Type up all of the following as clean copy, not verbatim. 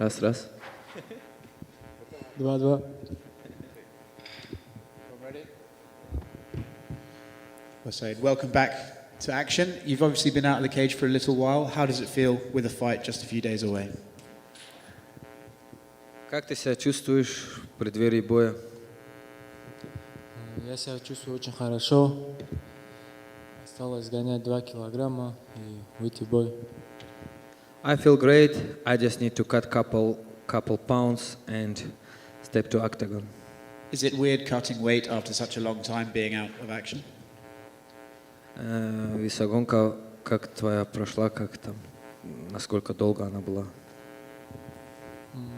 Раз. 2-2. Well, welcome back to action. You've obviously been out of the cage for a little while. How does it feel with a fight just a few days away? Как ты себя чувствуешь в преддверии боя? Я себя чувствую очень хорошо. Осталось гонять 2 килограмма и выйти в бой. I feel great. I just need to cut couple pounds and step to octagon. Is it weird cutting weight after such a long time being out of action? Весогонка как твоя прошла, как там, насколько долго она была?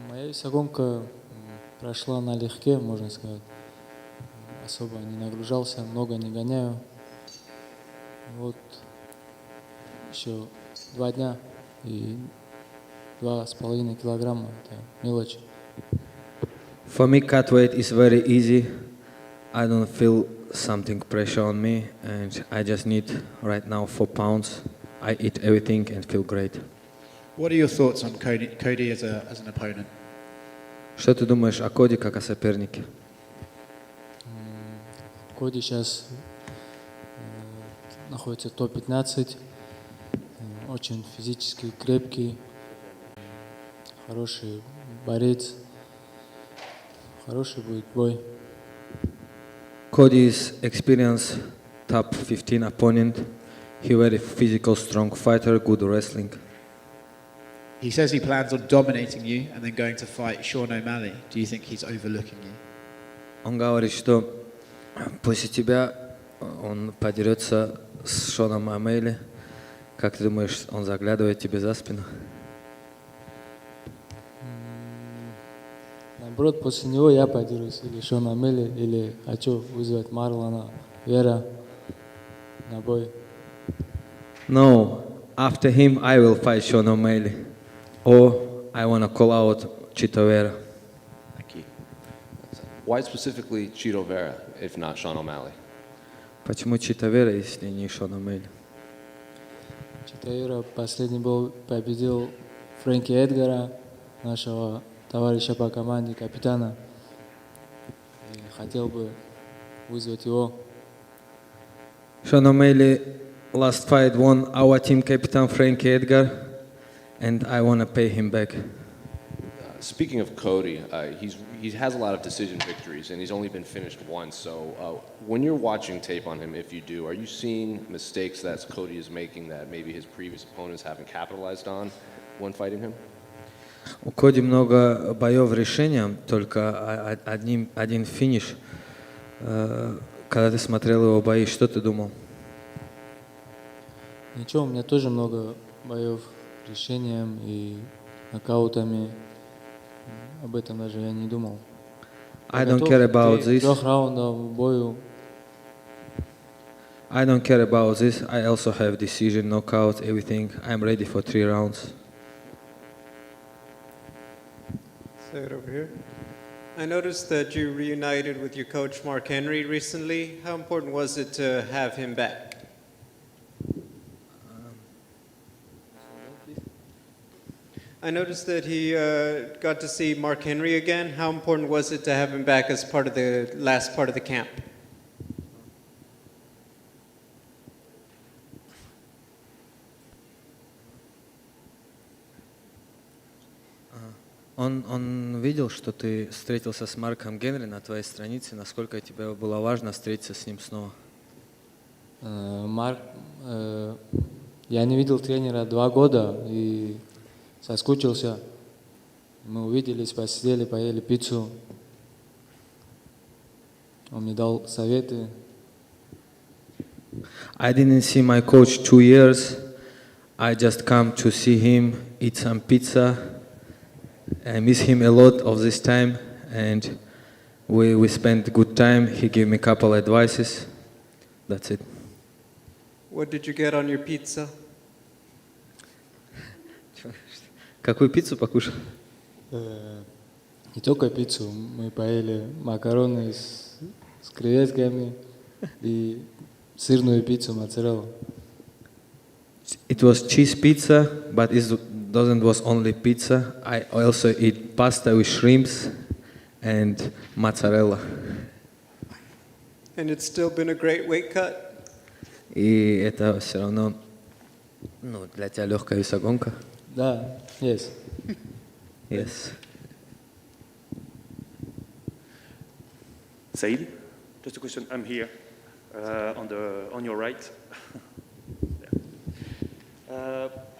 Моя весогонка прошла налегке, можно сказать. Особо не нагружался, много не гоняю. Вот еще 2 дня и 2,5 килограмма. Это мелочь. For me, cut weight is very easy. I don't feel something pressure on me, and I just need right now 4 pounds. I eat everything and feel great. What are your thoughts on Cody as an opponent? Что ты думаешь о Коди как о сопернике? Коди сейчас находится в топ-15. Очень физически крепкий, хороший борец. Хороший будет бой. Cody's experienced top 15 opponent. He very physical, strong fighter, good wrestling. He says he plans on dominating you and then going to fight Sean O'Malley. Do you think he's overlooking you? Он говорит, что после тебя он подерется с Шоном О'Мейли. Как ты думаешь, он заглядывает тебе за спину? Наоборот, после него я подерусь или Шон О'Мейли, или хочу вызвать Марлона Вера на бой. No, after him I will fight Sean O'Malley. Or I want to call out Chito Vera. Thank you. Why specifically Chito Vera, if not Sean O'Malley? Почему Чито Вера, если не Шон О'Мейли? Чито Вера последний бой победил Фрэнки Эдгара, нашего товарища по команде, капитана. И хотел бы вызвать его. Sean O'Malley last fight won our team captain Frankie Edgar, and I want to pay him back. Speaking of Cody, he has a lot of decision victories, and he's only been finished once. So when you're watching tape on him, if you do, are you seeing mistakes that Cody is making that maybe his previous opponents haven't capitalized on when fighting him? У Коди много боев решения, только один финиш. Когда ты смотрел его бои, что ты думал? Ничего, у меня тоже много боев решением и нокаутами. Об этом даже я не думал. I don't care about this. 3 раундов бою. I don't care about this. I also have decision, knockout, everything. I'm ready for 3 rounds. Say it over here. I noticed that you reunited with your coach Mark Henry recently. How important was it to have him back? I noticed that he got to see Mark Henry again. How important was it to have him back as part of the last part of the camp? Он видел, что ты встретился с Марком Генри на твоей странице. Насколько тебе было важно встретиться с ним снова? Марк, я не видел тренера 2 года и соскучился. Мы увиделись, посидели, поели пиццу. Он мне дал советы. I didn't see my coach 2 years. I just come to see him, eat some pizza. I miss him a lot of this time, and we spent good time. He gave me a couple advices. That's it. What did you get on your pizza? Какую пиццу покушал? Не только пиццу, мы поели макароны с креветками и сырную пиццу моцареллу. It was cheese pizza, but it's doesn't was only pizza. I also eat pasta with shrimps and mozzarella. And it's still been a great weight cut? И это все равно, ну, для тебя легкая весогонка. Да, есть. Yes. Said, just a question. I'm here on your right.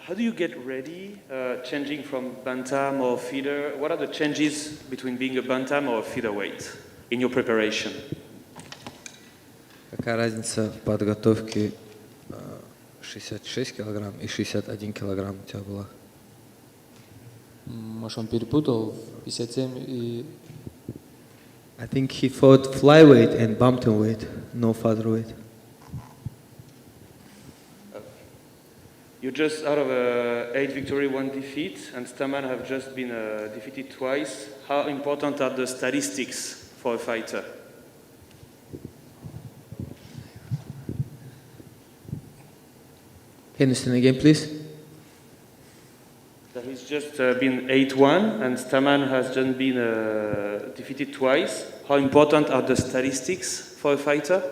How do you get ready, changing from bantam or feather? What are the changes between being a bantam or a featherweight in your preparation? Какая разница в подготовке 66 килограмм и 61 килограмм у тебя была? Может, он перепутал 57 и... I think he fought flyweight and bantamweight, no featherweight. You're just out of 8 victory, 1 defeat, and Stamann have just been defeated twice. How important are the statistics for a fighter? Can you say it again, please? That he's just been 8-1, and Stamann has just been defeated twice. How important are the statistics for a fighter?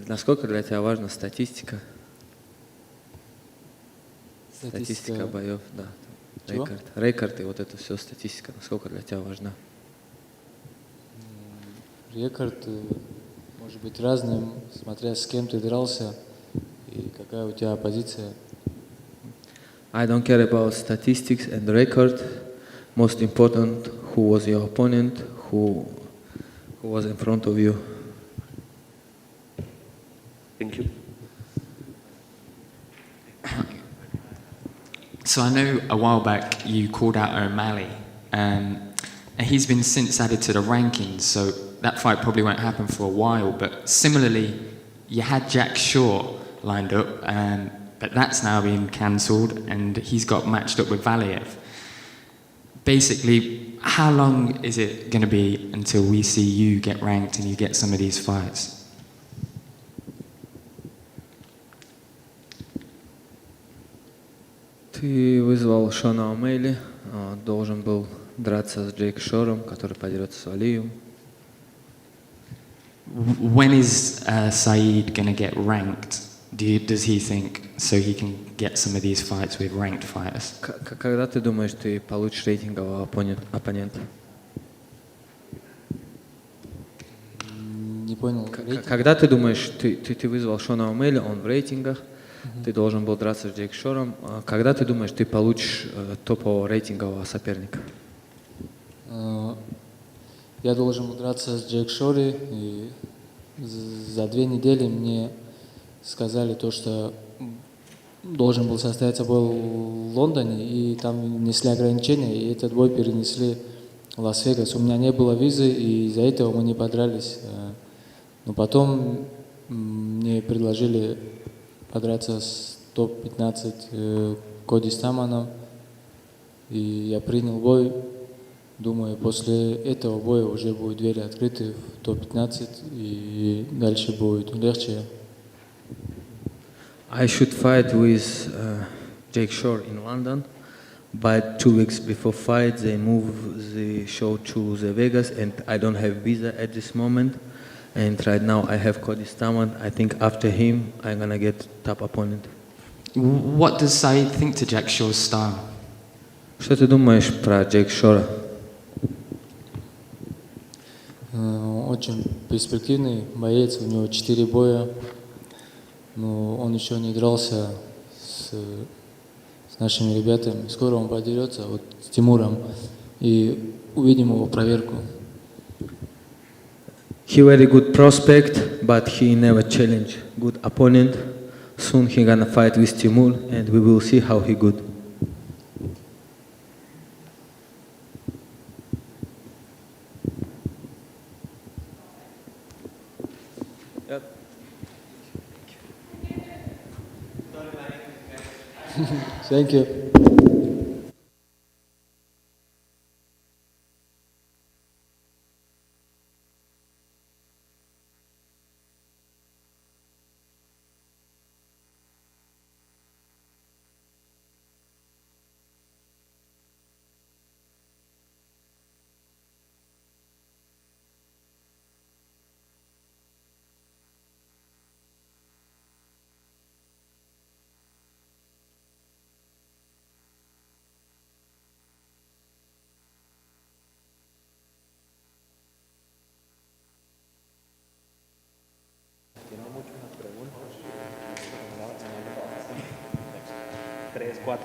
Насколько для тебя важна статистика? Статистика боев, да. Чего? Рекорд и вот это все статистика. Насколько для тебя важна? Рекорд может быть разным, смотря с кем ты дрался и какая у тебя позиция. I don't care about statistics and record. Most important, who was your opponent, who was in front of you. Thank you. So I know a while back you called out O'Malley, and he's been since added to the rankings, so that fight probably won't happen for a while. But similarly, you had Jack Shore lined up, but that's now been cancelled, and he's got matched up with Valiev. Basically, how long is it going to be until we see you get ranked and you get some of these fights? Ты вызвал Шона О'Мейли, должен был драться с Джейк Шором, который подерется с Валиевым. When is Saeed going to get ranked? Does he think so he can get some of these fights with ranked fighters? Когда ты думаешь, ты получишь рейтингового оппонента? Не понял. Когда ты думаешь, ты вызвал Шона О'Мейли, он в рейтингах, ты должен был драться с Джейк Шором. Когда ты думаешь, ты получишь топового рейтингового соперника? Я должен был драться с Джейк Шори, и за 2 недели мне сказали то, что должен был состояться бой в Лондоне, и там внесли ограничения, и этот бой перенесли в Лас-Вегас. У меня не было визы, и из-за этого мы не подрались. Но потом мне предложили подраться с топ-15 Коди Стаманом, и я принял бой. Думаю, после этого боя уже будут двери открыты в топ-15, и дальше будет легче. I should fight with Jake Shore in London, but 2 weeks before fight they move the show to the Vegas, and I don't have visa at this moment. And right now I have Cody Stamann. I think after him I'm gonna get top opponent. What does Saeed think to Jack Shore's style? Что ты думаешь про Джейк Шора? Очень перспективный боец, у него 4 боя, но он еще не дрался с нашими ребятами. Скоро он подерется вот с Тимуром, и увидим его проверку. He very good prospect, but he never challenge good opponent. Soon he gonna fight with Timur, and we will see how he good. Thank you. 3, 4.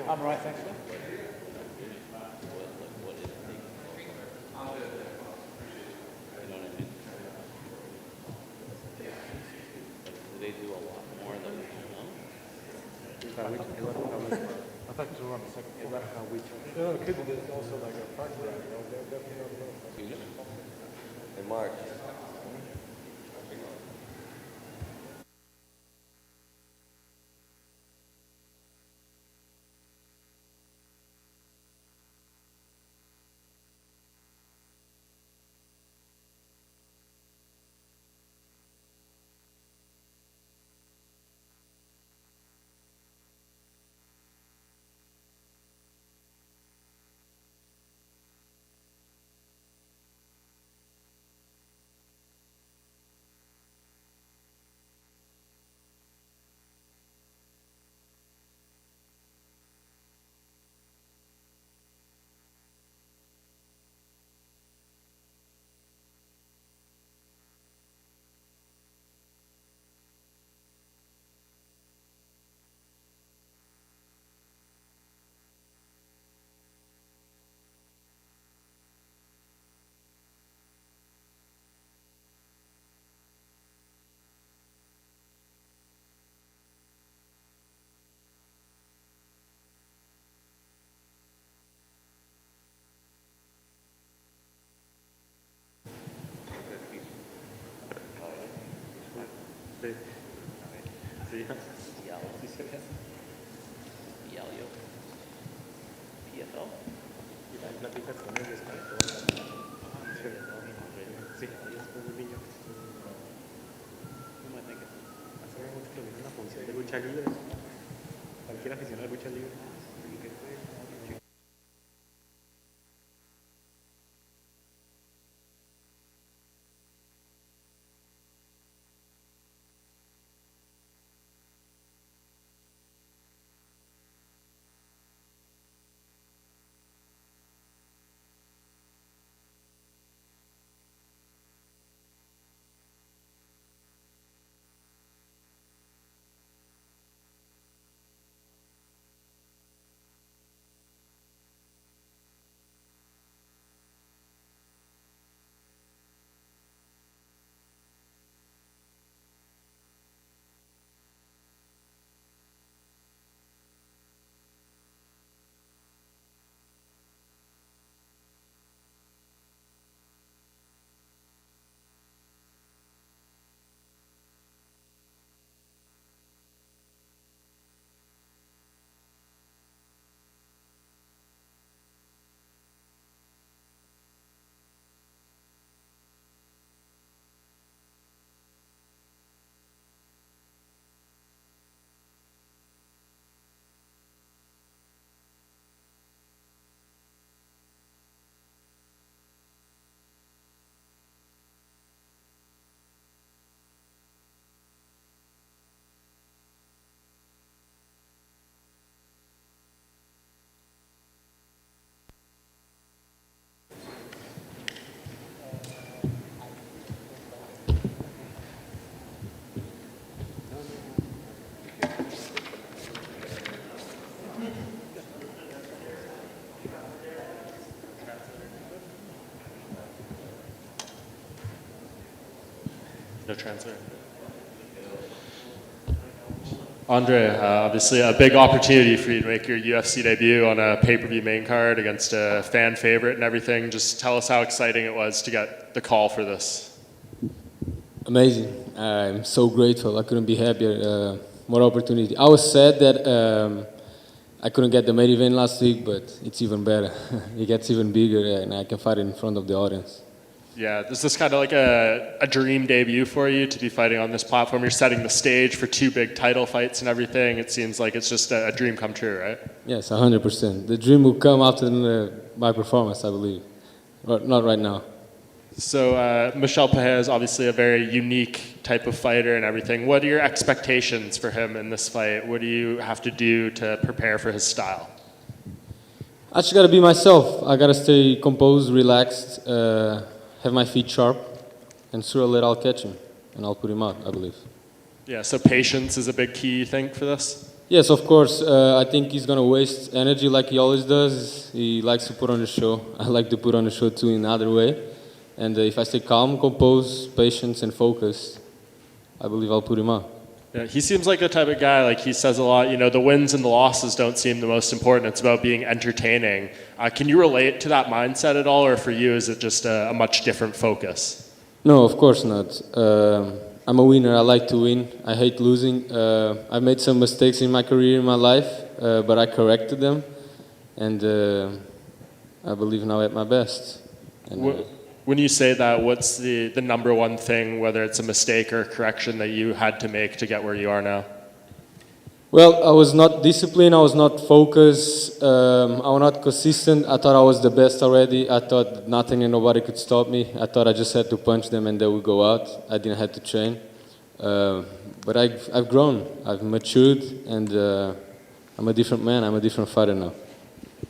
I'm right, thanks. They do a lot more than we do, no? I thought you were on the second floor. No, it could be there's also like a parking lot. And Mark. Fialho. PFL. De lucha libre. Cualquier aficionado de lucha libre. No translator. Andre, obviously a big opportunity for you to make your UFC debut on a pay-per-view main card against a fan favorite and everything. Just tell us how exciting it was to get the call for this. Amazing. I'm so grateful. I couldn't be happier. More opportunity. I was sad that I couldn't get the main event last week, but it's even better. It gets even bigger, and I can fight in front of the audience. Yeah, is this kind of like a dream debut for you to be fighting on this platform? You're setting the stage for 2 big title fights and everything. It seems like it's just a dream come true, right? Yes, 100%. The dream will come after my performance, I believe. Not right now. So Michel Pereira is obviously a very unique type of fighter and everything. What are your expectations for him in this fight? What do you have to do to prepare for his style? I just gotta be myself. I gotta stay composed, relaxed, have my feet sharp, and sooner or later I'll catch him, and I'll put him out, I believe. Yeah, so patience is a big key, you think, for this? Yes, of course. I think he's gonna waste energy like he always does. He likes to put on a show. I like to put on a show too in another way. And if I stay calm, composed, patient, and focused, I believe I'll put him out. Yeah, he seems like the type of guy, like he says a lot, you know, the wins and the losses don't seem the most important. It's about being entertaining. Can you relate to that mindset at all, or for you is it just a much different focus? No, of course not. I'm a winner. I like to win. I hate losing. I've made some mistakes in my career, in my life, but I corrected them. And I believe now at my best. And, when you say that, what's the number one thing, whether it's a mistake or a correction, that you had to make to get where you are now? Well, I was not disciplined, I was not focused, I was not consistent. I thought I was the best already. I thought nothing and nobody could stop me. I thought I just had to punch them and they would go out. I didn't have to train. But I've grown, I've matured, and I'm a different man, I'm a different fighter now.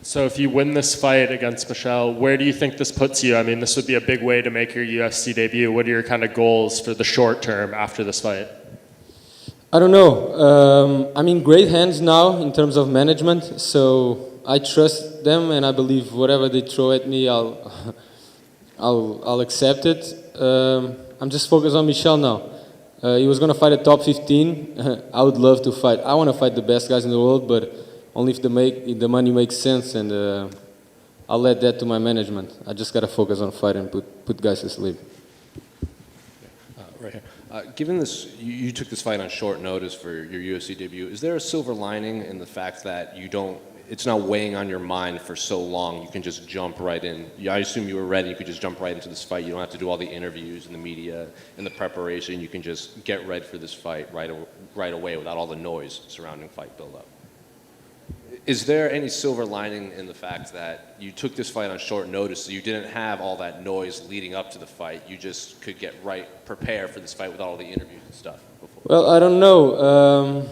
So if you win this fight against Michel, where do you think this puts you? I mean, this would be a big way to make your UFC debut. What are your kind of goals for the short term after this fight? I don't know. I'm in great hands now in terms of management, so I trust them and I believe whatever they throw at me, I'll accept it. I'm just focused on Michel now. He was going to fight a top 15. I would love to fight. I want to fight the best guys in the world, but only if the money makes sense, and I'll let that to my management. I just got to focus on fighting and put guys to sleep. Right here. Given this, you took this fight on short notice for your UFC debut. Is there a silver lining in the fact that it's not weighing on your mind for so long? You can just jump right in. I assume you were ready. You could just jump right into this fight. You don't have to do all the interviews and the media and the preparation. You can just get ready for this fight right away without all the noise surrounding fight build-up. Is there any silver lining in the fact that you took this fight on short notice, so you didn't have all that noise leading up to the fight? You just could get prepare for this fight without all the interviews and stuff before? Well, I don't know.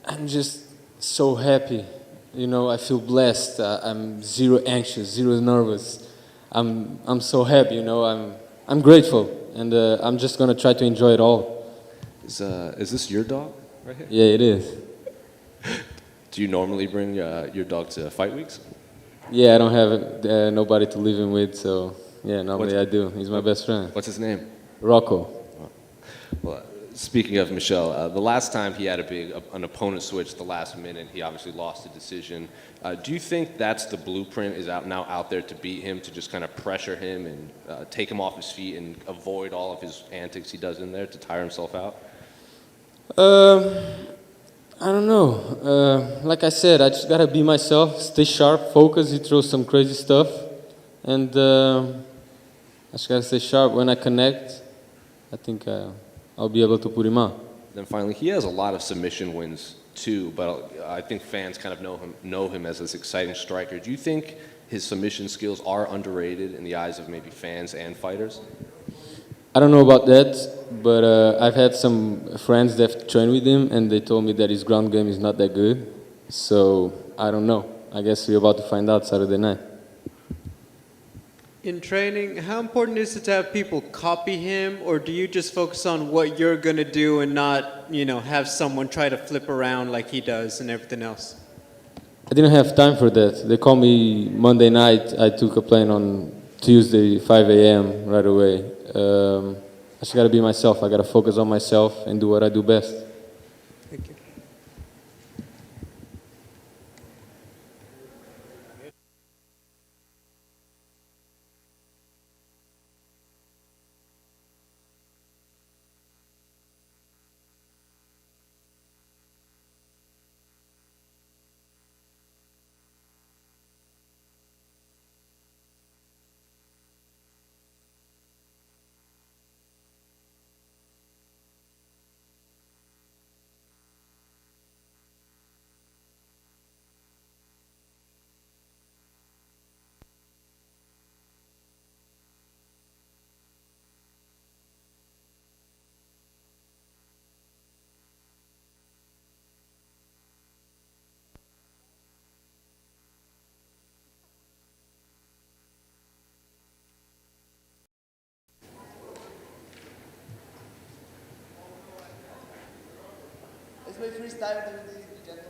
I'm just so happy. You know, I feel blessed. I'm zero anxious, zero nervous. I'm so happy. You know, I'm grateful, and I'm just gonna try to enjoy it all. Is this your dog right here? Yeah, it is. Do you normally bring your dog to fight weeks? Yeah, I don't have nobody to live in with, so yeah, normally I do. He's my best friend. What's his name? Rocco. Well, speaking of Michel, the last time he had an opponent switch at the last minute, he obviously lost the decision. Do you think that's the blueprint now out there to beat him, to just kind of pressure him and take him off his feet and avoid all of his antics he does in there to tire himself out? I don't know. Like I said, I just gotta be myself, stay sharp, focus. He throws some crazy stuff, and I just gotta stay sharp. When I connect, I think I'll be able to put him out. Then finally, he has a lot of submission wins too, but I think fans kind of know him as this exciting striker. Do you think his submission skills are underrated in the eyes of maybe fans and fighters? I don't know about that, but I've had some friends that have trained with him, and they told me that his ground game is not that good. So I don't know. I guess we're about to find out Saturday night. In training, how important is it to have people copy him, or do you just focus on what you're going to do and not, have someone try to flip around like he does and everything else? I didn't have time for that. They called me Monday night. I took a plane on Tuesday, 5 a.m. right away. I just gotta be myself. I gotta focus on myself and do what I do best. Thank you. it's my first time doing this in the channel.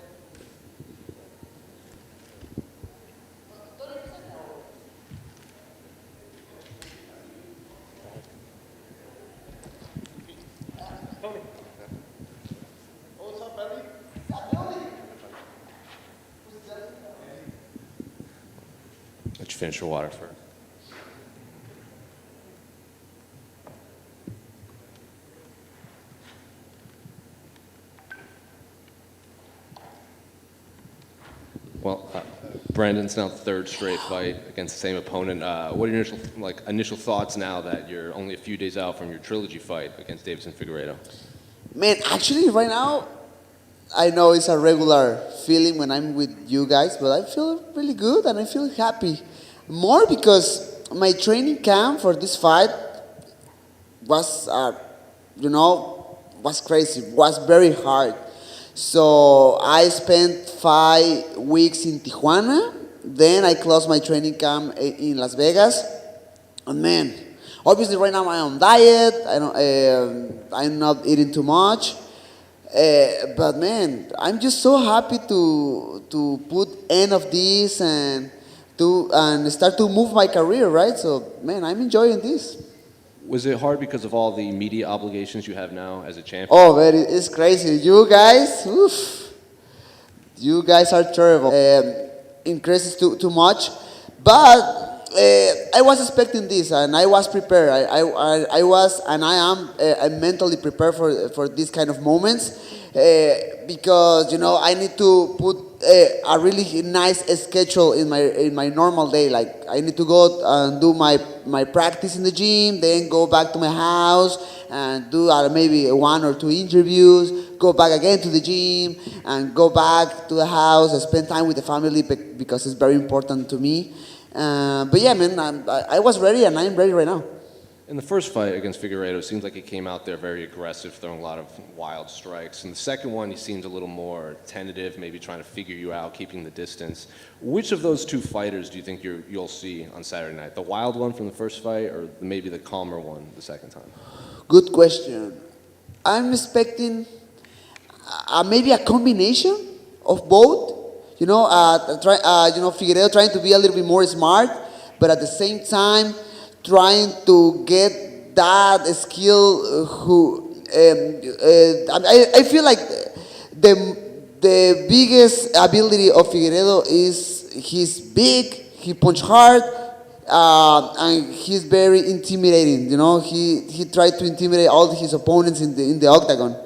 What's up, Ellie? What's up, Ellie? Who's Ellie? Let you finish your water first. Well, Brandon's now third straight fight against the same opponent. What are your initial thoughts now that you're only a few days out from your trilogy fight against Deiveson Figueiredo? Man, actually, right now, I know it's a regular feeling when I'm with you guys, but I feel really good and I feel happy. More because my training camp for this fight was, was crazy, was very hard. So I spent 5 weeks in Tijuana, then I closed my training camp in Las Vegas, and man, obviously right now I'm on diet, I'm not eating too much, but man, I'm just so happy to put end of this and start to move my career, right? So man, I'm enjoying this. Was it hard because of all the media obligations you have now as a champion? Oh, it's crazy. You guys, oof, you guys are terrible. Increases too much, but I was expecting this, and I was prepared. I was, and I am mentally prepared for these kind of moments because I need to put a really nice schedule in my normal day. Like I need to go and do my practice in the gym, then go back to my house and do maybe 1 or 2 interviews, go back again to the gym and go back to the house and spend time with the family because it's very important to me. But yeah, man, I was ready and I'm ready right now. In the first fight against Figueiredo, it seems like he came out there very aggressive, throwing a lot of wild strikes. In the second one, he seems a little more tentative, maybe trying to figure you out, keeping the distance. Which of those 2 fighters do you think you'll see on Saturday night? The wild one from the first fight or maybe the calmer one the second time? Good question. I'm expecting maybe a combination of both. Figueiredo trying to be a little bit more smart, but at the same time, trying to get that skill. I feel like the biggest ability of Figueiredo is he's big, he punch hard, and he's very intimidating. He tried to intimidate all his opponents in the octagon.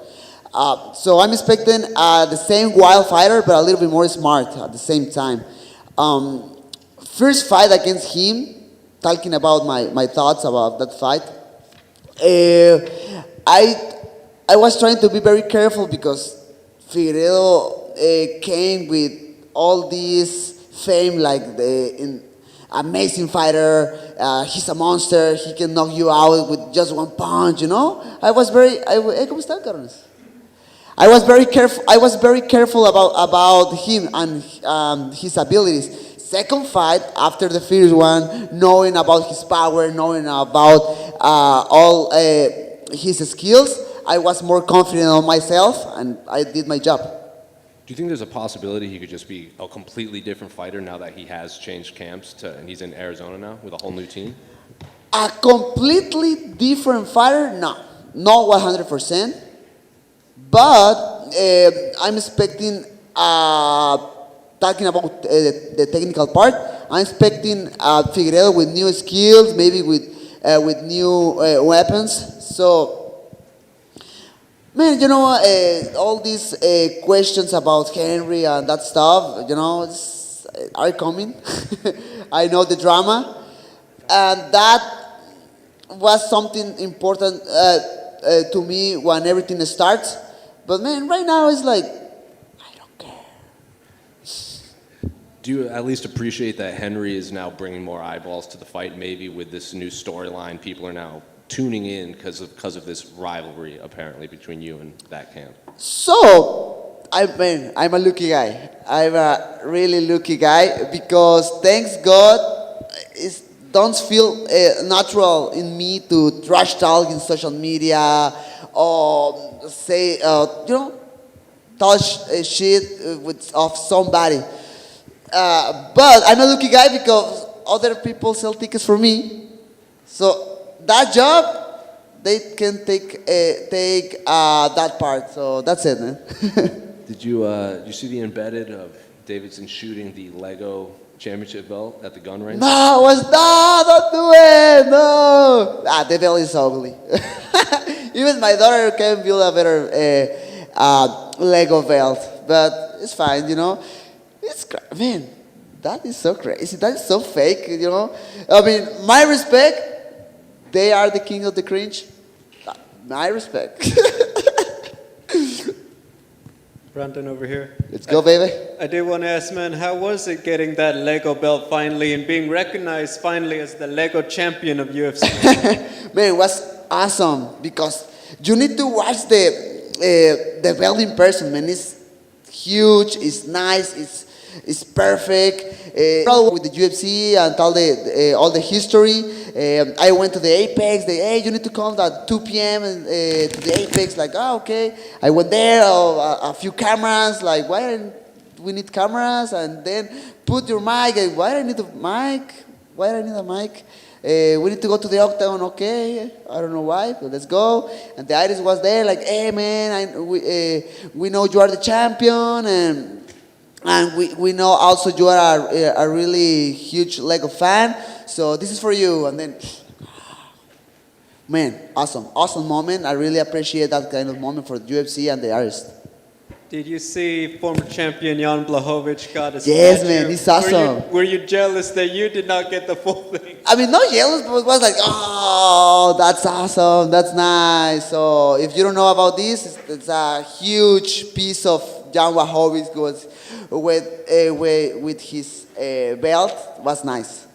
So I'm expecting the same wild fighter, but a little bit more smart at the same time. First fight against him, talking about my thoughts about that fight, I was trying to be very careful because Figueiredo came with all this fame, like the amazing fighter, he's a monster, he can knock you out with just 1 punch, I was very, ¿cómo están, cabrones? I was very careful about him and his abilities. Second fight, after the first one, knowing about his power, knowing about all his skills, I was more confident on myself and I did my job. Do you think there's a possibility he could just be a completely different fighter now that he has changed camps and he's in Arizona now with a whole new team? A completely different fighter? No, not 100%. But I'm expecting, talking about the technical part, I'm expecting Figueiredo with new skills, maybe with new weapons. So, man, all these questions about Henry and that stuff, are coming. I know the drama. And that was something important to me when everything starts. But man, right now it's like, I don't care. Do you at least appreciate that Henry is now bringing more eyeballs to the fight, maybe with this new storyline? People are now tuning in because of this rivalry, apparently, between you and that camp. So, I'm a lucky guy. I'm a really lucky guy because, thanks God, it don't feel natural in me to trash talk in social media or say, touch shit of somebody. But I'm a lucky guy because other people sell tickets for me. So that job, they can take that part. So that's it, man. Did you see the embedded of Deiveson shooting the Lego championship belt at the gun range? No, don't do it, no. The belt is ugly. Even my daughter can build a better Lego belt, but it's fine, you know. Man, that is so crazy. That is so fake, you know. I mean, my respect. They are the king of the cringe. My respect. Brandon over here. Let's go, baby. I did want to ask, man, how was it getting that Lego belt finally and being recognized finally as the Lego champion of UFC? Man, it was awesome because you need to watch the belt in person, man. It's huge, it's nice, it's perfect. With the UFC and all the history, I went to the Apex. Hey, you need to come at 2 p.m. To the Apex. Like, oh, okay. I went there. A few cameras. Like, why we need cameras? And then put your mic. Why do I need a mic? Why do I need a mic? We need to go to the octagon. Okay, I don't know why, but let's go. And the Iris was there. Like, hey, man, we know you are the champion, and we know also you are a really huge Lego fan, so this is for you. And then, man, awesome moment. I really appreciate that kind of moment for the UFC and the artist. Did you see former champion Jan Blachowicz got a Yes, statue? man, he's awesome. Were you jealous that you did not get the full thing? I mean, not jealous, but it was like, oh, that's awesome, that's nice. So if you don't know about this, it's a huge piece of Jan Blachowicz goes with his belt. Was nice.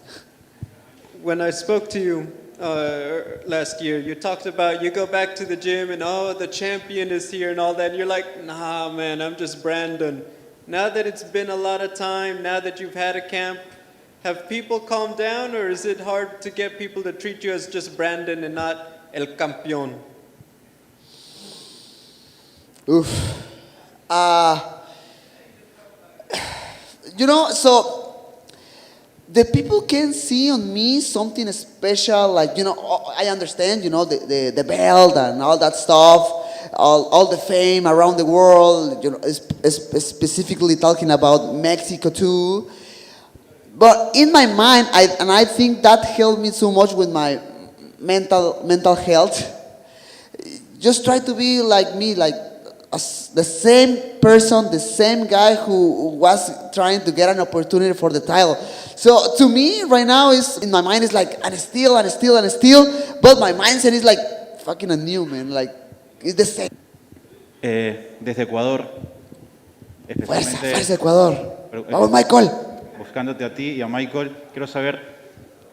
When I spoke to you last year, you talked about you go back to the gym and the champion is here and all that. And you're like, nah, man, I'm just Brandon. Now that it's been a lot of time, now that you've had a camp, have people calmed down, or is it hard to get people to treat you as just Brandon and not El Campeón? Oof. You know, so the people can see on me something special, like, you know, I understand, you know, the belt and all that stuff, all the fame around the world, you know, specifically talking about Mexico too. But in my mind, I think that helped me so much with my mental health. Just try to be like me, like the same person, the same guy who was trying to get an opportunity for the title. So to me, right now, in my mind, is like, and still, but my mindset is like, fucking anew, man, like, it's the same. Desde Ecuador, Fuerza Ecuador. Vamos, Michael. Buscándote a ti y a Michael, quiero saber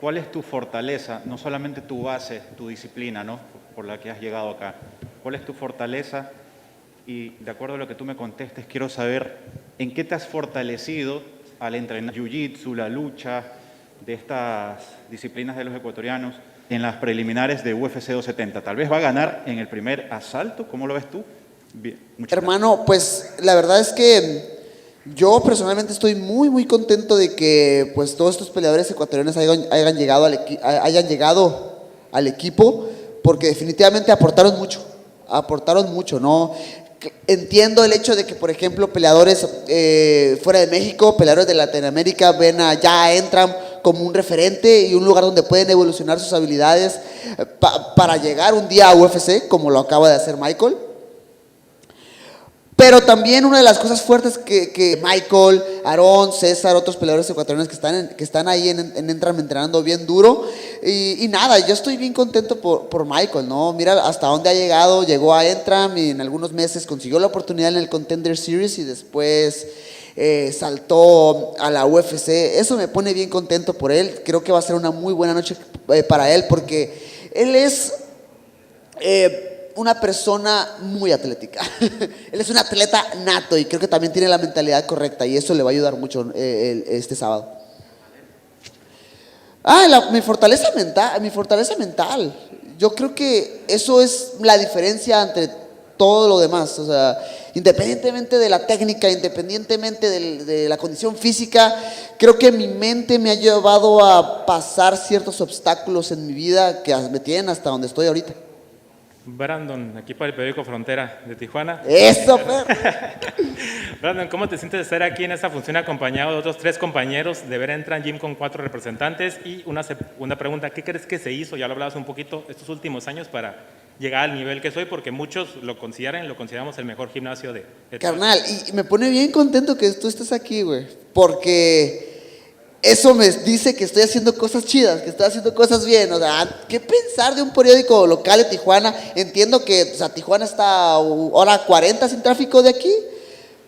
cuál es tu fortaleza, no solamente tu base, tu disciplina, ¿no? Por la que has llegado acá. ¿Cuál es tu fortaleza? Y de acuerdo a lo que tú me contestes, quiero saber en qué te has fortalecido al entrenar jiu-jitsu, la lucha de estas disciplinas de los ecuatorianos en las preliminares de UFC 270. Tal vez va a ganar en el primer asalto. ¿Cómo lo ves tú? Bien, hermano, pues la verdad es que yo personalmente estoy muy contento de que pues todos estos peleadores ecuatorianos hayan llegado al equipo, porque definitivamente aportaron mucho, ¿no? Entiendo el hecho de que, por ejemplo, peleadores fuera de México, peleadores de Latinoamérica ven allá, entran como un referente y un lugar donde pueden evolucionar sus habilidades para llegar un día a UFC, como lo acaba de hacer Michael. Pero también una de las cosas fuertes que Michael, Aarón, César, otros peleadores ecuatorianos que están ahí en Entram entrenando bien duro. Y nada, yo estoy bien contento por Michael, ¿no? Mira hasta dónde ha llegado, llegó a Entram y en algunos meses consiguió la oportunidad en el Contender Series y después saltó a la UFC. Eso me pone bien contento por él. Creo que va a ser una muy buena noche para él porque él es una persona muy atlética. Él es un atleta nato y creo que también tiene la mentalidad correcta y eso le va a ayudar mucho este sábado. Mi fortaleza mental. Yo creo que eso es la diferencia entre todo lo demás. O sea, independientemente de la técnica, independientemente de la condición física, creo que mi mente me ha llevado a pasar ciertos obstáculos en mi vida que me tienen hasta donde estoy ahorita. Brandon, aquí para el periódico Frontera de Tijuana. ¡Eso, perro! Brandon, ¿cómo te sientes de estar aquí en esta función acompañado de otros 3 compañeros, de ver Entran Gym con 4 representantes? Y una segunda pregunta, ¿qué crees que se hizo, ya lo hablabas un poquito, estos últimos años para llegar al nivel que soy? Porque muchos lo consideramos el mejor gimnasio de Carnal, y me pone bien contento que tú estés aquí, güey, porque eso me dice que estoy haciendo cosas chidas, que estoy haciendo cosas bien. O sea, ¿qué pensar de un periódico local de Tijuana? Entiendo que, o sea, Tijuana está a hora 40 sin tráfico de aquí,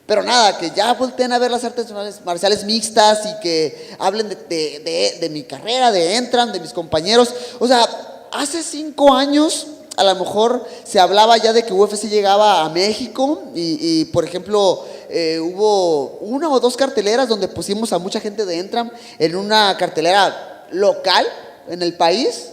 pero nada, que ya volteen a ver las artes marciales mixtas y que hablen de mi carrera, de Entran, de mis compañeros. O sea, hace 5 años a lo mejor se hablaba ya de que UFC llegaba a México y por ejemplo, hubo 1 o 2 carteleras donde pusimos a mucha gente de Entram en una cartelera local en el país,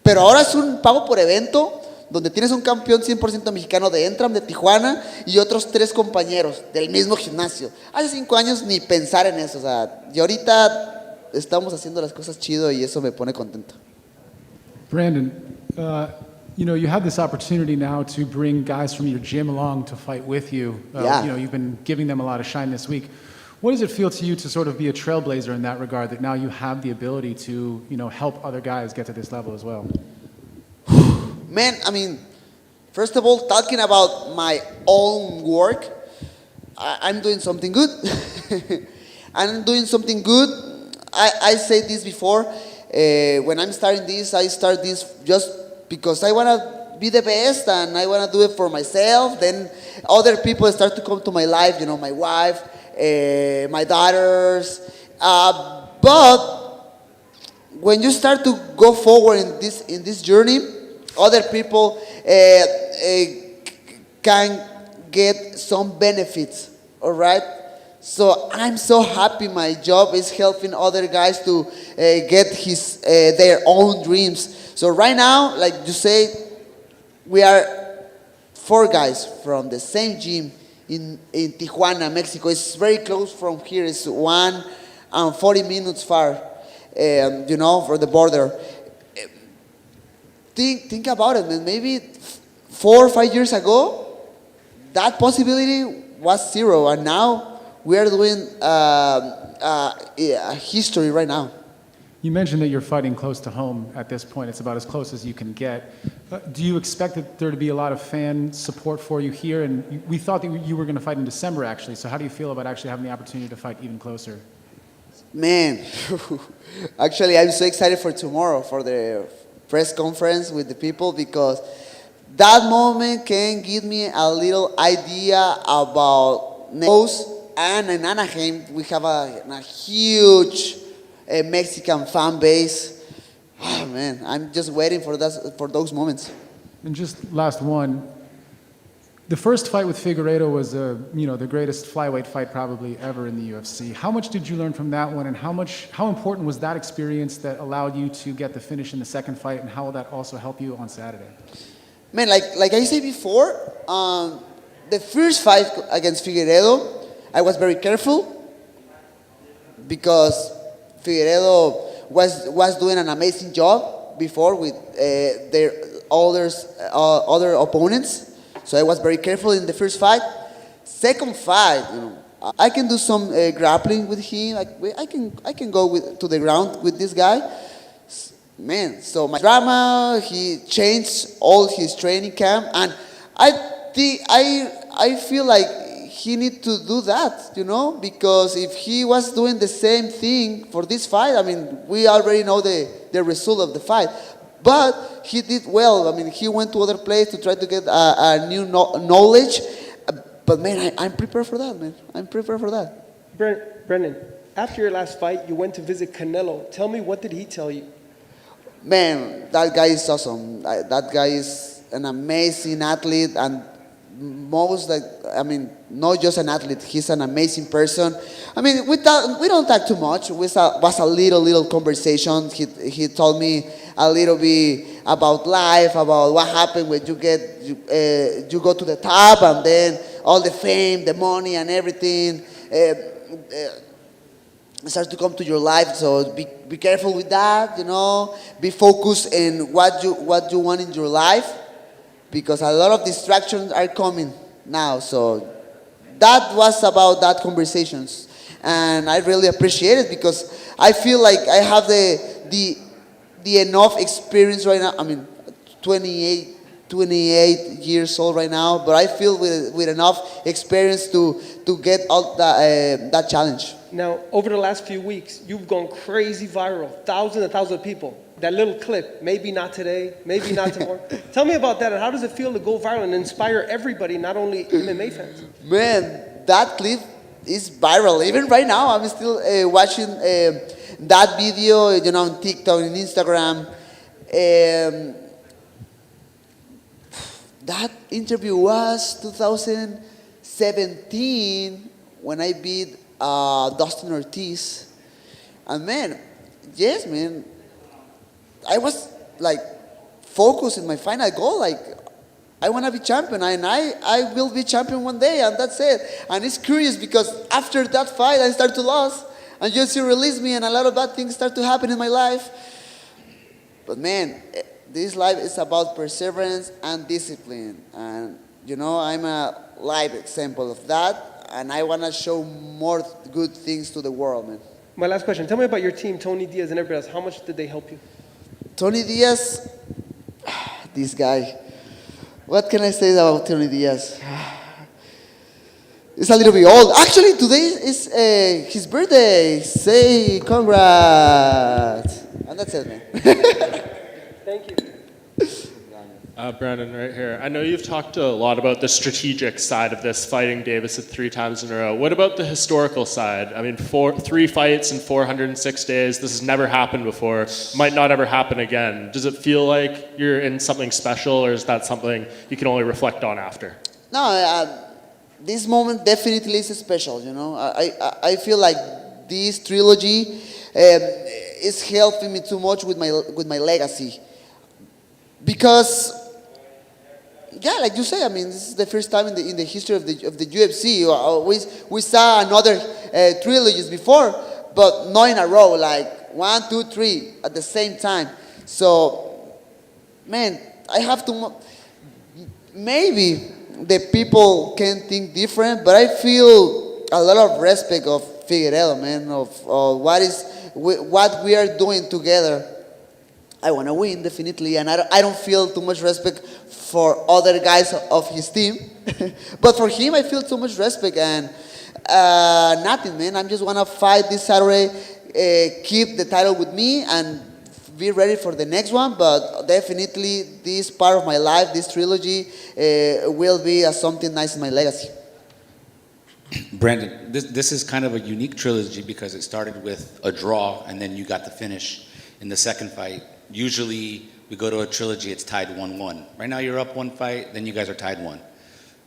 pero ahora es un pago por evento donde tienes un campeón 100% mexicano de Entram de Tijuana y otros 3 compañeros del mismo gimnasio. Hace 5 años ni pensar en eso, o sea, y ahorita estamos haciendo las cosas chido y eso me pone contento. Brandon, you know, you have this opportunity now to bring guys from your gym along to fight with you. Yeah. You know, you've been giving them a lot of shine this week. What does it feel to you to sort of be a trailblazer in that regard, that now you have the ability to, you know, help other guys get to this level as well? Man, I mean, first of all, talking about my own work, I'm doing something good. I'm doing something good. I said this before. When I'm starting this, I start this just because I want to be the best and I want to do it for myself. Then other people start to come to my life, you know, my wife, my daughters. But when you start to go forward in this journey, other people can get some benefits, all right? So I'm so happy my job is helping other guys to get their own dreams. So right now, like you say, we are 4 guys from the same gym in Tijuana, Mexico. It's very close from here. It's 1 and 40 minutes far, you know, for the border. Think about it, man. Maybe 4 or 5 years ago, that possibility was 0, and now we are doing a history right now. You mentioned that you're fighting close to home at this point. It's about as close as you can get. Do you expect that there to be a lot of fan support for you here? And we thought that you were going to fight in December, actually. So how do you feel about actually having the opportunity to fight even closer? Man, actually, I'm so excited for tomorrow, for the press conference with the people, because that moment can give me a little idea about next. And in Anaheim, we have a huge Mexican fan base. Oh, man, I'm just waiting for those moments. And just last one. The first fight with Figueiredo was the greatest flyweight fight probably ever in the UFC. How much did you learn from that one, and how important was that experience that allowed you to get the finish in the second fight, and how will that also help you on Saturday? Man, like I said before, the first fight against Figueiredo, I was very careful because Figueiredo was doing an amazing job before with their other opponents. So I was very careful in the first fight. Second fight, you know, I can do some grappling with him. I can go to the ground with this guy. Man, so my drama, he changed all his training camp, and I feel like he need to do that, you know, because if he was doing the same thing for this fight, I mean, we already know the result of the fight. But he did well. I mean, he went to other places to try to get a new knowledge. But man, I'm prepared for that, man. I'm prepared for that. Brendan, after your last fight, you went to visit Canelo. Tell me, what did he tell you? Man, that guy is awesome. That guy is an amazing athlete, and not just an athlete, he's an amazing person. I mean, we don't talk too much. It was a little conversation. He told me a little bit about life, about what happened when you go to the top, and then all the fame, the money, and everything starts to come to your life. So be careful with that, Be focused in what you want in your life, because a lot of distractions are coming now. So that was about that conversations, and I really appreciate it because I feel like I have the enough experience right now. I mean, 28 years old right now, but I feel with enough experience to get out that challenge. Now, over the last few weeks, you've gone crazy viral. Thousands and thousands of people. That little clip, maybe not today, maybe not tomorrow. Tell me about that, and how does it feel to go viral and inspire everybody, not only MMA fans? Man, that clip is viral. Even right now, I'm still watching that video, on TikTok and Instagram. That interview was 2017 when I beat Dustin Ortiz. And man, yes, man, I was like focused in my final goal. Like, I want to be champion, and I will be champion one day, and that's it. And it's curious because after that fight, I start to lose, and UFC released me, and a lot of bad things start to happen in my life. But man, this life is about perseverance and discipline, and I'm a live example of that, and I want to show more good things to the world, man. My last question, tell me about your team, Tony Diaz and everybody else. How much did they help you? Tony Diaz, this guy. What can I say about Tony Diaz? It's a little bit old. Actually, today is his birthday. Say congrats. And that's it, man. Thank you. Brandon, right here. I know you've talked a lot about the strategic side of this, fighting Deiveson 3 times in a row. What about the historical side? I mean, 3 fights in 406 days. This has never happened before. Might not ever happen again. Does it feel like you're in something special, or is that something you can only reflect on after? No, this moment definitely is special, I feel like this trilogy is helping me too much with my legacy. Because, yeah, like you say, I mean, this is the first time in the history of the UFC. We saw another trilogies before, but not in a row, like 1, 2, 3 at the same time. So, man, I have to. Maybe the people can think different, but I feel a lot of respect of Figueiredo, man, of what we are doing together. I want to win, definitely, and I don't feel too much respect for other guys of his team. But for him, I feel too much respect, and nothing, man. I just want to fight this Saturday, keep the title with me, and be ready for the next one. But definitely, this part of my life, this trilogy, will be something nice in my legacy. Brandon, this is kind of a unique trilogy because it started with a draw, and then you got the finish in the second fight. Usually, we go to a trilogy, it's tied 1-1. Right now, you're up 1 fight, then you guys are tied 1.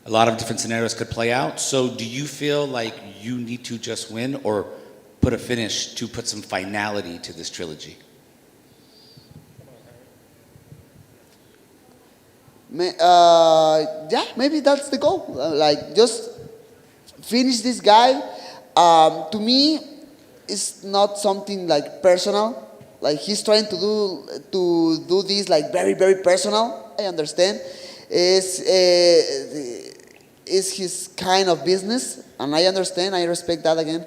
A lot of different scenarios could play out. So do you feel like you need to just win or put a finish to put some finality to this trilogy? Yeah, maybe that's the goal. Like, just finish this guy. To me, it's not something like personal. Like, he's trying to do this like very, very personal. I understand. It's his kind of business, and I understand. I respect that again.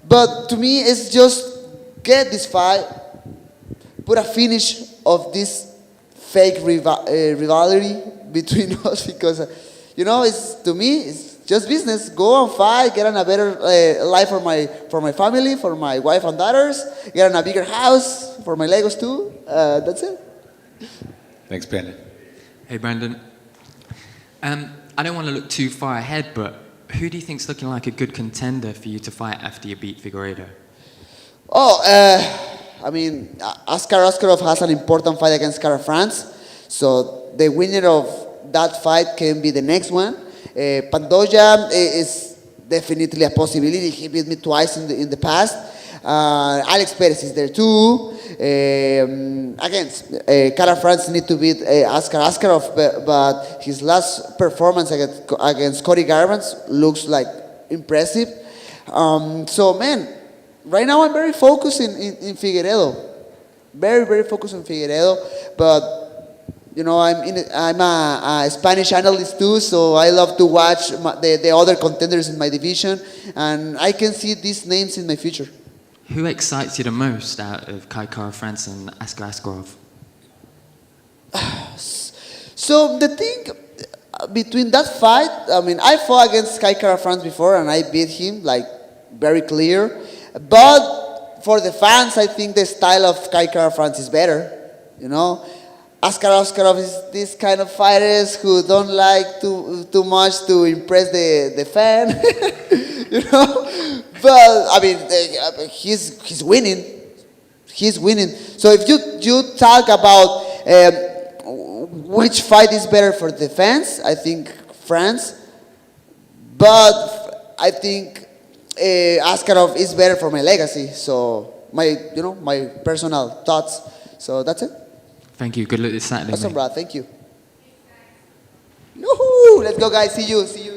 But to me, it's just get this fight, put a finish of this fake rivalry between us, because it's, to me, it's just business. Go and fight, get on a better life for my family, for my wife and daughters, get on a bigger house for my Legos too. That's it. Thanks, Brandon. Hey, Brandon. I don't want to look too far ahead, but who do you think's looking like a good contender for you to fight after you beat Figueiredo? I mean, Askar Askarov has an important fight against Cara France, so the winner of that fight can be the next one. Pantoja is definitely a possibility. He beat me twice in the past. Alex Perez is there too. Against Cara France need to beat Askarov, but his last performance against Cody Garbrandt looks like impressive. So man, right now I'm very focused in Figueiredo. Very, very focused on Figueiredo, but you know, I'm a Spanish analyst too, so I love to watch the other contenders in my division, and I can see these names in my future. Who excites you the most out of Kai Kara France and Askar Askarov? So the thing between that fight, I mean, I fought against Kai Kara France before, and I beat him like very clear. But for the fans, I think the style of Kai Kara France is better. You know, Askar Askarov is this kind of fighters who don't like too much to impress the fan, you know. But I mean, he's winning. He's winning. So if you talk about which fight is better for the fans, I think France. But I think Askarov is better for my legacy. So my personal thoughts. So that's it. Thank you. Good luck this Saturday. Awesome, mate. bro. Thank you. Yoo-hoo! Let's go, guys. See you. See you.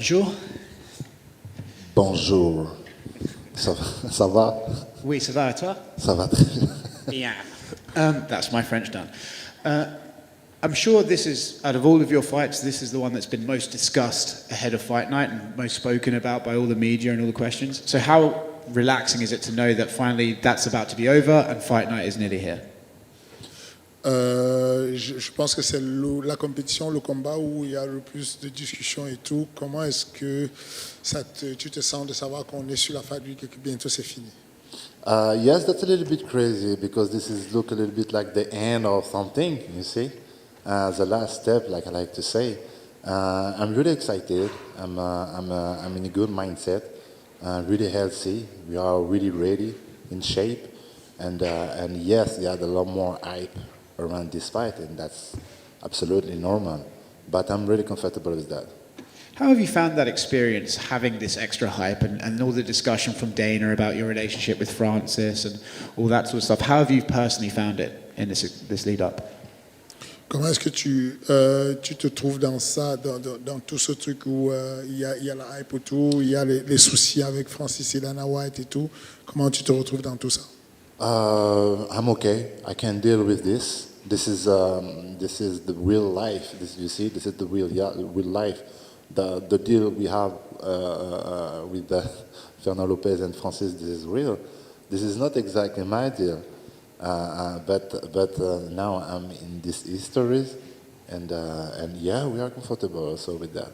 Bonjour. Bonjour. Ça va? Oui, ça va, et toi? Ça va très bien. Yeah. That's my French done. I'm sure this is, out of all of your fights, this is the one that's been most discussed ahead of fight night and most spoken about by all the media and all the questions. So how relaxing is it to know that finally that's about to be over and fight night is nearly here? Je pense que c'est la compétition, le combat où il y a le plus de discussions et tout. Comment est-ce que tu te sens de savoir qu'on est sur la fight week et que bientôt c'est fini? Yes, that's a little bit crazy because this is look a little bit like the end of something, you see? The last step, like I like to say. I'm really excited. I'm in a good mindset, really healthy. We are really ready, in shape. And yes, there's a lot more hype around this fight, and that's absolutely normal. But I'm really comfortable with that. How have you found that experience, having this extra hype and all the discussion from Dana about your relationship with Francis and all that sort of stuff? How have you personally found it in this lead up? Comment est-ce que tu te trouves dans ça, dans tout ce truc où il y a la hype autour, il y a les soucis avec Francis et Dana White et tout? Comment tu te retrouves dans tout ça? I'm okay. I can deal with this. This is the real life. You see, this is the real life. The deal we have with Fernand Lopez and Francis, this is real. This is not exactly my deal. But now I'm in these histories, and yeah, we are comfortable also with that.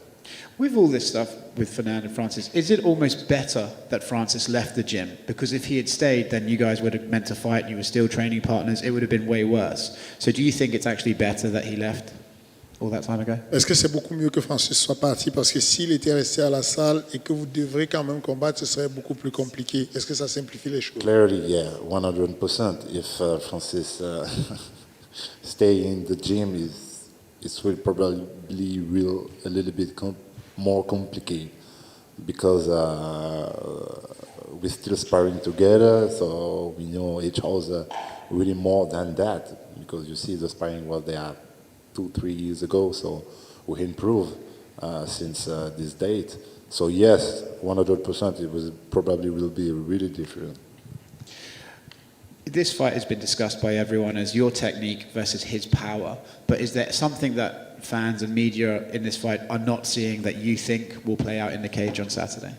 With all this stuff with Fernand and Francis, is it almost better that Francis left the gym? Because if he had stayed, then you guys would have meant to fight, you were still training partners, it would have been way worse. So do you think it's actually better that he left all that time ago? Est-ce que c'est beaucoup mieux que Francis soit parti? Parce que s'il était resté à la salle et que vous devrez quand même combattre, ce serait beaucoup plus compliqué. Est-ce que ça simplifie les choses? Clearly, yeah, 100%. If Francis stay in the gym, it will probably a little bit more complicated because we're still sparring together, so we know each other really more than that. Because you see, the sparring was there 2-3 years ago, so we improved since this date. So yes, 100%, it will be really different. This fight has been discussed by everyone as your technique versus his power, but is there something that fans and media in this fight are not seeing that you think will play out in the cage on Saturday?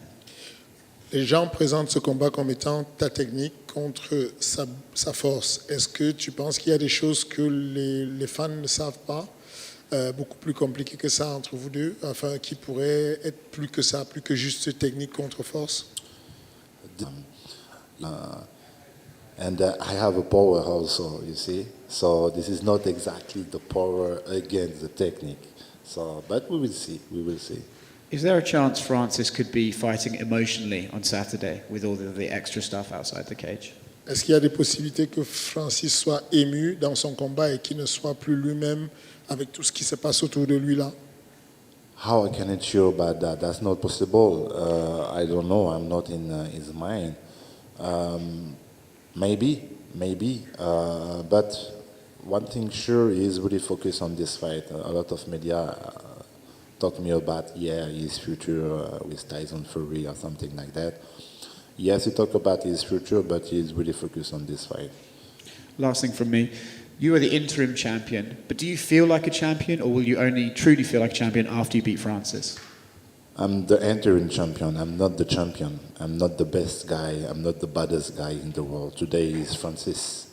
Les gens présentent ce combat comme étant ta technique contre sa force. Est-ce que tu penses qu'il y a des choses que les fans ne savent pas, beaucoup plus compliquées que ça entre vous deux, enfin qui pourraient être plus que ça, plus que juste technique contre force? And I have a power also, you see. So this is not exactly the power against the technique. So, but we will see. We will see. Is there a chance Francis could be fighting emotionally on Saturday with all the extra stuff outside the cage? Est-ce qu'il y a des possibilités que Francis soit ému dans son combat et qu'il ne soit plus lui-même avec tout ce qui se passe autour de lui là? How I can ensure about that? That's not possible. I don't know. I'm not in his mind. Maybe. But one thing sure is really focus on this fight. A lot of media talk to me about, his future with Tyson Fury or something like that. Yes, he talk about his future, but he's really focused on this fight. Last thing from me. You are the interim champion, but do you feel like a champion, or will you only truly feel like a champion after you beat Francis? I'm the interim champion. I'm not the champion. I'm not the best guy. I'm not the baddest guy in the world. Today is Francis.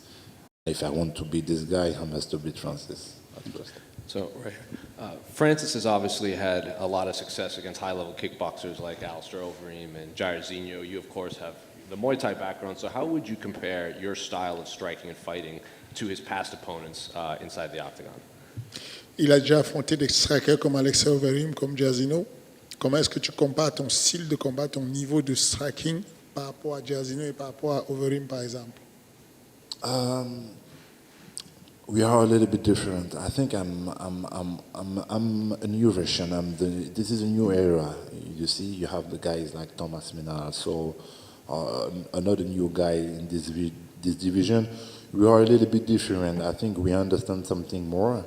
If I want to beat this guy, I must to beat Francis at first. So, right here. Francis has obviously had a lot of success against high-level kickboxers like Alistair Overeem and Jairzinho. You, of course, have the Muay Thai background. So how would you compare your style of striking and fighting to his past opponents inside the octagon? Il a déjà affronté des strikers comme Alistair Overeem, comme Jairzinho. Comment est-ce que tu compares ton style de combat, ton niveau de striking par rapport à Jairzinho et par rapport à Overeem, par exemple? We are a little bit different. I think I'm a new version. This is a new era. You see, you have the guys like Thomas Menard, so another new guy in this division. We are a little bit different. I think we understand something more.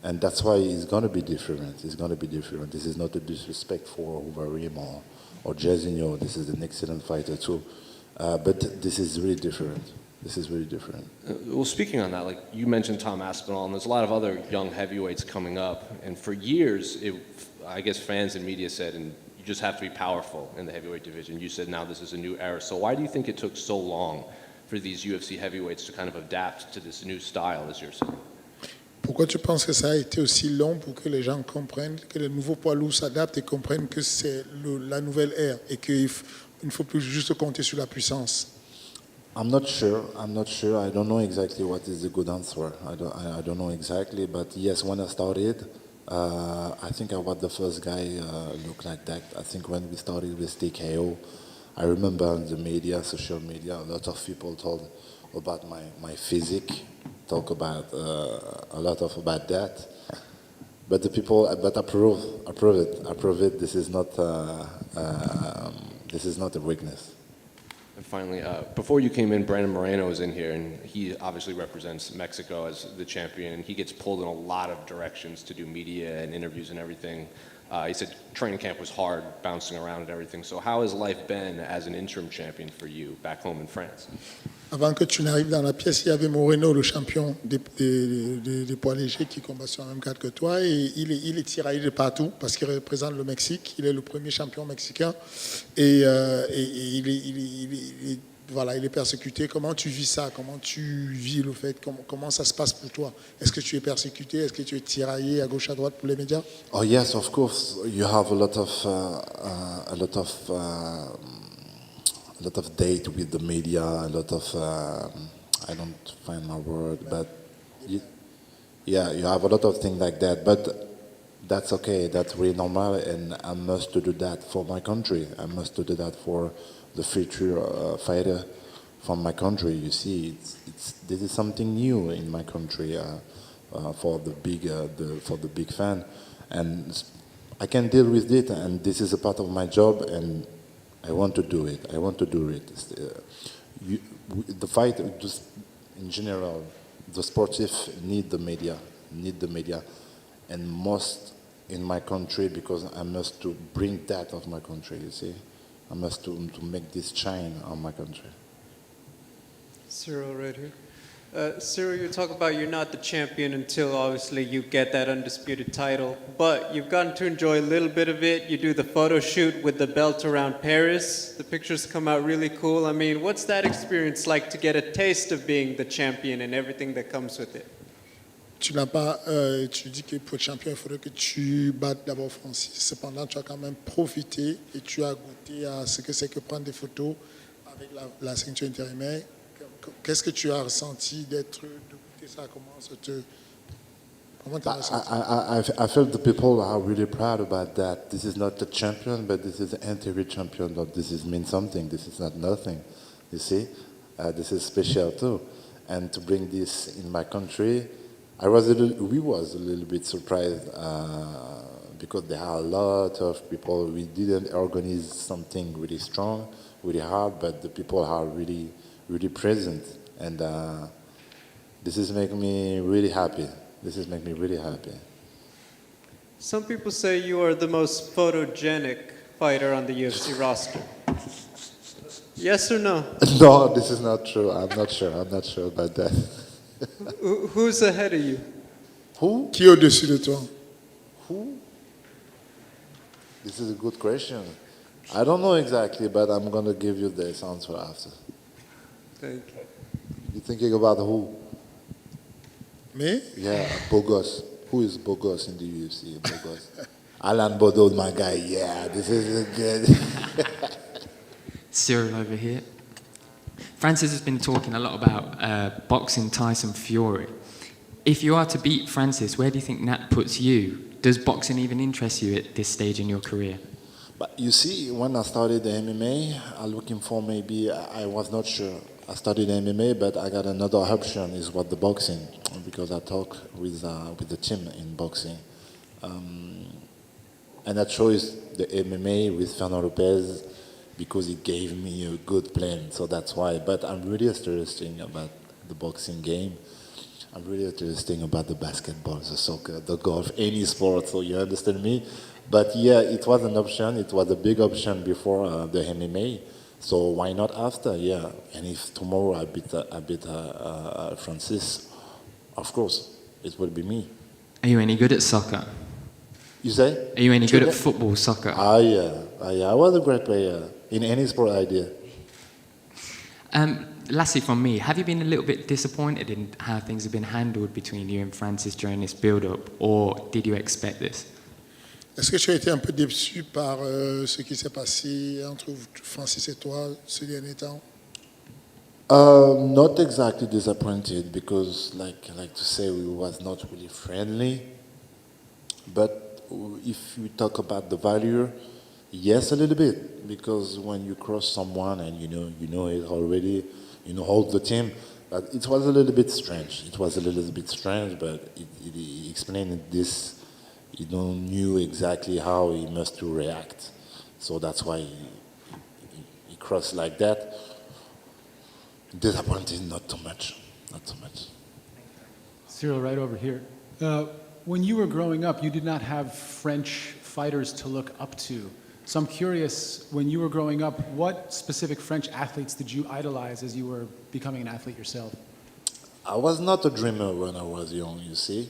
And that's why it's going to be different. It's going to be different. This is not a disrespect for Overeem or Jairzinho. This is an excellent fighter too. But this is really different. This is really different. Well, speaking on that, like you mentioned Tom Aspinall, and there's a lot of other young heavyweights coming up. And for years, I guess fans and media said, and you just have to be powerful in the heavyweight division. You said now this is a new era. So why do you think it took so long for these UFC heavyweights to kind of adapt to this new style, as you're saying? Pourquoi tu penses que ça a été aussi long pour que les gens comprennent, que les nouveaux poids lourds s'adaptent et comprennent que c'est la nouvelle ère et qu'il ne faut plus juste compter sur la puissance? I'm not sure. I don't know exactly what is the good answer. I don't know exactly. But yes, when I started, I think I was the first guy look like that. I think when we started with TKO, I remember in the media, social media, a lot of people told about my physique, talk about a lot of about that. But the people, but approve it. This is not a weakness. And finally, before you came in, Brandon Moreno was in here, and he obviously represents Mexico as the champion, and he gets pulled in a lot of directions to do media and interviews and everything. He said training camp was hard, bouncing around and everything. So how has life been as an interim champion for you back home in France? Avant que tu n'arrives dans la pièce, il y avait Moreno, le champion des poids légers qui combat sur la même carte que toi. Et il est tiraillé de partout parce qu'il représente le Mexique. Il est le premier champion mexicain. Et il est persécuté. Comment tu vis ça? Comment tu vis le fait? Comment ça se passe pour toi? Est-ce que tu es persécuté? Est-ce que tu es tiraillé à gauche, à droite pour les médias? Oh yes, of course. You have a lot of date with the media, a lot of I don't find my word, but you have a lot of things like that. But that's okay. That's really normal, and I must do that for my country. I must do that for the future fighter from my country. You see, this is something new in my country for the big fan, and I can deal with it. And this is a part of my job, and I want to do it. The fight, just in general, the sportive need the media, and most in my country because I must to bring that of my country. You see, I must to make this shine on my country. Ciryl, right here. Ciryl, you talk about you're not the champion until obviously you get that undisputed title, but you've gotten to enjoy a little bit of it. You do the photo shoot with the belt around Paris. The pictures come out really cool. I mean, what's that experience like to get a taste of being the champion and everything that comes with it? Tu dis que pour être champion, il faudrait que tu battes d'abord Francis. Cependant, tu as quand même profité et tu as goûté à ce que c'est que prendre des photos avec la ceinture intérimaire. Qu'est-ce que tu as ressenti de goûter ça? Comment tu as ressenti? I felt the people are really proud about that. This is not the champion, but this is the interim champion. But this means something. This is not nothing. You see, this is special too. And to bring this in my country, we was a little bit surprised because there are a lot of people. We didn't organize something really strong, really hard, but the people are really present, and this is making me really happy. Some people say you are the most photogenic fighter on the UFC roster. Yes or no? No, this is not true. I'm not sure about that. Who's ahead of you? Who? Qui est au-dessus de toi? Who? This is a good question. I don't know exactly, but I'm going to give you this answer after. Thank you. You're thinking about who? Me? Yeah, Bogos. Who is Bogos in the UFC? Bogos. Alan Bodo, my guy. Yeah, this is good. Ciryl over here. Francis has been talking a lot about boxing Tyson Fury. If you are to beat Francis, where do you think that puts you? Does boxing even interest you at this stage in your career? But you see, when I started the MMA, I'm looking for I was not sure. I studied MMA, but I got another option, is what the boxing, because I talk with the team in boxing. And I chose the MMA with Fernand Lopez because it gave me a good plan, so that's why. But I'm really interested about the boxing game. I'm really interested about the basketball, the soccer, the golf, any sport, so you understand me? But yeah, it was an option. It was a big option before the MMA. So why not after? Yeah. And if tomorrow I beat Francis, of course, it will be me. Are you any good at soccer? You say? Are you any good at football, soccer? Yeah. I was a great player in any sport I did. Lastly from me, have you been a little bit disappointed in how things have been handled between you and Francis during this build-up, or did you expect this? Est-ce que tu as été un peu déçu par ce qui s'est passé entre Francis et toi ces derniers temps? Not exactly disappointed because, like to say, we was not really friendly. But if you talk about the value, yes, a little bit, because when you cross someone and you know it already, you know all the team. But it was a little bit strange. It was a little bit strange, but it explained this. He don't knew exactly how he must to react, so that's why he crossed like that. Disappointed, not too much. Ciryl, right over here. When you were growing up, you did not have French fighters to look up to. So I'm curious, when you were growing up, what specific French athletes did you idolize as you were becoming an athlete yourself? I was not a dreamer when I was young, you see.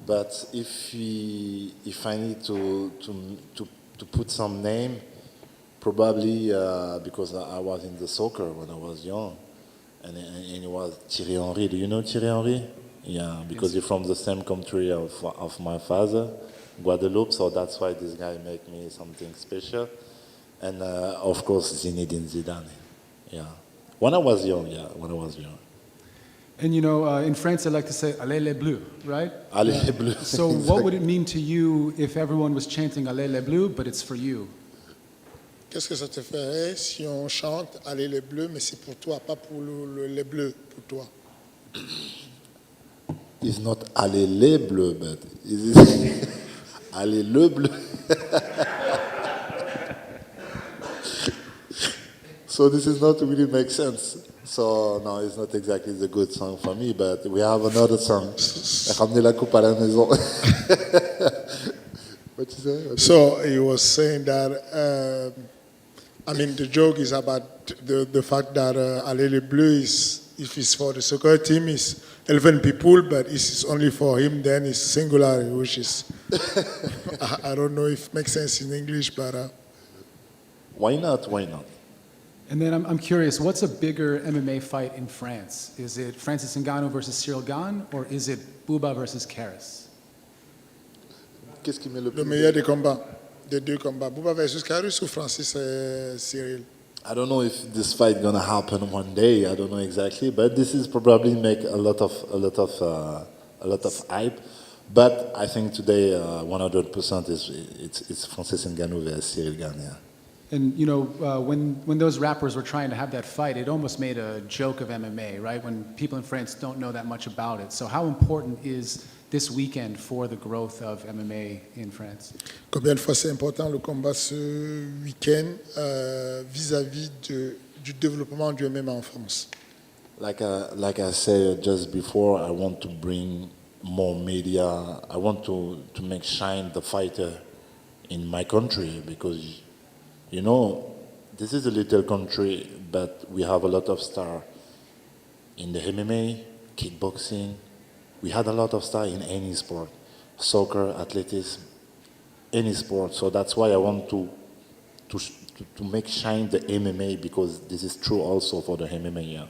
But if I need to put some name, probably because I was in the soccer when I was young, and it was Thierry Henry. Do you know Thierry Henry? Yeah, because he's from the same country of my father, Guadeloupe. So that's why this guy make me something special. And of course Zinedine Zidane. Yeah, when I was young. And in France, they like to say "Allez les Bleus," right? Allez les Bleus. So what would it mean to you if everyone was chanting "Allez les Bleus," but it's for you? Qu'est-ce que ça te ferait si on chante "Allez les Bleus", mais c'est pour toi, pas pour les Bleus, pour toi? It's not "Allez les Bleus," but it's "Allez le Bleu." So this is not really make sense. So no, it's not exactly the good song for me, but we have another song. Ramener la coupe à la maison. What you say? So he was saying that, the joke is about the fact that Allez les Bleus if it's for the soccer team, is 11 people, but if it's only for him, then it's singular, which is, I don't know if it makes sense in English, but... Why not? Why not? And then I'm curious, what's a bigger MMA fight in France? Is it Francis Ngannou versus Ciryl Gane, or is it Bouba versus Karis? Qu'est-ce qui met le meilleur des combats, des deux combats, Bouba versus Karis ou Francis et Ciryl? I don't know if this fight gonna happen one day. I don't know exactly, but this is probably make a lot of hype. But I think today 100% it's Francis Ngannou versus Ciryl Gane. Yeah. And you know, when those rappers were trying to have that fight, it almost made a joke of MMA, right? When people in France don't know that much about it. So how important is this weekend for the growth of MMA in France? Combien de fois c'est important le combat ce week-end vis-à-vis du développement du MMA en France? Like I said just before, I want to bring more media. I want to make shine the fighter in my country because, you know, this is a little country, but we have a lot of stars in the MMA, kickboxing. We had a lot of stars in any sport, soccer, athletics, any sport. So that's why I want to make shine the MMA because this is true also for the MMA. Yeah.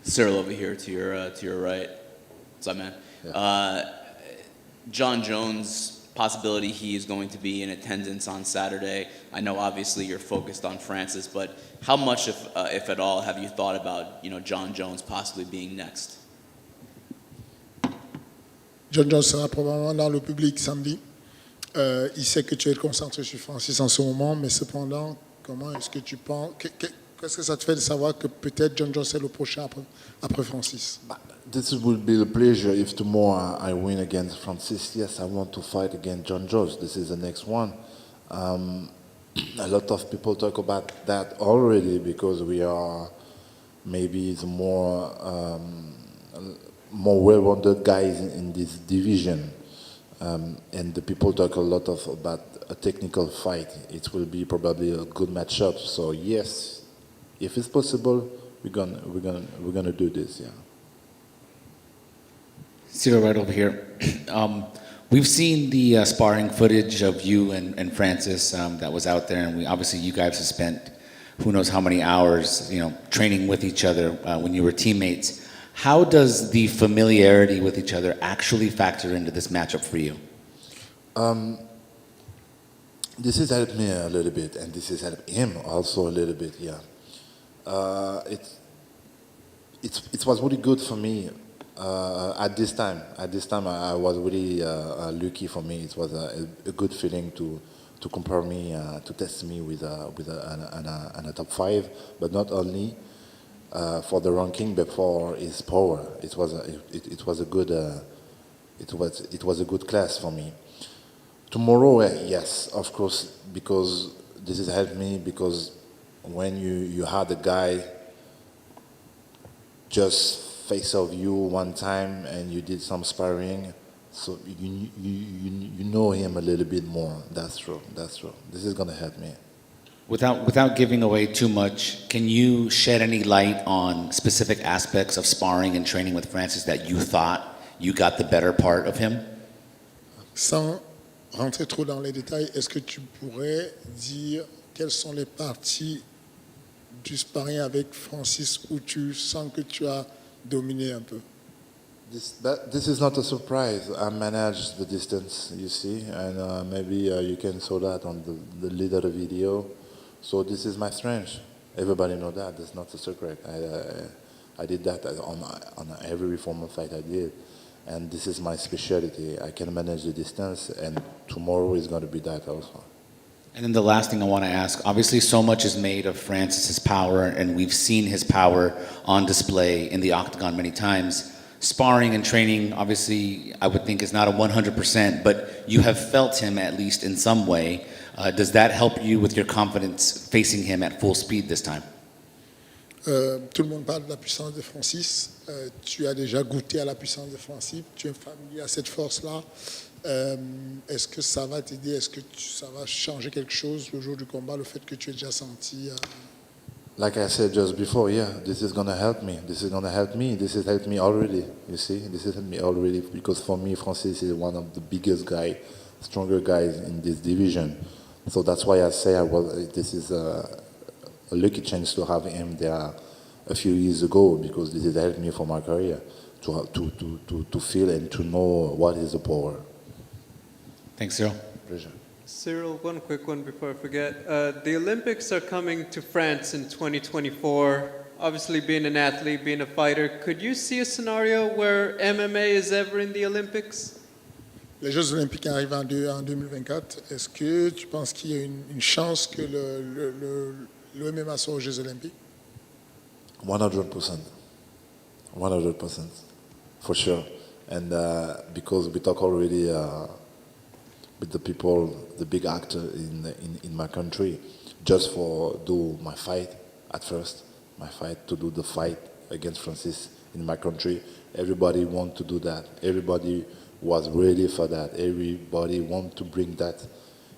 Ciryl over here to your right. What's up, man? Yeah. John Jones. Possibility he is going to be in attendance on Saturday. I know obviously you're focused on Francis, but how much, if at all, have you thought about John Jones possibly being next? John Jones sera probablement dans le public samedi. Il sait que tu es concentré sur Francis en ce moment, mais cependant, comment est-ce que tu penses, qu'est-ce que ça te fait de savoir que peut-être John Jones est le prochain après Francis? This will be a pleasure if tomorrow I win against Francis. Yes, I want to fight against John Jones. This is the next one. A lot of people talk about that already because we are maybe the more well-rounded guys in this division. And the people talk a lot about a technical fight. It will be probably a good matchup. So yes, if it's possible, we're gonna do this. Yeah. Ciryl, right over here. We've seen the sparring footage of you and Francis that was out there, and obviously you guys have spent who knows how many hours, training with each other when you were teammates. How does the familiarity with each other actually factor into this matchup for you? This has helped me a little bit, and this has helped him also a little bit. Yeah, it was really good for me at this time. At this time, I was really lucky for me. It was a good feeling to compare me, to test me with a top 5, but not only. For the ranking, but for his power, it was a good class for me. Tomorrow, yes, of course, because this has helped me. Because when you had a guy just face off you one time and you did some sparring, so you know him a little bit more. That's true. This is gonna help me. Without giving away too much, can you shed any light on specific aspects of sparring and training with Francis that you thought you got the better part of him? Sans rentrer trop dans les détails, est-ce que tu pourrais dire quelles sont les parties du sparring avec Francis où tu sens que tu as dominé un peu? This is not a surprise. I managed the distance, you see, and maybe you can saw that on the little video. So this is my strength. Everybody know that. That's not a secret. I did that on every formal fight I did, and this is my specialty. I can manage the distance, and tomorrow is going to be that also. And then the last thing I want to ask, obviously so much is made of Francis's power, and we've seen his power on display in the octagon many times. Sparring and training, obviously, I would think is not a 100%, but you have felt him at least in some way. Does that help you with your confidence facing him at full speed this time? Tout le monde parle de la puissance de Francis. Tu as déjà goûté à la puissance de Francis. Tu es familier à cette force-là. Est-ce que ça va t'aider? Est-ce que ça va changer quelque chose le jour du combat, le fait que tu aies déjà senti? Like I said just before, yeah, this is gonna help me. This is gonna help me. This has helped me already. You see, this has helped me already because for me, Francis is one of the biggest guys, stronger guys in this division. So that's why I say this is a lucky chance to have him there a few years ago, because this has helped me for my career to feel and to know what is the power. Thanks, Ciryl. Pleasure. Ciryl, one quick one before I forget. The Olympics are coming to France in 2024. Obviously, being an athlete, being a fighter, could you see a scenario where MMA is ever in the Olympics? Les Jeux Olympiques arrivent en 2024. Est-ce que tu penses qu'il y a une chance que le MMA soit aux Jeux Olympiques? 100%. 100%. For sure. And because we talk already with the people, the big actor in my country, just for do my fight at first, to do the fight against Francis in my country. Everybody want to do that. Everybody was ready for that. Everybody want to bring that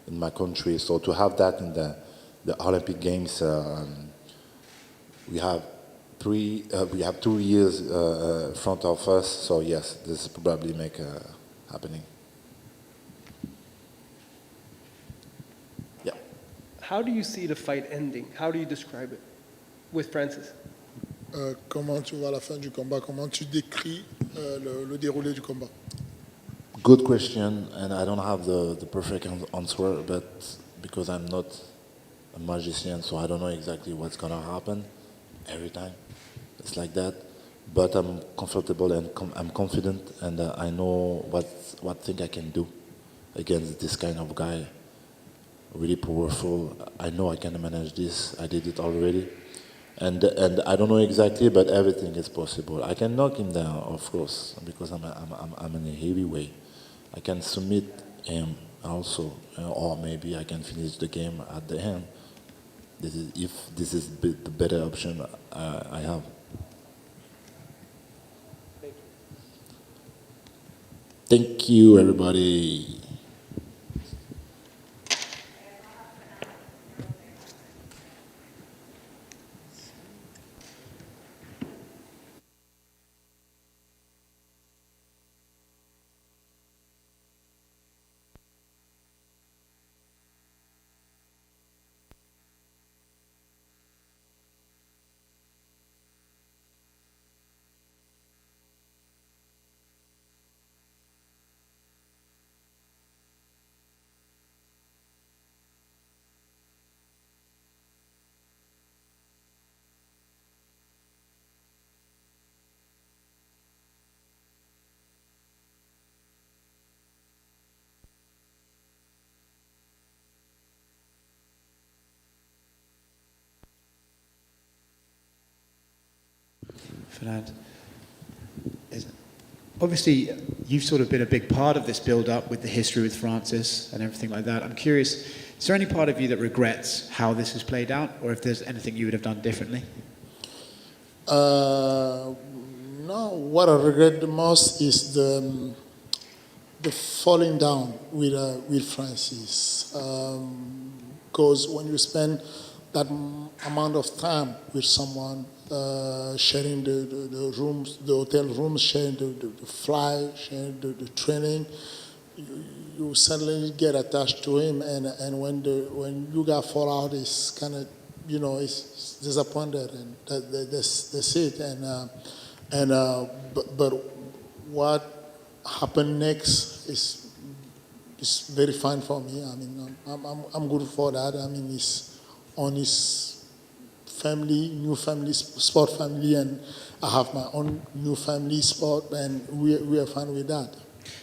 in my country. So to have that in the Olympic Games, we have 2 years front of us. So yes, this probably make happening. Yeah. How do you see the fight ending? How do you describe it with Francis? Comment tu vois la fin du combat? Comment tu décris le déroulé du combat? Good question, and I don't have the perfect answer, but because I'm not a magician, so I don't know exactly what's gonna happen every time. It's like that, but I'm comfortable and I'm confident, and I know what thing I can do against this kind of guy. Really powerful. I know I can manage this. I did it already. And I don't know exactly, but everything is possible. I can knock him down, of course, because I'm in a heavyweight. I can submit him also, or maybe I can finish the game at the end. If this is the better option I have. Thank you, everybody. Fernand, obviously you've sort of been a big part of this build-up with the history with Francis and everything like that. I'm curious, is there any part of you that regrets how this has played out, or if there's anything you would have done differently? No, what I regret the most is the falling down with Francis. Because when you spend that amount of time with someone, sharing the rooms, the hotel rooms, sharing the fly, sharing the training, you suddenly get attached to him, and when you got fall out, it's kind of, it's disappointed, and that's it. But what happened next is very fine for me. I mean, I'm good for that. I mean, it's on his family, new family, sport family, and I have my own new family sport, and we are fine with that.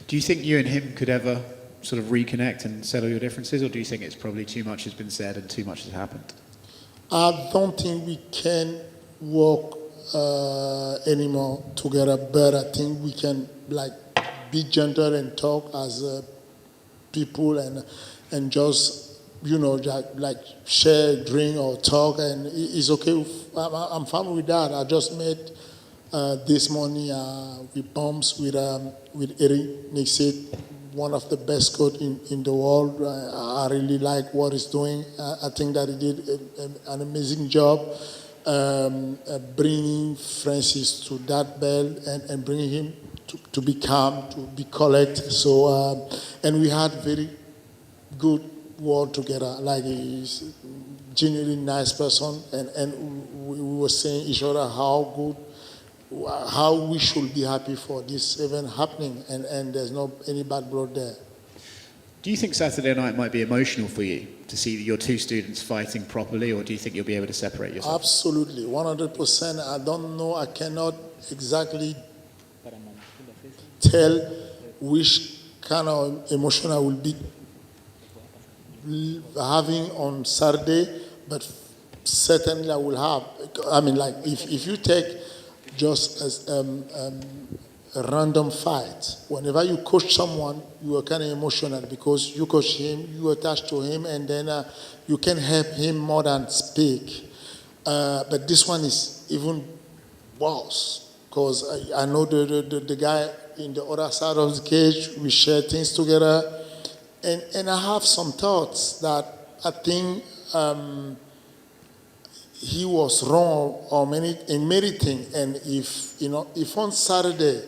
Do you think you and him could ever sort of reconnect and settle your differences, or do you think it's probably too much has been said and too much has happened? I don't think we can work anymore together, but I think we can be gentle and talk as people and just share, drink or talk, and it's okay. I'm fine with that. I just met this morning with Bumps with Nicksick, one of the best coach in the world. I really like what he's doing. I think that he did an amazing job bringing Francis to that belt and bringing him to be calm, to be collected. So and we had very good work together. He's a genuinely nice person, and we were saying each other how we should be happy for this event happening, and there's no any bad blood there. Do you think Saturday night might be emotional for you to see your two students fighting properly, or do you think you'll be able to separate yourself? Absolutely, 100%. I don't know. I cannot exactly tell which kind of emotion I will be having on Saturday, but certainly I will have. I mean, if you take just as a random fight, whenever you coach someone, you are kind of emotional because you coach him, you attach to him, and then you can help him more than speak. But this one is even worse because I know the guy in the other side of the cage. We share things together. And I have some thoughts that I think he was wrong in many things. And if on Saturday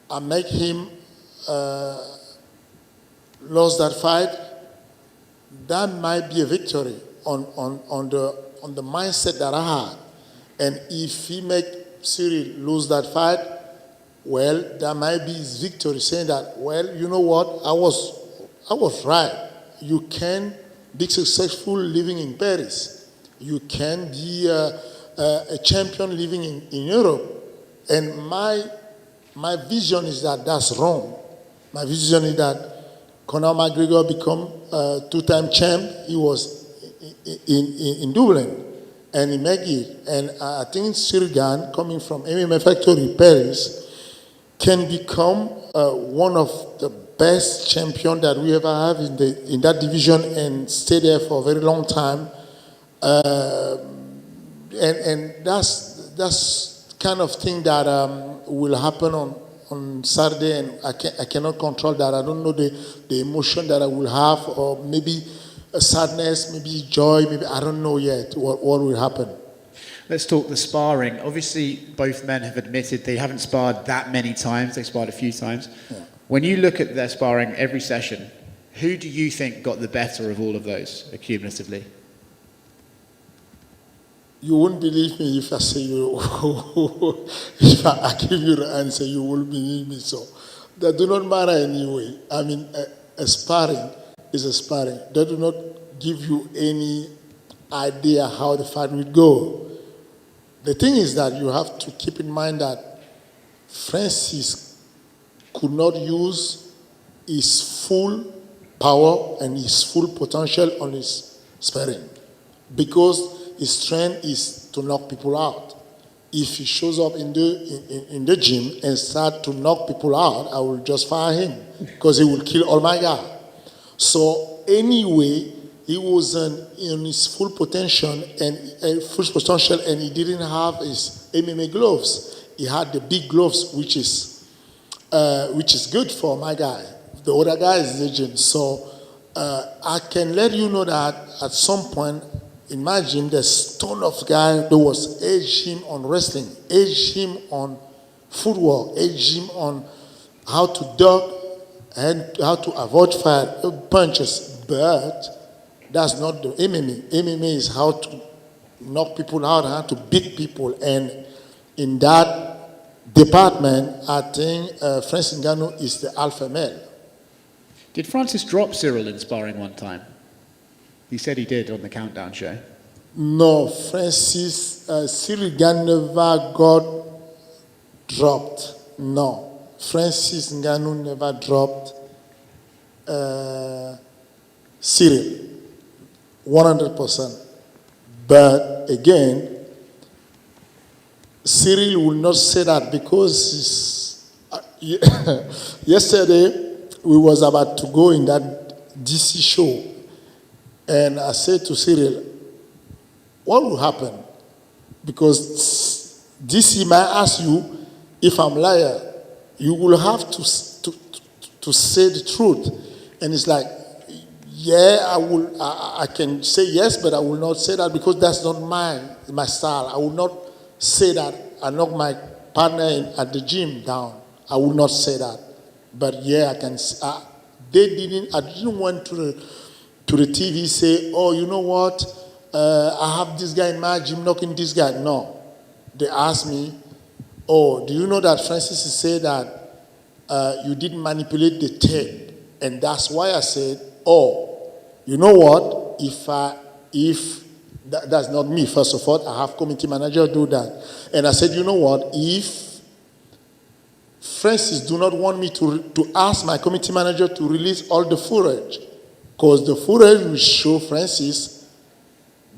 I make him lose that fight, that might be a victory on the mindset that I had. And if he make Ciryl lose that fight, well, that might be his victory, saying that, well, you know what, I was right. You can be successful living in Paris. You can be a champion living in Europe. And my vision is that that's wrong. My vision is that Conor McGregor become a two-time champ. He was in Dublin, and he made it. And I think Ciryl Gane, coming from MMA Factory Paris, can become one of the best champion that we ever have in that division and stay there for a very long time. And that's kind of thing that will happen on Saturday, and I cannot control that. I don't know the emotion that I will have, or maybe a sadness, maybe joy, maybe I don't know yet what will happen. Let's talk the sparring. Obviously, both men have admitted they haven't sparred that many times. They sparred a few times. Yeah. When you look at their sparring every session, who do you think got the better of all of those accumulatively? You won't believe me if I say you, if I give you the answer, you will believe me. So that do not matter anyway. I mean, a sparring is a sparring. That do not give you any idea how the fight will go. The thing is that you have to keep in mind that Francis could not use his full power and his full potential on his sparring because his strength is to knock people out. If he shows up in the gym and start to knock people out, I will just fire him because he will kill all my guys. So anyway, he was in his full potential and he didn't have his MMA gloves. He had the big gloves, which is good for my guy. The other guy is the gym. So I can let you know that at some point in my gym, there's ton of guys that was age him on wrestling, age him on footwork, age him on how to duck and how to avoid punches. But that's not the MMA. MMA is how to knock people out, how to beat people. And in that department, I think Francis Ngannou is the alpha male. Did Francis drop Ciryl in sparring one time? He said he did on the Countdown show. No, Ciryl Gane never got dropped. No, Francis Ngannou never dropped Ciryl, 100%. But again, Ciryl will not say that because yesterday we was about to go in that DC show. And I said to Ciryl, what will happen? Because DC might ask you if I'm liar. You will have to say the truth. And it's like, yeah, I can say yes, but I will not say that because that's not my style. I will not say that I knock my partner at the gym down. I will not say that. But yeah, I can. I didn't want to the TV say, oh, you know what, I have this guy in my gym knocking this guy. No. They asked me, oh, do you know that Francis said that you didn't manipulate the tape? And that's why I said, oh, you know what, that's not me, first of all, I have committee manager do that. And I said, you know what, if Francis do not want me to ask my committee manager to release all the footage, because the footage will show Francis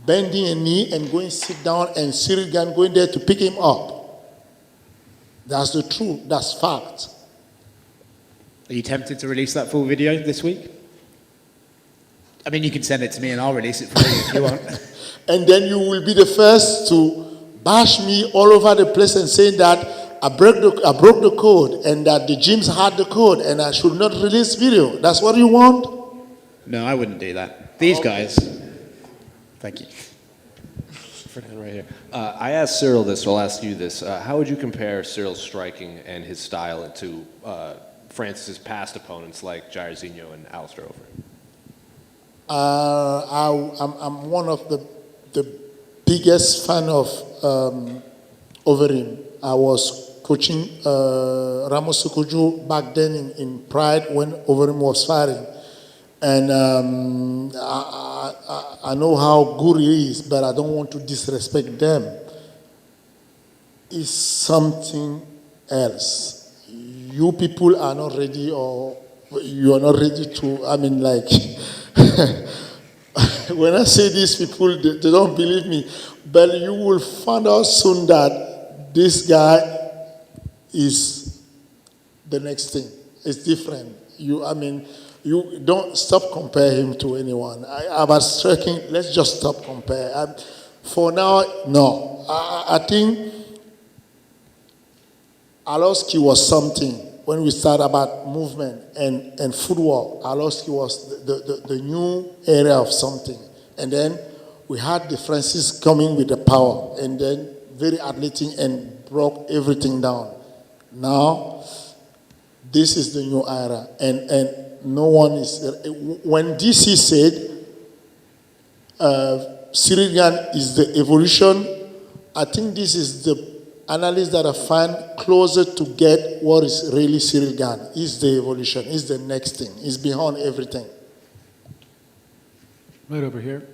bending a knee and going sit down and Ciryl Gane going there to pick him up. That's the truth. That's fact. Are you tempted to release that full video this week? I mean, you can send it to me and I'll release it for you if you want. And then you will be the first to bash me all over the place and say that I broke the code and that the gyms had the code and I should not release video. That's what you want? No, I wouldn't do that. These guys. Thank you. Fernand right here. I asked Ciryl this, so I'll ask you this. How would you compare Cyryl's striking and his style to Francis's past opponents like Jairzinho and Alistair Overeem? I'm one of the biggest fan of Overeem. I was coaching Ramos Sukuju back then in Pride when Overeem was fighting. And I know how good he is, but I don't want to disrespect them. It's something else. You people are not ready, or you are not ready to, I mean, like, when I say these people, they don't believe me. But you will find out soon that this guy is the next thing. It's different. You don't stop compare him to anyone. About striking, let's just stop compare. For now, no. I think Arlovski was something. When we started about movement and footwork, Arlovski was the new area of something. And then we had the Francis coming with the power, and then very athletic and broke everything down. Now, this is the new era, and no one is. When DC said Ciryl Gane is the evolution, I think this is the analysts that I find closer to get what is really Ciryl Gane. Is the evolution, is the next thing, is beyond everything. Right over here.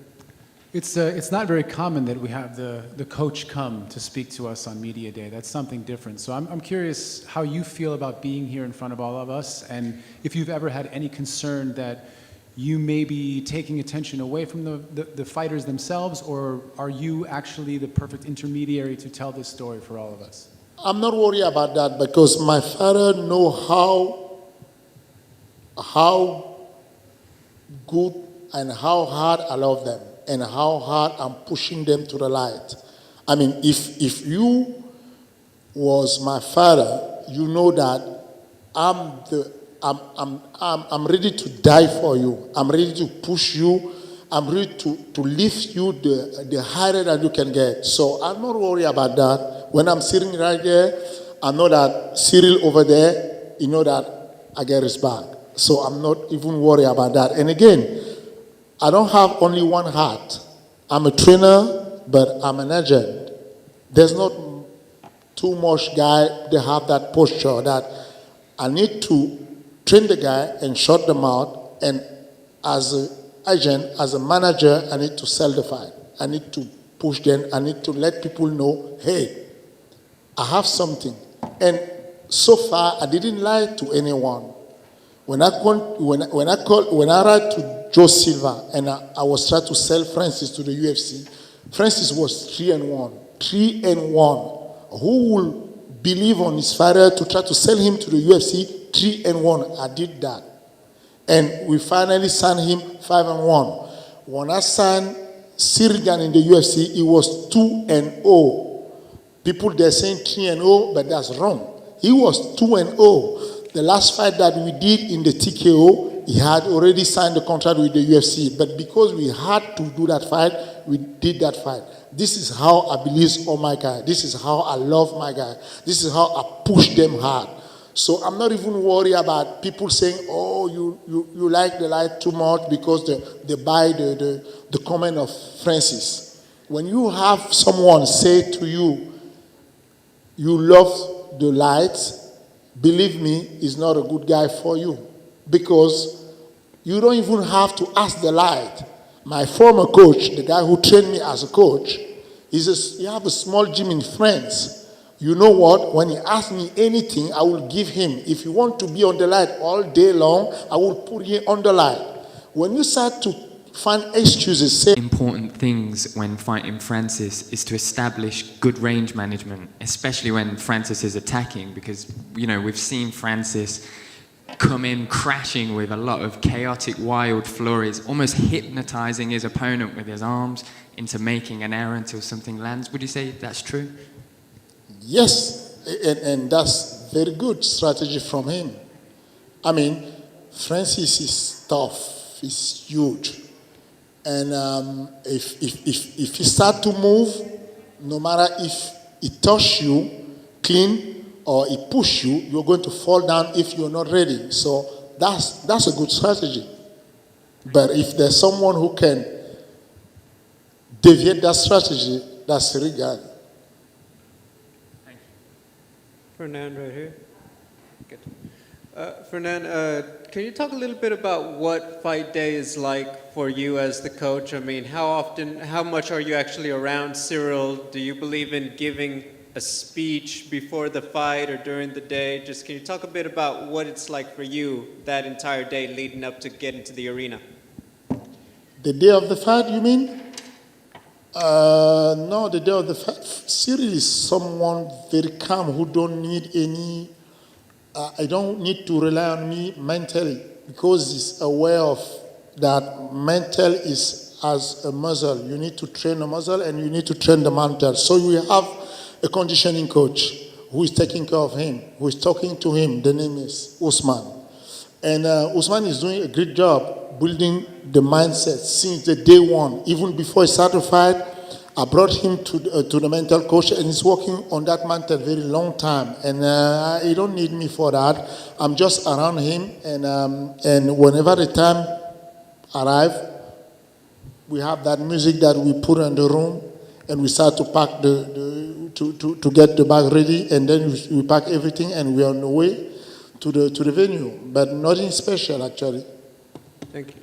It's not very common that we have the coach come to speak to us on Media Day. That's something different. So I'm curious how you feel about being here in front of all of us, and if you've ever had any concern that you may be taking attention away from the fighters themselves, or are you actually the perfect intermediary to tell this story for all of us? I'm not worried about that because my father know how good and how hard I love them and how hard I'm pushing them to the light. I mean, if you was my father, you know that I'm ready to die for you. I'm ready to push you. I'm ready to lift you the higher that you can get. So I'm not worried about that. When I'm sitting right there, I know that Ciryl over there, you know that I get his back. So I'm not even worried about that. And again, I don't have only one heart. I'm a trainer, but I'm an agent. There's not too much guy that have that posture that I need to train the guy and shut them out, and as an agent, as a manager, I need to sell the fight. I need to push them. I need to let people know, hey, I have something. And so far, I didn't lie to anyone. When I write to Joe Silva and I was trying to sell Francis to the UFC, Francis was 3-1. 3-1. Who will believe on his father to try to sell him to the UFC? 3-1. I did that. And we finally signed him 5-1. When I signed Ciryl Gane in the UFC, it was 2-0. People, they're saying 3-0, but that's wrong. He was 2-0. The last fight that we did in the TKO, he had already signed the contract with the UFC. But because we had to do that fight, we did that fight. This is how I believe on my guy. This is how I love my guy. This is how I push them hard. So I'm not even worried about people saying, oh, you like the light too much because they buy the comment of Francis. When you have someone say to you, you love the light, believe me, he's not a good guy for you. Because you don't even have to ask the light. My former coach, the guy who trained me as a coach, he have a small gym in France. You know what? When he asks me anything, I will give him. If you want to be on the light all day long, I will put you on the light. When you start to find excuses, say... Important things when fighting Francis is to establish good range management, especially when Francis is attacking, because, you know, we've seen Francis come in crashing with a lot of chaotic, wild flurries, almost hypnotizing his opponent with his arms into making an error until something lands. Would you say that's true? Yes, and that's very good strategy from him. I mean, Francis is tough, he's huge. And if he start to move, no matter if he touch you clean or he push you, you're going to fall down if you're not ready. So that's a good strategy. But if there's someone who can deviate that strategy, that's Ciryl Gane. Fernand right here. Good. Fernand, can you talk a little bit about what fight day is like for you as the coach? I mean, how much are you actually around Ciryl? Do you believe in giving a speech before the fight or during the day? Just can you talk a bit about what it's like for you that entire day leading up to get into the arena? The day of the fight, you mean? No, the day of the fight. Ciryl is someone very calm who don't need any... I don't need to rely on me mentally because he's aware of that mental is as a muscle. You need to train the muscle and you need to train the mental. So we have a conditioning coach who is taking care of him, who is talking to him. The name is Usman. And Usman is doing a great job building the mindset since the day one. Even before he started to fight, I brought him to the mental coach, and he's working on that mental very long time. And he don't need me for that. I'm just around him, and whenever the time arrives, we have that music that we put in the room, and we start to pack to get the bag ready, and then we pack everything, and we're on the way to the venue. But nothing special, actually. Thank you.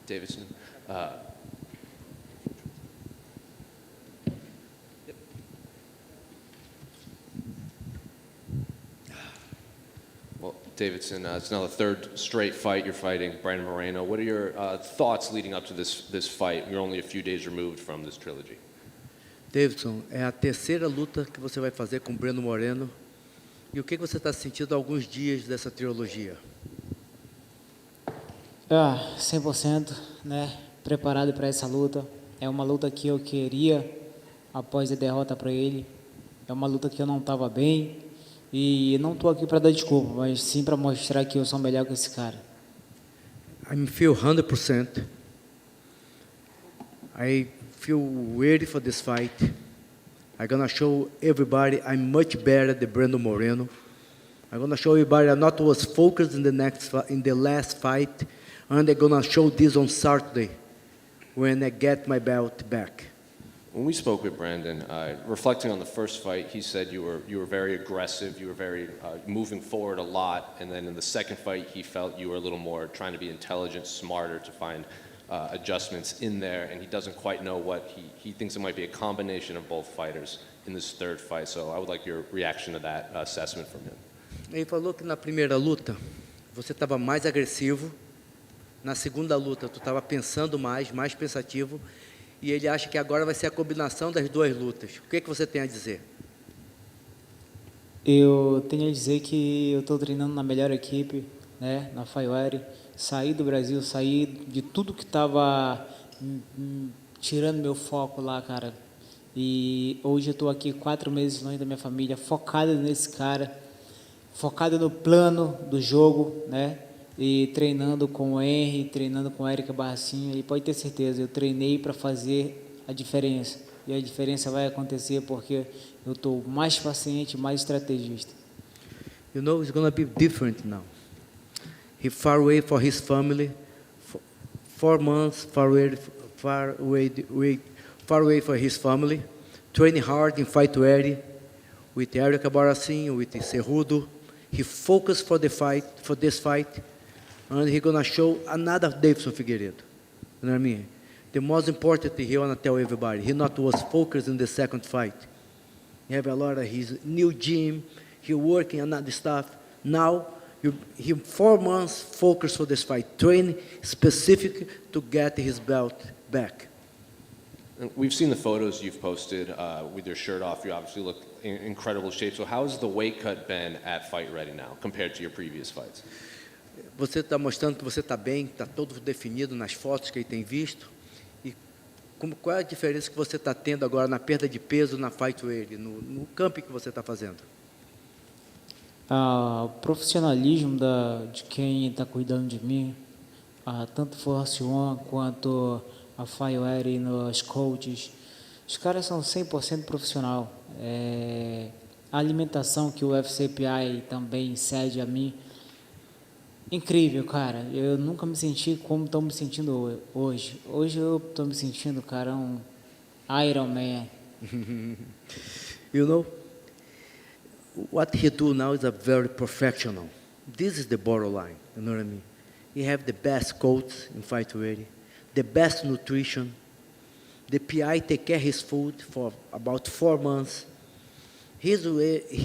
Deiveson. Well, Deiveson, it's now the third straight fight you're fighting, Brandon Moreno. What are your thoughts leading up to this fight? You're only a few days removed from this trilogy. Deiveson, é a terceira luta que você vai fazer com o Brandon Moreno. E o que você está sentindo há alguns dias dessa trilogia? 100%, né? Preparado para essa luta. É uma luta que eu queria após a derrota para ele. É uma luta que eu não estava bem e não estou aqui para dar desculpa, mas sim para mostrar que eu sou melhor que esse cara. I feel 100%. I feel ready for this fight. I'm gonna show everybody I'm much better than Brandon Moreno. I'm gonna show everybody I'm not was focused in the last fight, and I'm gonna show this on Saturday when I get my belt back. When we spoke with Brandon, reflecting on the first fight, he said you were very aggressive, you were very moving forward a lot, and then in the second fight, he felt you were a little more trying to be intelligent, smarter, to find adjustments in there, and he doesn't quite know what he thinks it might be a combination of both fighters in this third fight. So I would like your reaction to that assessment from him. Ele falou que na primeira luta você estava mais agressivo, na segunda luta tu estava pensando mais pensativo, e ele acha que agora vai ser a combinação das duas lutas. O que você tem a dizer? Eu tenho a dizer que eu estou treinando na melhor equipe, né, na flyweight. Saí do Brasil, saí de tudo que estava tirando meu foco lá, cara. E hoje eu estou aqui 4 meses longe da minha família, focado nesse cara, focado no plano do jogo, né? E treinando com o Henry, treinando com a Erika Barracinha. E pode ter certeza, eu treinei para fazer a diferença. E a diferença vai acontecer porque eu estou mais paciente, mais estrategista. You know, it's gonna be different now. He far away for his family, 4 months far away for his family, training hard in fight ready, with Erika Barracinha, with Cerrudo. He focused for this fight, and he's gonna show another Deiveson Figueiredo. You know what I mean? The most important thing he wanna tell everybody, he not was focused in the second fight. He have a lot of his new gym, he working on other stuff. Now, he 4 months focused for this fight, training specific to get his belt back. We've seen the photos you've posted with your shirt off. You obviously look in incredible shape. So how has the weight cut been at Fight Ready now compared to your previous fights? Você está mostrando que você está bem, está todo definido nas fotos que ele tem visto. E qual é a diferença que você está tendo agora na perda de peso na Fight Ready, no campo que você está fazendo? O profissionalismo de quem está cuidando de mim, tanto Force One quanto a Fialho e nos coaches, os caras são 100% profissional. A alimentação que o UFCPI também cede a mim, incrível, cara. Eu nunca me senti como estou me sentindo hoje. Hoje eu estou me sentindo, cara, Iron Man. You know, what he do now is a very professional. This is the bottom line, you know what I mean? He have the best coach in fight ready, the best nutrition. The PI take care of his food for about 4 months. He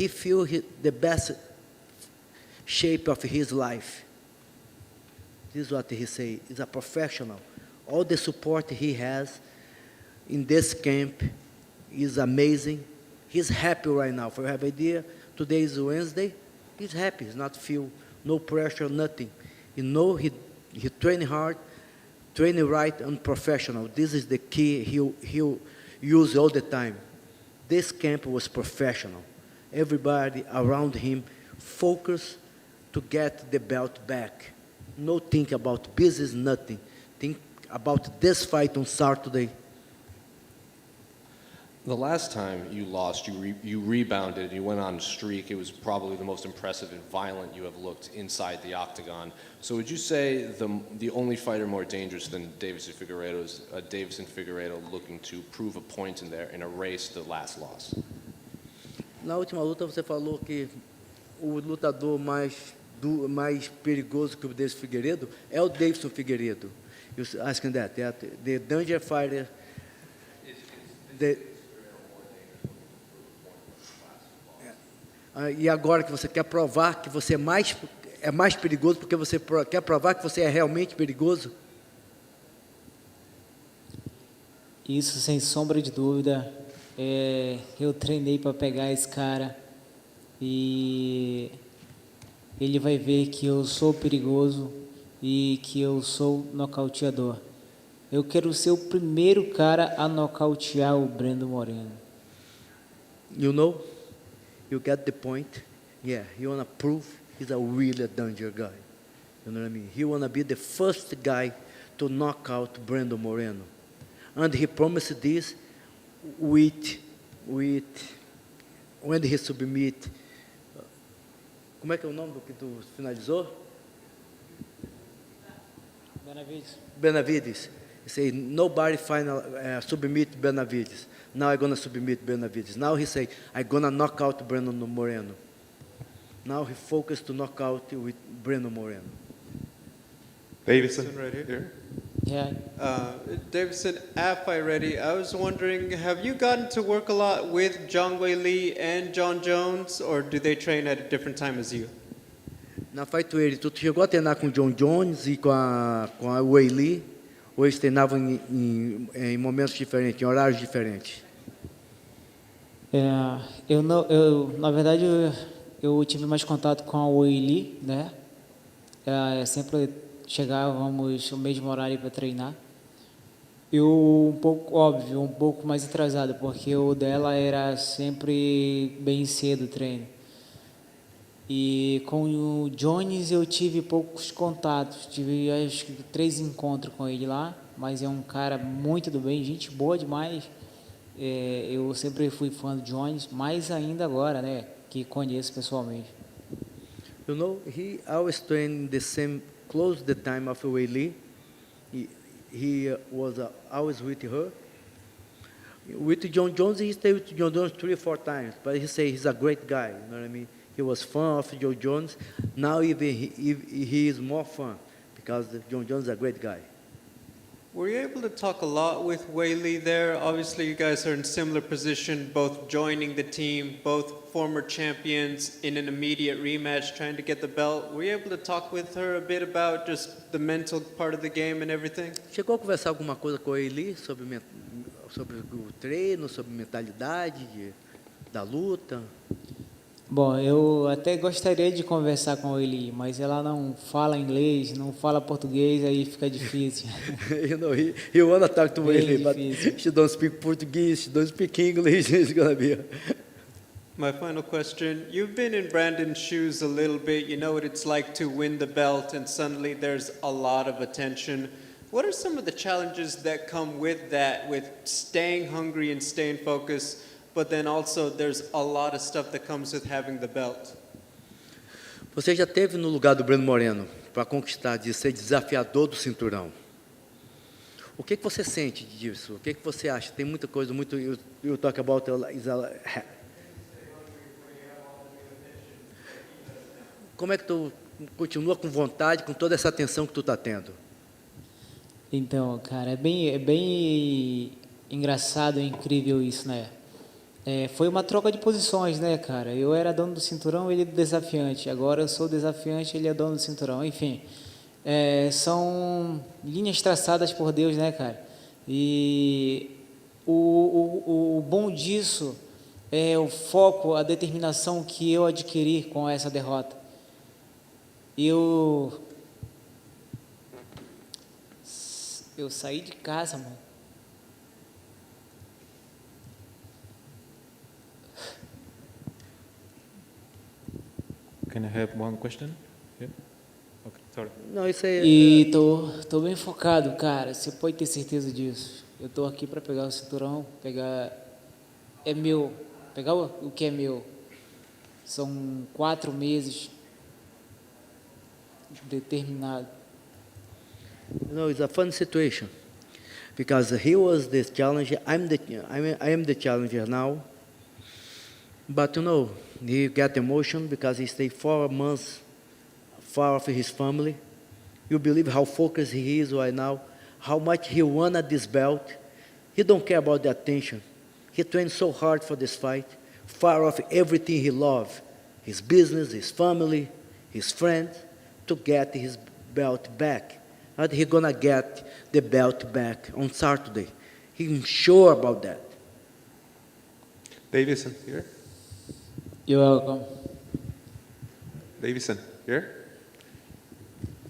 feel the best shape of his life. This is what he say. He's a professional. All the support he has in this camp is amazing. He's happy right now. For you have an idea, today is Wednesday. He's happy. He's not feel no pressure, nothing. You know he train hard, train right and professional. This is the key he'll use all the time. This camp was professional. Everybody around him focused to get the belt back. No think about business, nothing. Think about this fight on Saturday. The last time you lost, you rebounded, you went on a streak. It was probably the most impressive and violent you have looked inside the octagon. So would you say the only fighter more dangerous than Deiveson Figueiredo is Deiveson Figueiredo looking to prove a point and erase the last loss? Na última luta você falou que o lutador mais perigoso que o Deiveson Figueiredo é o Deiveson Figueiredo. You asking that, the danger fighter. E agora que você quer provar que você é mais perigoso porque você quer provar que você é realmente perigoso? Isso sem sombra de dúvida. Eu treinei para pegar esse cara e ele vai ver que eu sou perigoso e que eu sou nocauteador. Eu quero ser o primeiro cara a nocautear o Brandon Moreno. You know? You get the point? Yeah, he wanna prove he's a really danger guy. You know what I mean? He wanna be the first guy to knock out Brandon Moreno. And he promised this with when he submit. Como é que é o nome do que tu finalizou? Benavides. He say nobody submit Benavides. Now I'm gonna submit Benavides. Now he say I'm gonna knock out Brandon Moreno. Now he focused to knock out with Brandon Moreno. Deiveson, right here. Yeah. Deiveson, at Fight Ready, I was wondering, have you gotten to work a lot with Zhang Weili and John Jones, or do they train at a different time as you? Na Fight Ready, tu chegou a treinar com o John Jones e com a Weili, ou eles treinavam em momentos diferentes, em horários diferentes? Na verdade, eu tive mais contato com a Weili, né? Sempre chegávamos no mesmo horário para treinar. Eu, um pouco mais atrasado, porque o dela era sempre bem cedo o treino. E com o Jones eu tive poucos contatos, tive acho que 3 encontros com ele lá, mas é um cara muito do bem, gente boa demais. Eu sempre fui fã do Jones, mais ainda agora, né, que conheço pessoalmente. You know, he always trained the same, close the time of Weili. He was always with her. With John Jones, he stayed with John Jones 3 or 4 times, but he say he's a great guy, you know what I mean? He was fan of John Jones. Now even he is more fun because John Jones is a great guy. Were you able to talk a lot with Weili there? Obviously, you guys are in similar position, both joining the team, both former champions in an immediate rematch, trying to get the belt. Were you able to talk with her a bit about just the mental part of the game and everything? Chegou a conversar alguma coisa com ele sobre o treino, sobre mentalidade da luta? Bom, eu até gostaria de conversar com ele, mas ela não fala inglês, não fala português, aí fica difícil. You know, he wanna talk to Weili, but she don't speak Portuguese, she don't speak English. It's gonna be. My final question, you've been in Brandon's shoes a little bit, you know what it's like to win the belt and suddenly there's a lot of attention. What are some of the challenges that come with that, with staying hungry and staying focused, but then also there's a lot of stuff that comes with having the belt? Você já esteve no lugar do Brandon Moreno para conquistar, de ser desafiador do cinturão. O que você sente disso? O que você acha? Tem muita coisa, muito... You talk about... Como é que tu continua com vontade, com toda essa atenção que tu está tendo? Então, cara, é bem engraçado e incrível isso, né? Foi uma troca de posições, né, cara? Eu era dono do cinturão, ele desafiante. Agora eu sou desafiante, ele é dono do cinturão. Enfim, são linhas traçadas por Deus, né, cara? E o bom disso é o foco, a determinação que eu adquiri com essa derrota. Eu saí de casa, mano. Can I have one question? Yeah? Okay, sorry. Não, isso aí... E tô bem focado, cara. Você pode ter certeza disso. Eu tô aqui para pegar o cinturão, pegar... É meu. Pegar o que é meu. São 4 meses determinado. No, it's a fun situation because he was the challenger. I am the challenger now. But you know, he got emotion because he stayed 4 months far off his family. You believe how focused he is right now, how much he wanted this belt. He don't care about the attention. He trained so hard for this fight, far off everything he loved, his business, his family, his friends, to get his belt back. And he's gonna get the belt back on Saturday. He's sure about that. Deiveson, here. You're welcome. Deiveson, here.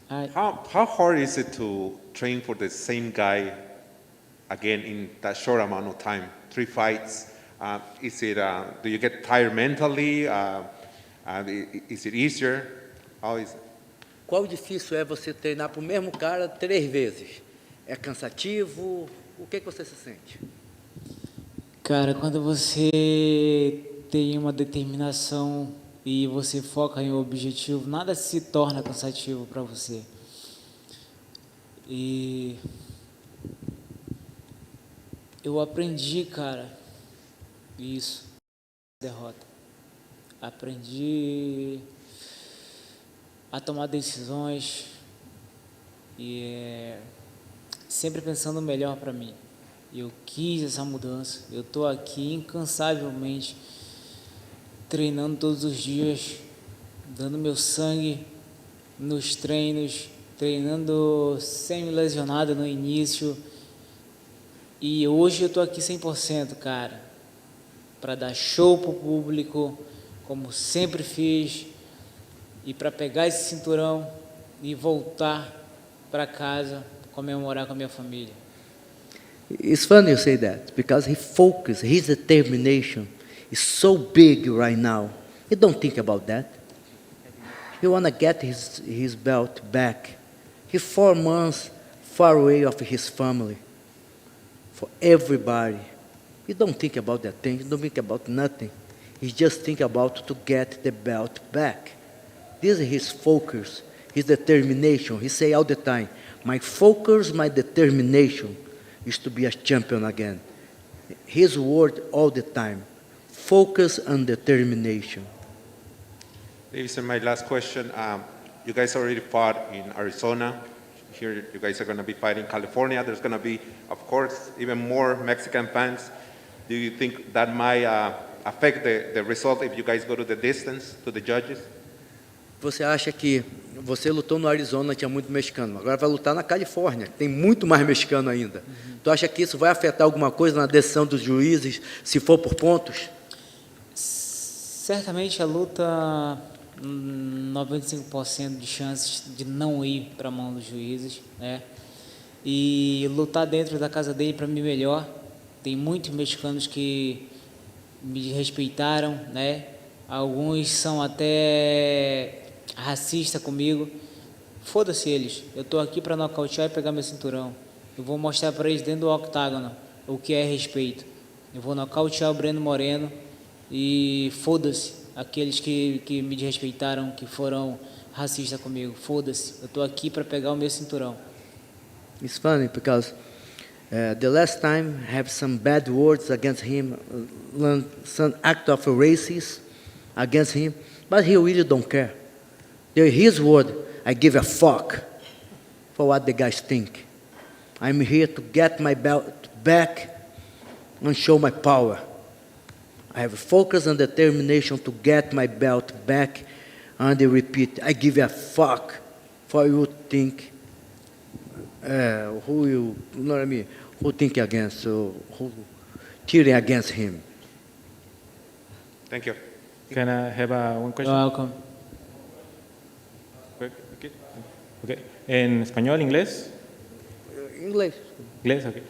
How hard is it to train for the same guy again in that short amount of time? 3 fights. Do you get tired mentally? Is it easier? How is it? Qual difícil é você treinar para o mesmo cara 3 vezes? É cansativo? O que você se sente? Cara, quando você tem uma determinação e você foca em um objetivo, nada se torna cansativo para você. E eu aprendi, cara, isso, derrota. Aprendi a tomar decisões e sempre pensando o melhor para mim. Eu quis essa mudança. Eu estou aqui incansavelmente treinando todos os dias, dando meu sangue nos treinos, treinando semi-lesionado no início. E hoje eu estou aqui 100%, cara, para dar show pro público, como sempre fiz, e para pegar esse cinturão e voltar para casa, comemorar com a minha família. It's funny you say that because his determination is so big right now. He don't think about that. He wanna get his belt back. He's 4 months far away of his family. For everybody, he don't think about that thing. He don't think about nothing. He just think about to get the belt back. This is his focus, his determination. He say all the time, my focus, my determination is to be a champion again. His word all the time, focus and determination. Deiveson, my last question. You guys already fought in Arizona. Here you guys are going to be fighting in California. There's going to be, of course, even more Mexican fans. Do you think that might affect the result if you guys go to the distance, to the judges? Você acha que você lutou no Arizona, tinha muito mexicano, agora vai lutar na Califórnia, tem muito mais mexicano ainda. Tu acha que isso vai afetar alguma coisa na decisão dos juízes, se for por pontos? Certamente a luta, 95% de chances de não ir para a mão dos juízes, né? E lutar dentro da casa dele para mim melhor. Tem muitos mexicanos que me respeitaram, né? Alguns são até racistas comigo. Foda-se eles. Eu tô aqui para nocautear e pegar meu cinturão. Eu vou mostrar para eles dentro do octágono o que é respeito. Eu vou nocautear o Breno Moreno e foda-se aqueles que me desrespeitaram, que foram racistas comigo. Foda-se. Eu tô aqui para pegar o meu cinturão. It's funny because The last time, have some bad words against him, some act of racist against him, but he really don't care. His word, I give a fuck for what the guys think. I'm here to get my belt back and show my power. I have focus and determination to get my belt back, and I repeat, I give a fuck for you think, who think against, who cheering against him. Thank you. Can I have one question? You're welcome. Okay. ¿En español, inglés? English. Inglés, okay.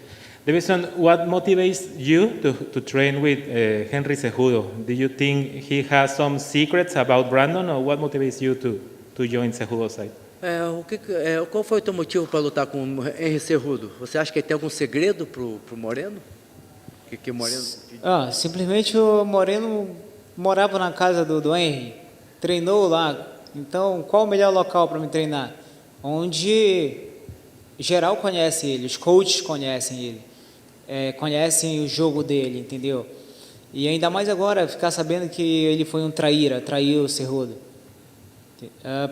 Deiveson, what motivates you to train with Henry Cejudo? Do you think he has some secrets about Brandon, or what motivates you to join Cejudo's side? Qual foi o teu motivo para lutar com o Henry Cejudo? Você acha que ele tem algum segredo pro Moreno? Que Moreno... Simplesmente o Moreno morava na casa do Henry, treinou lá. Então, qual o melhor local para me treinar? Onde geral conhece ele, os coaches conhecem ele, conhecem o jogo dele, entendeu? E ainda mais agora, ficar sabendo que ele foi um traiu o Cejudo.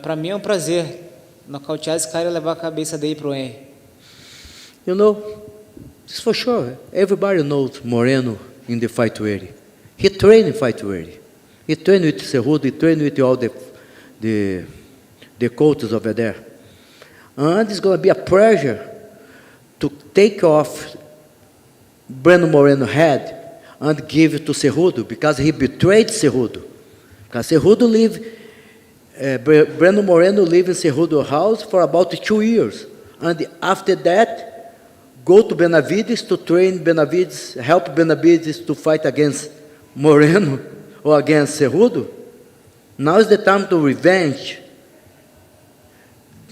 Para mim é um prazer nocautear esse cara e levar a cabeça dele pro Henry. You know, it's for sure. Everybody knows Moreno in the featherweight. He trained in featherweight. He trained with Cejudo. He trained with all the coaches over there. And it's going to be a pleasure to take off Brandon Moreno's head and give it to Cejudo, because he betrayed Cejudo. Because Cejudo Brandon Moreno lived in Cejudo's house for about 2 years. And after that, go to Benavides to train Benavides, help Benavides to fight against Moreno or against Cejudo. Now is the time to revenge.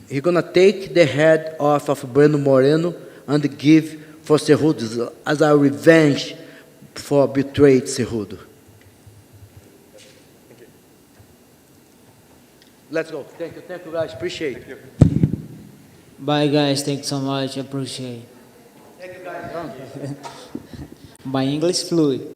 He's going to take the head off of Brandon Moreno and give for Cejudo as a revenge for betrayed Cejudo. Let's go. Thank you guys. Appreciate it. Bye guys, thanks so much, appreciate. Thank you guys. My English fluid.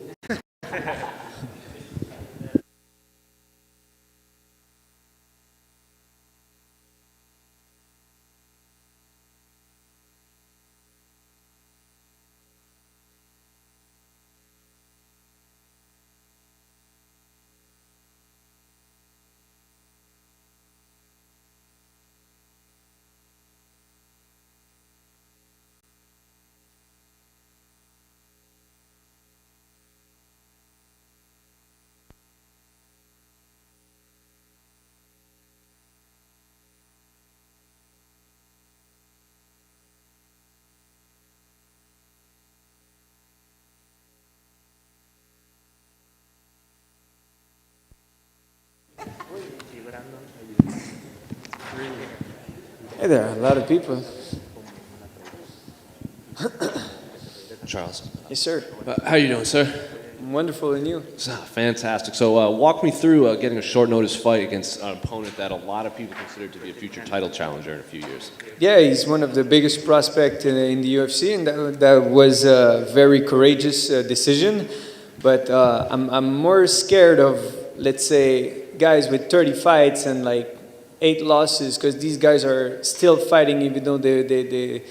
Hey there, a lot of people. Charles. Yes, sir. How are you doing, sir? Wonderful, and you? Fantastic. So walk me through getting a short notice fight against an opponent that a lot of people consider to be a future title challenger in a few years. Yeah, he's one of the biggest prospects in the UFC, and that was a very courageous decision. But I'm more scared of, let's say, guys with 30 fights and like 8 losses, because these guys are still fighting even though they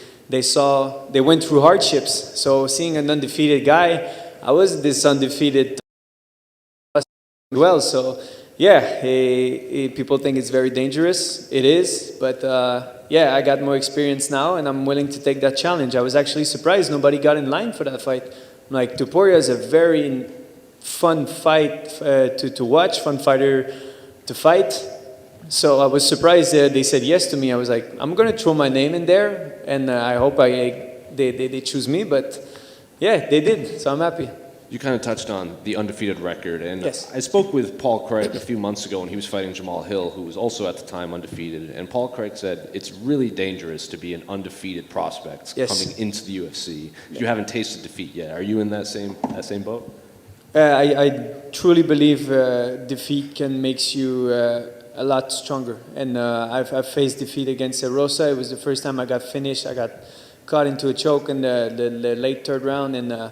went through hardships. So seeing an undefeated guy, I was this undefeated well. So yeah, people think it's very dangerous. It is, but yeah, I got more experience now, and I'm willing to take that challenge. I was actually surprised nobody got in line for that fight. Like, Topuria is a very fun fight to watch, fun fighter to fight. So I was surprised they said yes to me. I was like, I'm going to throw my name in there, and I hope they choose me. But yeah, they did, so I'm happy. You kind of touched on the undefeated record, and yes. I spoke with Paul Craig a few months ago when he was fighting Jamal Hill, who was also at the time undefeated, and Paul Craig said it's really dangerous to be an undefeated prospect coming into the UFC. You haven't tasted defeat yet. Are you in that same boat? I truly believe defeat can make you a lot stronger, and I've faced defeat against Rosa. It was the first time I got finished. I got caught into a choke in the late third round, and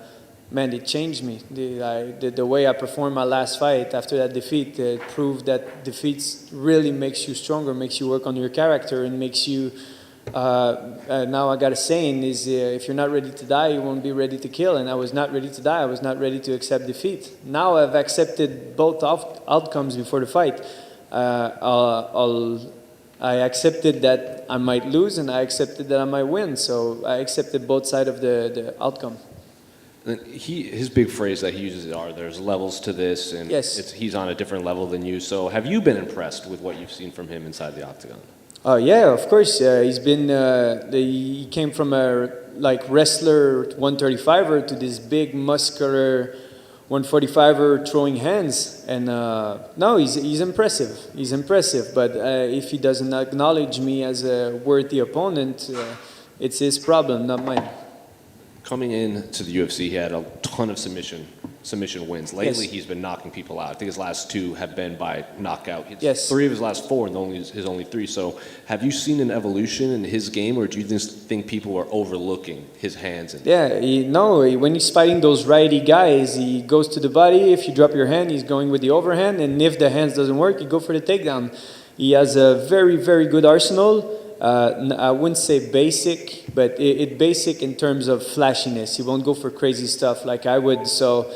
man, it changed me. The way I performed my last fight after that defeat, it proved that defeats really makes you stronger, makes you work on your character, and makes you. Now I got a saying is if you're not ready to die, you won't be ready to kill. And I was not ready to die. I was not ready to accept defeat. Now I've accepted both outcomes before the fight. I accepted that I might lose, and I accepted that I might win. So I accepted both sides of the outcome. His big phrase that he uses are there's levels to this, and yes. he's on a different level than you. So have you been impressed with what you've seen from him inside the octagon? Oh yeah, of course. He's been. He came from a wrestler 135er to this big muscular 145er throwing hands, and no, he's impressive. He's impressive. But if he doesn't acknowledge me as a worthy opponent, it's his problem, not mine. Coming into the UFC, he had a ton of submission wins. Lately, Yes. he's been knocking people out. I think his last 2 have been by knockout. Yes. 3 of his last 4, and his only 3. So, have you seen an evolution in his game, or do you just think people are overlooking his hands? Yeah, when he's fighting those righty guys, he goes to the body. If you drop your hand, he's going with the overhand, and if the hands doesn't work, you go for the takedown. He has a very, very good arsenal. I wouldn't say basic, but it basic in terms of flashiness. He won't go for crazy stuff like I would. So,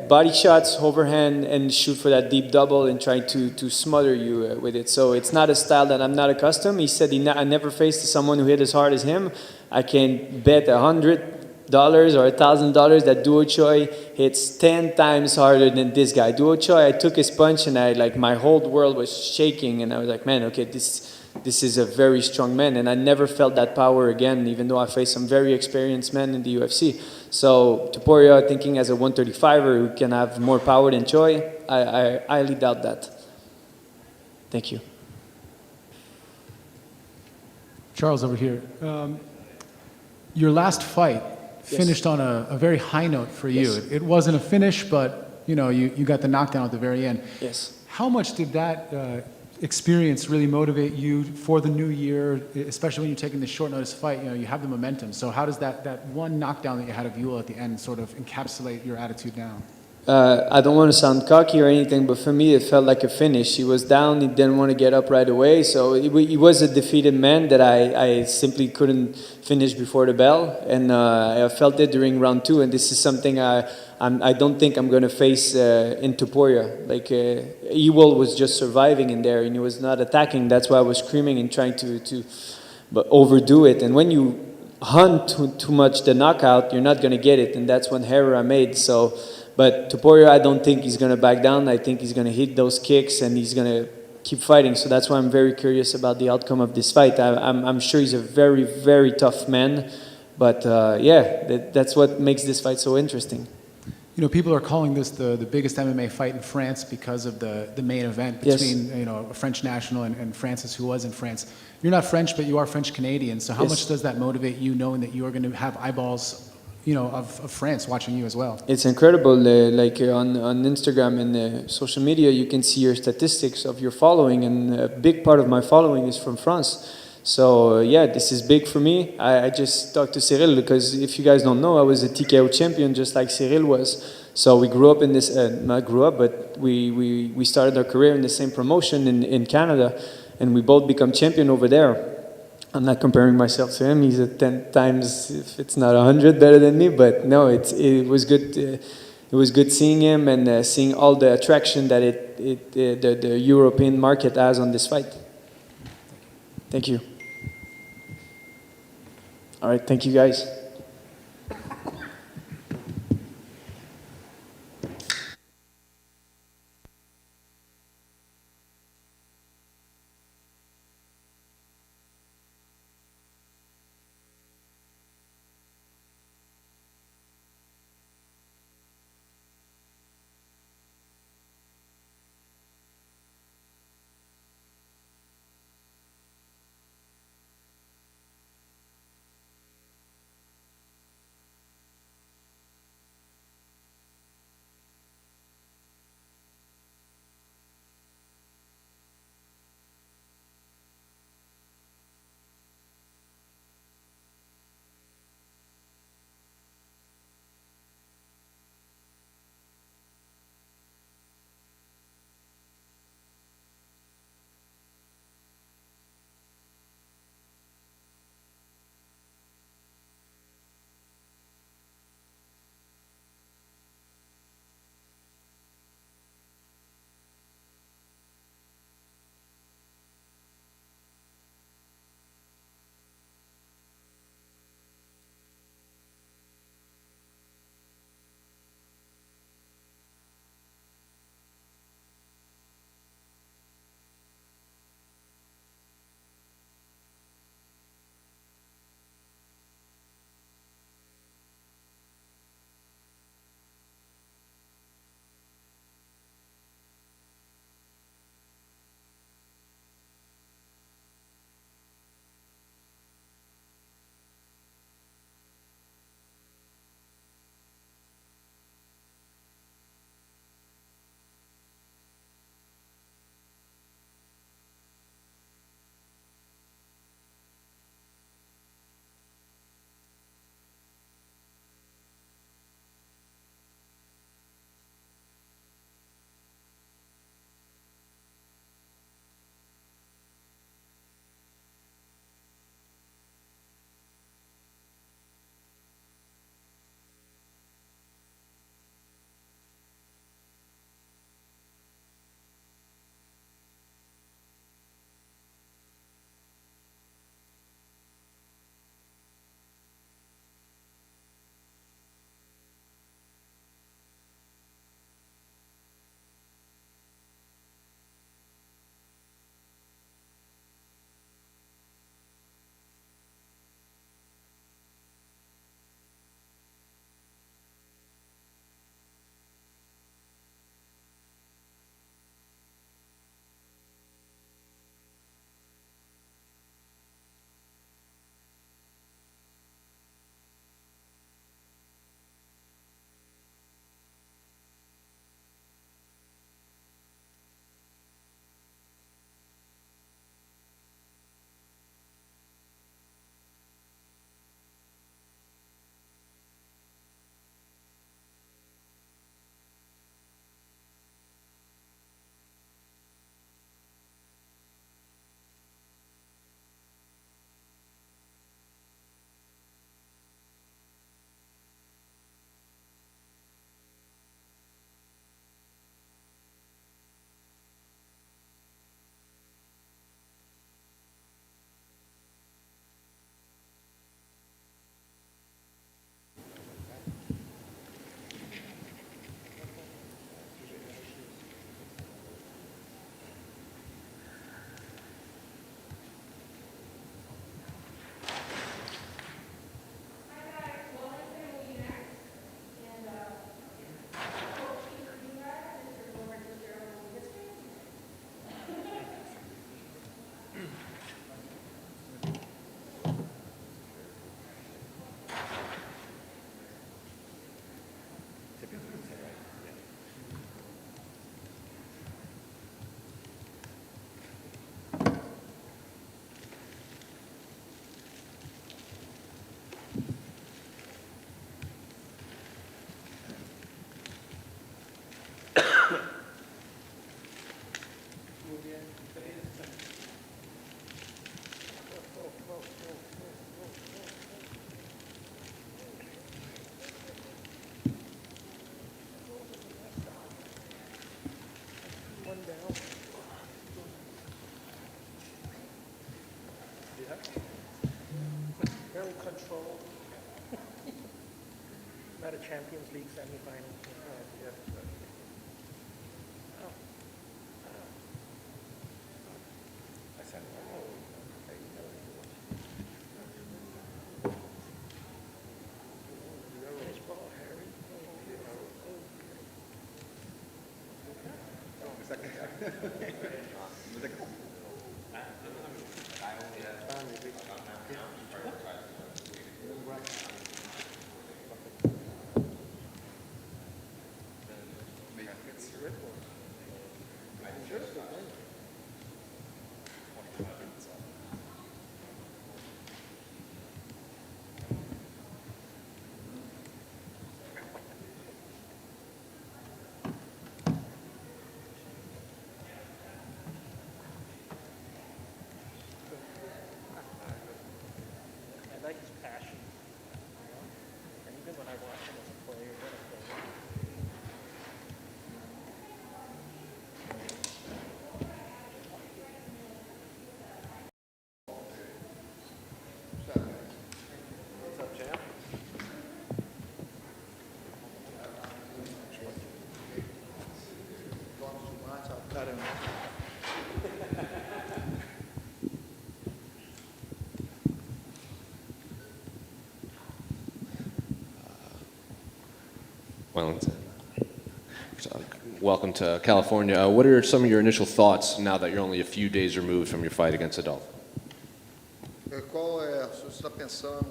body shots, overhand, and shoot for that deep double and try to smother you with it. So it's not a style that I'm not accustomed. He said I never faced someone who hit as hard as him. I can bet $100 or $1,000 that Duo Choi hits 10 times harder than this guy. Duo Choi, I took his punch and my whole world was shaking, and I was like, man, okay, this is a very strong man, and I never felt that power again, even though I faced some very experienced men in the UFC. So Topuria, thinking as a 135er who can have more power than Choi, I highly doubt that. Thank you. Charles over here. Your last fight finished on a very high note for you. Yes. It wasn't a finish, but you got the knockdown at the very end. Yes. How much did that experience really motivate you for the new year, especially when you're taking the short notice fight? You have the momentum. So how does that one knockdown that you had of Yul at the end sort of encapsulate your attitude now? I don't want to sound cocky or anything, but for me it felt like a finish. He was down, he didn't want to get up right away, so he was a defeated man that I simply couldn't finish before the bell, and I felt it during round 2, and this is something I don't think I'm going to face in Topuria. Ewell was just surviving in there, and he was not attacking. That's why I was screaming and trying to overdo it, and when you hunt too much the knockout, you're not going to get it, and that's one error I made. So. But Topuria, I don't think he's going to back down. I think he's going to hit those kicks and he's going to keep fighting. So that's why I'm very curious about the outcome of this fight. I'm sure he's a very, very tough man. But that's what makes this fight so interesting. People are calling this the biggest MMA fight in France because of the main event between a French national and Francis, who was in France. You're not French, but you are French Canadian. So how much does that motivate you, knowing that you are going to have eyeballs of France watching you as well? It's incredible. On Instagram and social media, you can see your statistics of your following, and a big part of my following is from France. So this is big for me. I just talked to Ciryl because if you guys don't know, I was a TKO champion just like Ciryl was. So we grew up in this, not grew up, but we started our career in the same promotion in Canada, and we both become champion over there. I'm not comparing myself to him. He's 10 times, if it's not 100, better than me. But no, it was good. It was good seeing him and seeing all the attraction that the European market has on this fight. Thank you. All right, thank you guys. Not a Champions League semifinal. I like his passion. And even when I watch him as a player, what a player. What's up, champ? Wellington. Welcome to California. What are some of your initial thoughts now that you're only a few days removed from your fight against Rodolfo? Qual é, você está pensando,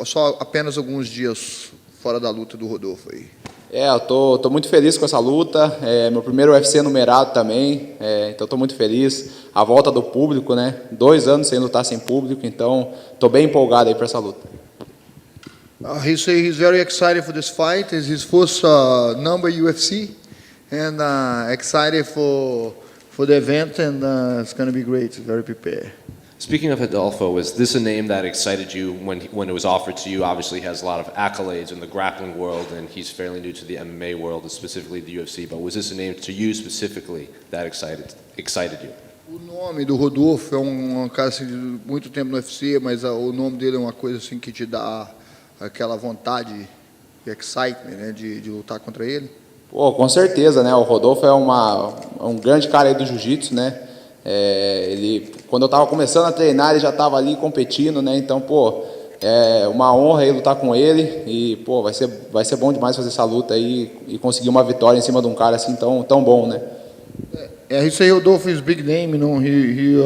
só apenas alguns dias fora da luta do Rodolfo aí? Eu tô muito feliz com essa luta, meu primeiro UFC numerado também, então estou muito feliz. A volta do público, né? 2 anos sem lutar sem público, então estou bem empolgado aí para essa luta. He say he's very excited for this fight. It's his first number UFC, and excited for the event, and it's going to be great. He's very prepared. Speaking of Rodolfo, was this a name that excited you when it was offered to you? Obviously, he has a lot of accolades in the grappling world, and he's fairly new to the MMA world, and specifically the UFC. But was this a name to you specifically that excited you? O nome do Rodolfo é um cara assim, de muito tempo no UFC, mas o nome dele é uma coisa assim que te dá aquela vontade, excitement, né, de lutar contra ele. Pô, com certeza, né? O Rodolfo é um grande cara aí do jiu-jitsu, né? Ele, quando eu estava começando a treinar, ele já estava ali competindo, né? Então, pô, é uma honra aí lutar com ele e, pô, vai ser bom demais fazer essa luta aí e conseguir uma vitória em cima de um cara assim tão bom, né? He say Rodolfo is big name, you know. He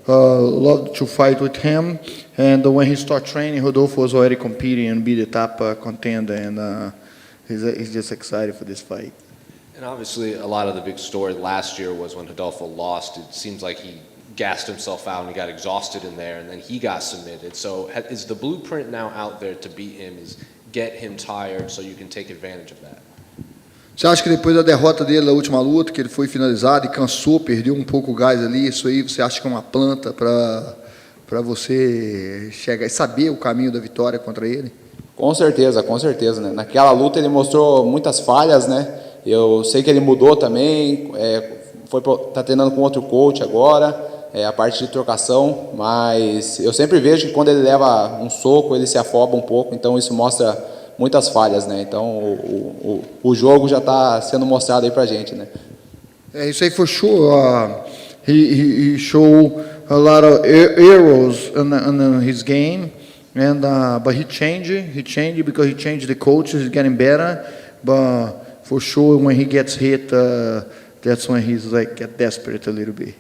loved to fight with him, and when he started training, Rodolfo was already competing and be the top contender, and he's just excited for this fight. And obviously, a lot of the big story last year was when Rodolfo lost. It seems like he gassed himself out and he got exhausted in there, and then he got submitted. So is the blueprint now out there to beat him, is get him tired so you can take advantage of that? Você acha que depois da derrota dele na última luta, que ele foi finalizado e cansou, perdeu um pouco o gás ali, isso aí você acha que é uma planta para você chegar e saber o caminho da vitória contra ele? Com certeza, né? Naquela luta ele mostrou muitas falhas, né? Eu sei que ele mudou também, tá treinando com outro coach agora, a parte de trocação, mas eu sempre vejo que quando ele leva um soco, ele se afoba um pouco, então isso mostra muitas falhas, né? Então o jogo já está sendo mostrado aí pra gente, né? Isso aí for sure. He showed a lot of errors in his game, and but he changed because he changed the coaches. He's getting better, but for sure when he gets hit, that's when he's like get desperate a little bit.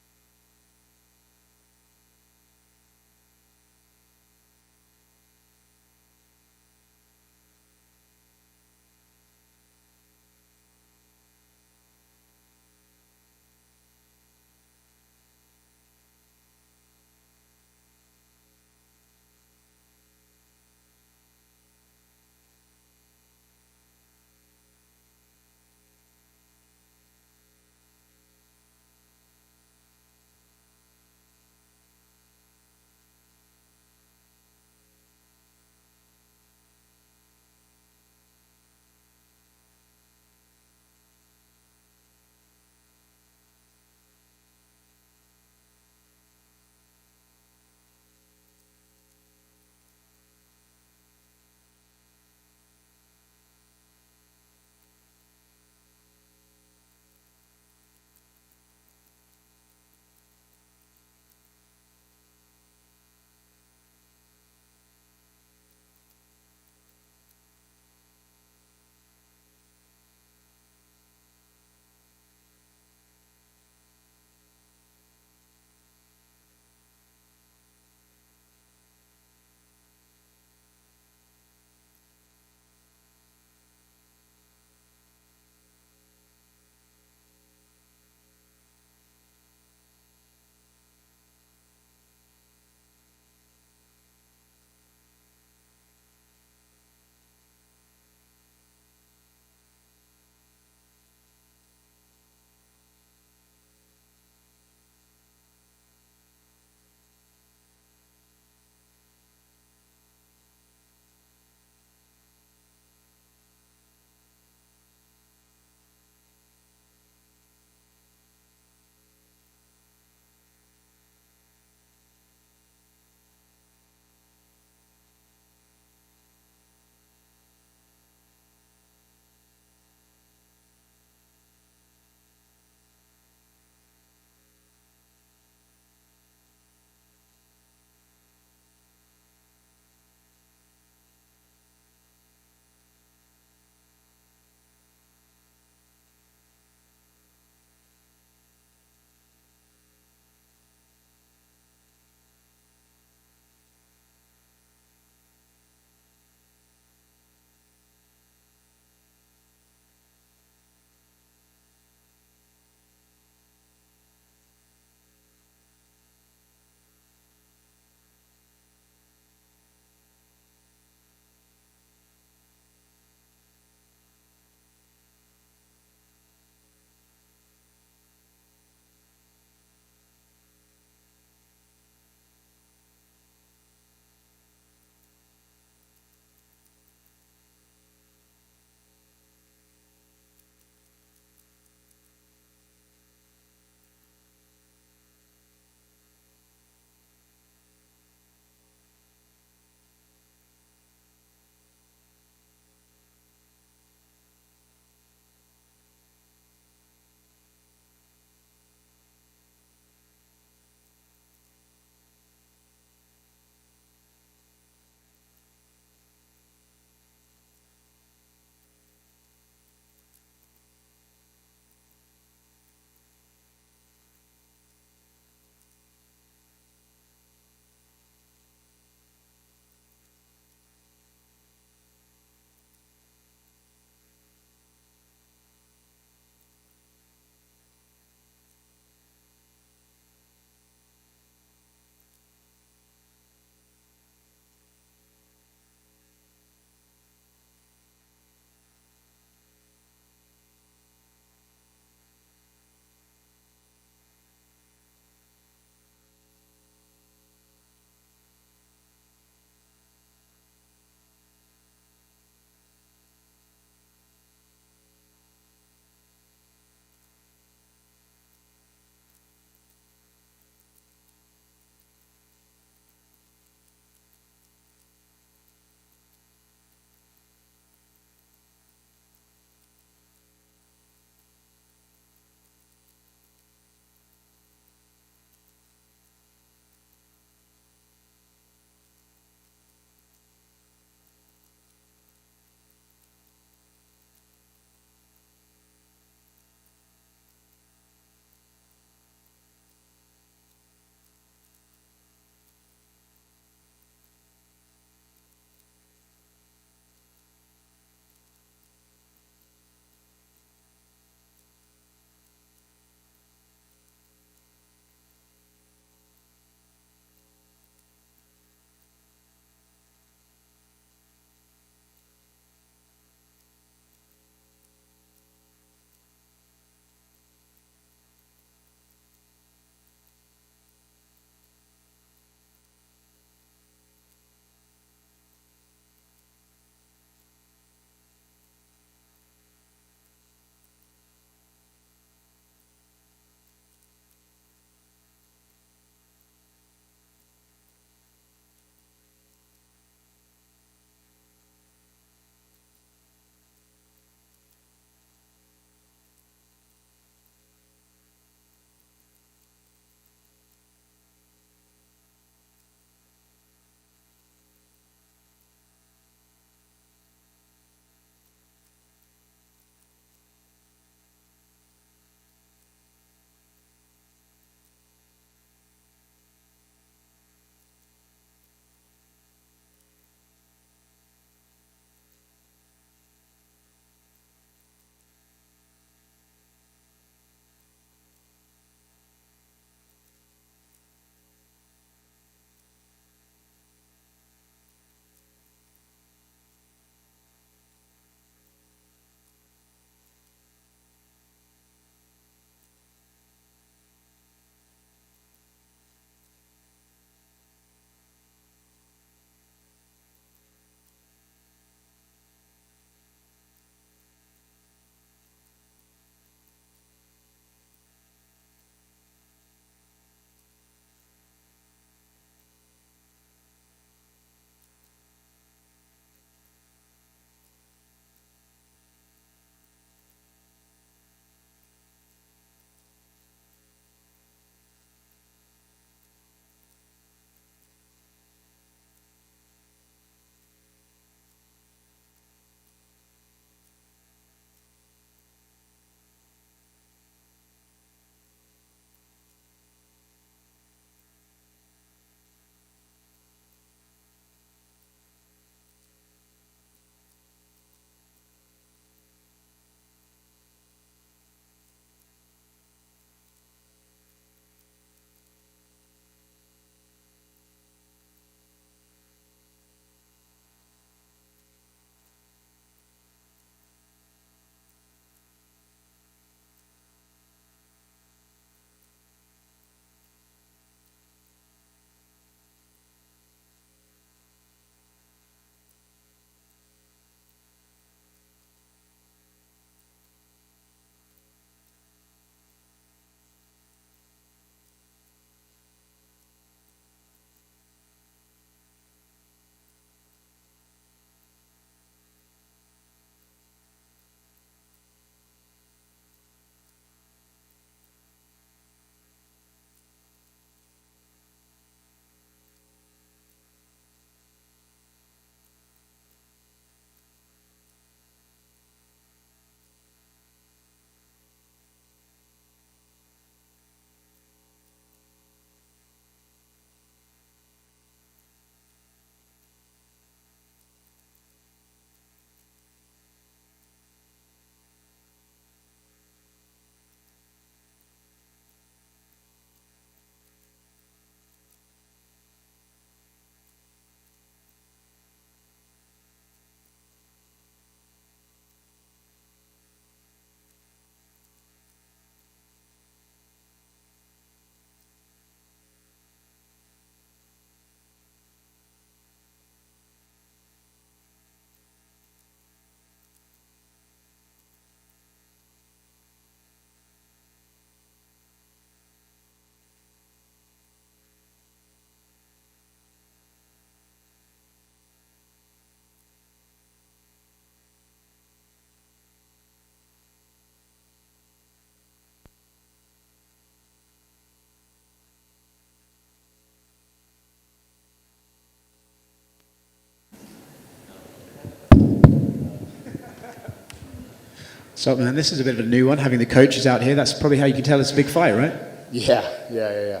So, man, this is a bit of a new one, having the coaches out here. That's probably how you can tell it's a big fight, right? Yeah.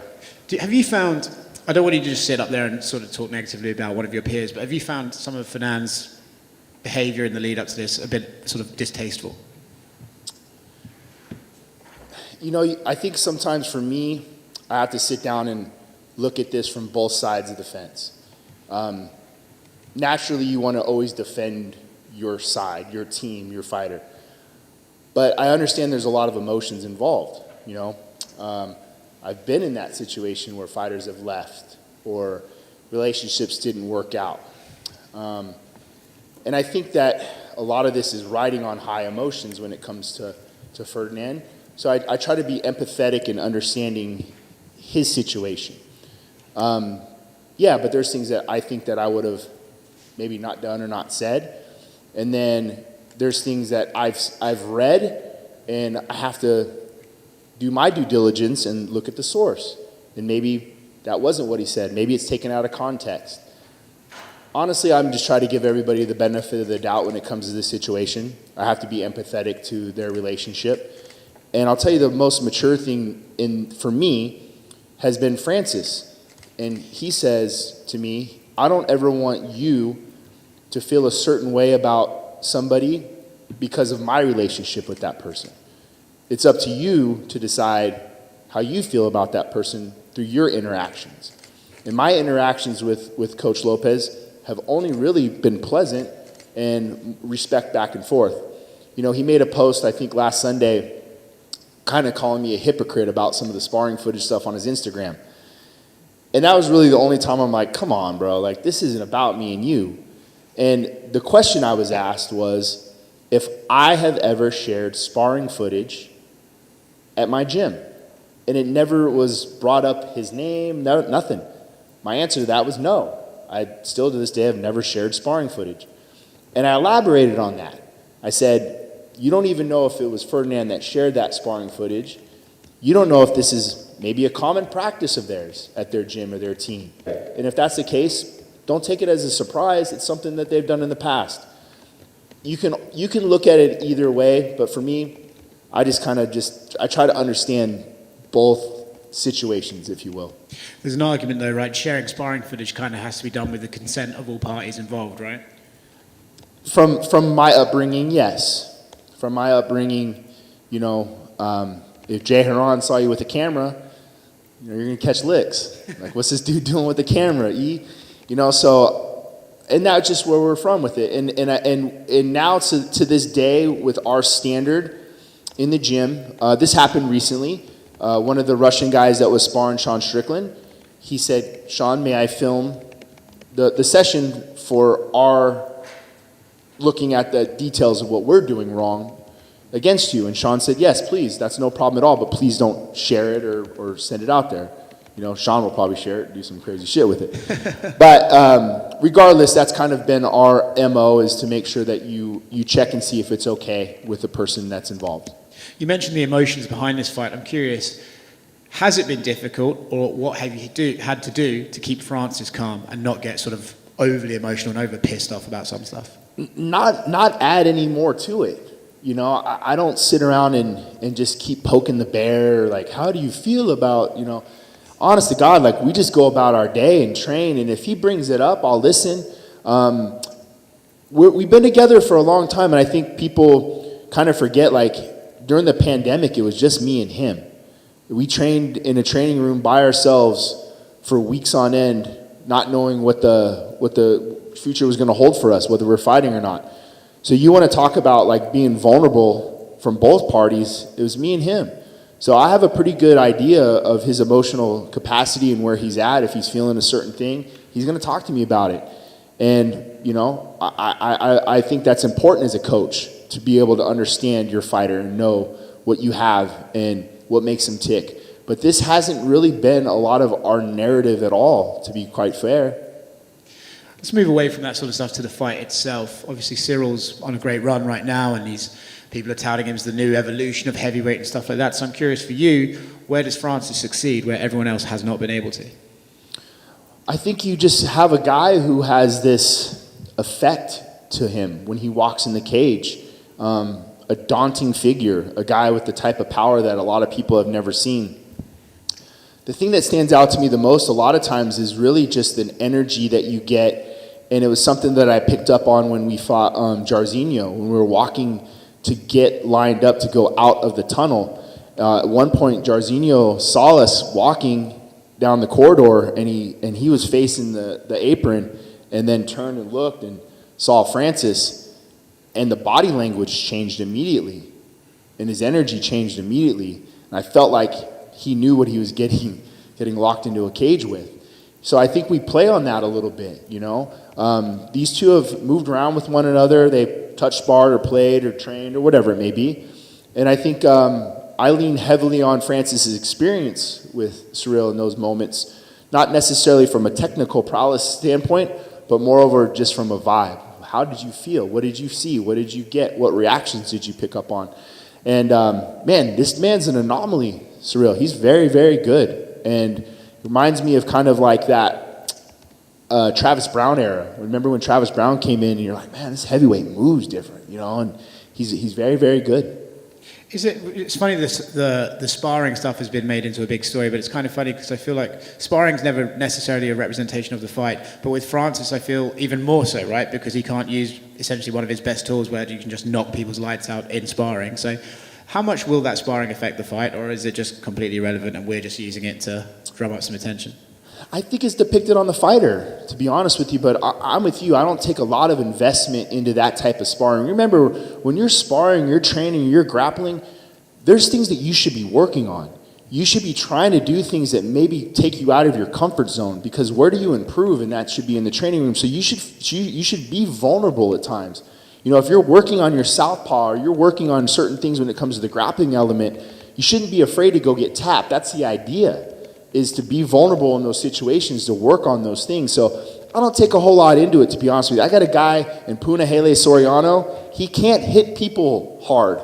Have you found, I don't want you to just sit up there and sort of talk negatively about one of your peers, but have you found some of Fernand's behavior in the lead up to this a bit sort of distasteful? You know, I think sometimes for me, I have to sit down and look at this from both sides of the fence. Naturally, you want to always defend your side, your team, your fighter. But I understand there's a lot of emotions involved, you know. I've been in that situation where fighters have left or relationships didn't work out. And I think that a lot of this is riding on high emotions when it comes to Fernand. So I try to be empathetic in understanding his situation. Yeah, but there's things that I think that I would have maybe not done or not said. And then there's things that I've read, and I have to do my due diligence and look at the source. And maybe that wasn't what he said. Maybe it's taken out of context. Honestly, I'm just trying to give everybody the benefit of the doubt when it comes to this situation. I have to be empathetic to their relationship. And I'll tell you the most mature thing for me has been Francis. And he says to me, I don't ever want you to feel a certain way about somebody because of my relationship with that person. It's up to you to decide how you feel about that person through your interactions. And my interactions with Coach Lopez have only really been pleasant and respect back and forth. You know, he made a post, I think last Sunday, kind of calling me a hypocrite about some of the sparring footage stuff on his Instagram. And that was really the only time I'm like, come on, bro, like this isn't about me and you. And the question I was asked was if I have ever shared sparring footage at my gym. And it never was brought up his name, nothing. My answer to that was no. I still to this day have never shared sparring footage. And I elaborated on that. I said, you don't even know if it was Fernand that shared that sparring footage. You don't know if this is maybe a common practice of theirs at their gym or their team. And if that's the case, don't take it as a surprise. It's something that they've done in the past. You can look at it either way, but for me, I just I try to understand both situations, if you will. There's an argument though, right? Sharing sparring footage kind of has to be done with the consent of all parties involved, right? From my upbringing, yes. From my upbringing, you know, if Jay Heron saw you with a camera, you know, you're gonna catch licks. Like, what's this dude doing with the camera? You know, so, and that's just where we're from with it. And now to this day, with our standard in the gym, this happened recently. One of the Russian guys that was sparring Sean Strickland, he said, Sean, may I film the session for our looking at the details of what we're doing wrong against you? And Sean said, yes, please, that's no problem at all, but please don't share it or send it out there. You know, Sean will probably share it and do some crazy shit with it. But regardless, that's kind of been our MO, is to make sure that you check and see if it's okay with the person that's involved. You mentioned the emotions behind this fight. I'm curious, has it been difficult, or what have you had to do to keep Francis calm and not get sort of overly emotional and over pissed off about some stuff? Not add any more to it. You know, I don't sit around and just keep poking the bear, like, how do you feel about, you know, honest to God, like, we just go about our day and train, and if he brings it up, I'll listen. We've been together for a long time, and I think people kind of forget, like, during the pandemic, it was just me and him. We trained in a training room by ourselves for weeks on end, not knowing what the future was going to hold for us, whether we're fighting or not. So you want to talk about like being vulnerable from both parties, it was me and him. So I have a pretty good idea of his emotional capacity and where he's at. If he's feeling a certain thing, he's going to talk to me about it. And, you know, I think that's important as a coach, to be able to understand your fighter and know what you have and what makes him tick. But this hasn't really been a lot of our narrative at all, to be quite fair. Let's move away from that sort of stuff to the fight itself. Obviously, Cyryl's on a great run right now, and people are touting him as the new evolution of heavyweight and stuff like that. So I'm curious for you, where does Francis succeed where everyone else has not been able to? I think you just have a guy who has this effect to him when he walks in the cage. A a daunting figure, a guy with the type of power that a lot of people have never seen. The thing that stands out to me the most a lot of times is really just an energy that you get, and it was something that I picked up on when we fought Jairzinho, when we were walking to get lined up to go out of the tunnel. At one point, Jairzinho saw us walking down the corridor, and he was facing the apron, and then turned and looked and saw Francis, and the body language changed immediately, and his energy changed immediately, and I felt like he knew what he was getting locked into a cage with. So I think we play on that a little bit, you know. These two have moved around with one another. They've touched, sparred, or played, or trained, or whatever it may be. And I think I lean heavily on Francis's experience with Ciryl in those moments, not necessarily from a technical prowess standpoint, but moreover just from a vibe. How did you feel? What did you see? What did you get? What reactions did you pick up on? And man, this man's an anomaly, Ciryl. He's very, very good. And reminds me of kind of like that Travis Brown era. Remember when Travis Brown came in and you're like, man, this heavyweight moves different, you know, and he's very, very good. It's funny, the sparring stuff has been made into a big story, but it's kind of funny because I feel like sparring's never necessarily a representation of the fight. But with Francis, I feel even more so, right? Because he can't use essentially one of his best tools where you can just knock people's lights out in sparring. So how much will that sparring affect the fight, or is it just completely irrelevant and we're just using it to drum up some attention? I think it's depicted on the fighter, to be honest with you, but I'm with you. I don't take a lot of investment into that type of sparring. Remember, when you're sparring, you're training, you're grappling, there's things that you should be working on. You should be trying to do things that maybe take you out of your comfort zone, because where do you improve? And that should be in the training room. So you should be vulnerable at times. You know, if you're working on your southpaw or you're working on certain things when it comes to the grappling element, you shouldn't be afraid to go get tapped. That's the idea, is to be vulnerable in those situations, to work on those things. So I don't take a whole lot into it, to be honest with you. I got a guy in Punahele Soriano. He can't hit people hard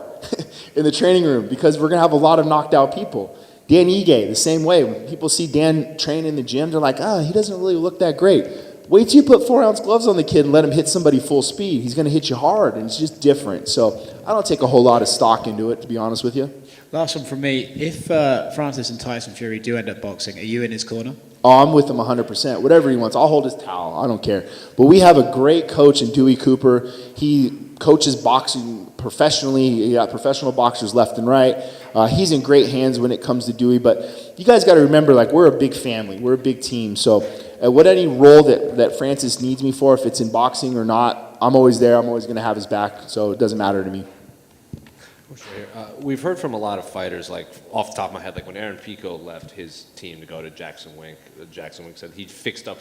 in the training room because we're going to have a lot of knocked out people. Dan Ige, the same way. When people see Dan train in the gym, they're like, he doesn't really look that great. Wait till you put 4-ounce gloves on the kid and let him hit somebody full speed. He's going to hit you hard, and it's just different. So I don't take a whole lot of stock into it, to be honest with you. Last one from me. If Francis and Tyson Fury do end up boxing, are you in his corner? Oh, I'm with him 100%. Whatever he wants. I'll hold his towel. I don't care. But we have a great coach in Dewey Cooper. He coaches boxing professionally. He got professional boxers left and right. He's in great hands when it comes to Dewey. But you guys got to remember, like, we're a big family. We're a big team. So what any role that Francis needs me for, if it's in boxing or not, I'm always there. I'm always going to have his back. So it doesn't matter to me. We've heard from a lot of fighters, like off the top of my head, like when Aaron Pico left his team to go to Jackson Wink said he fixed up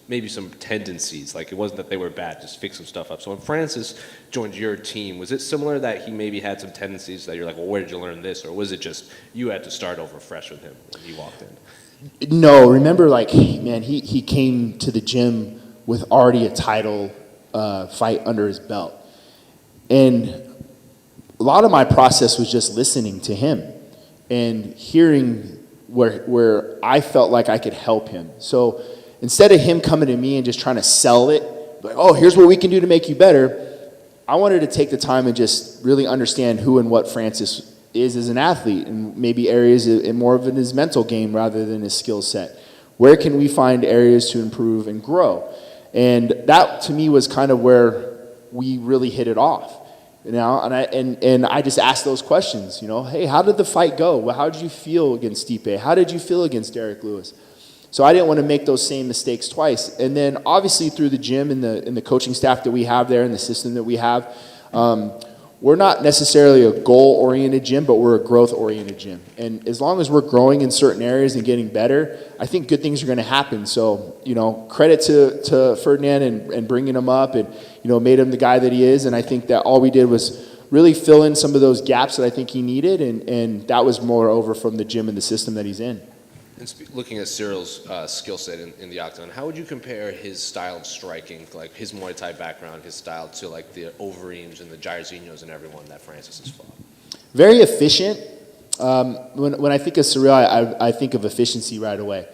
maybe some tendencies. Like it wasn't that they were bad, just fix some stuff up. So when Francis joined your team, was it similar that he maybe had some tendencies that you're like, well, where did you learn this? Or was it just you had to start over fresh with him when he walked in? No, remember, like, man, he came to the gym with already a title fight under his belt. And a lot of my process was just listening to him and hearing where I felt like I could help him. So instead of him coming to me and just trying to sell it, like, oh, here's what we can do to make you better, I wanted to take the time and just really understand who and what Francis is as an athlete, and maybe areas in more of his mental game rather than his skill set. Where can we find areas to improve and grow? And that, to me, was kind of where we really hit it off. You know, and I just asked those questions, you know, hey, how did the fight go? Well, how did you feel against Stipe? How did you feel against Derek Lewis? So I didn't want to make those same mistakes twice. And then obviously through the gym and the coaching staff that we have there and the system that we have, we're not necessarily a goal-oriented gym, but we're a growth-oriented gym. And as long as we're growing in certain areas and getting better, I think good things are going to happen. So, you know, credit to Fernand and bringing him up and, you know, made him the guy that he is. And I think that all we did was really fill in some of those gaps that I think he needed. And that was more over from the gym and the system that he's in. And looking at Cyryl's skill set in the octagon, how would you compare his style of striking, like his Muay Thai background, his style, to like the Overeems and the Jairzinhos and everyone that Francis has fought? Very efficient. When I think of Ciryl, I think of efficiency right away.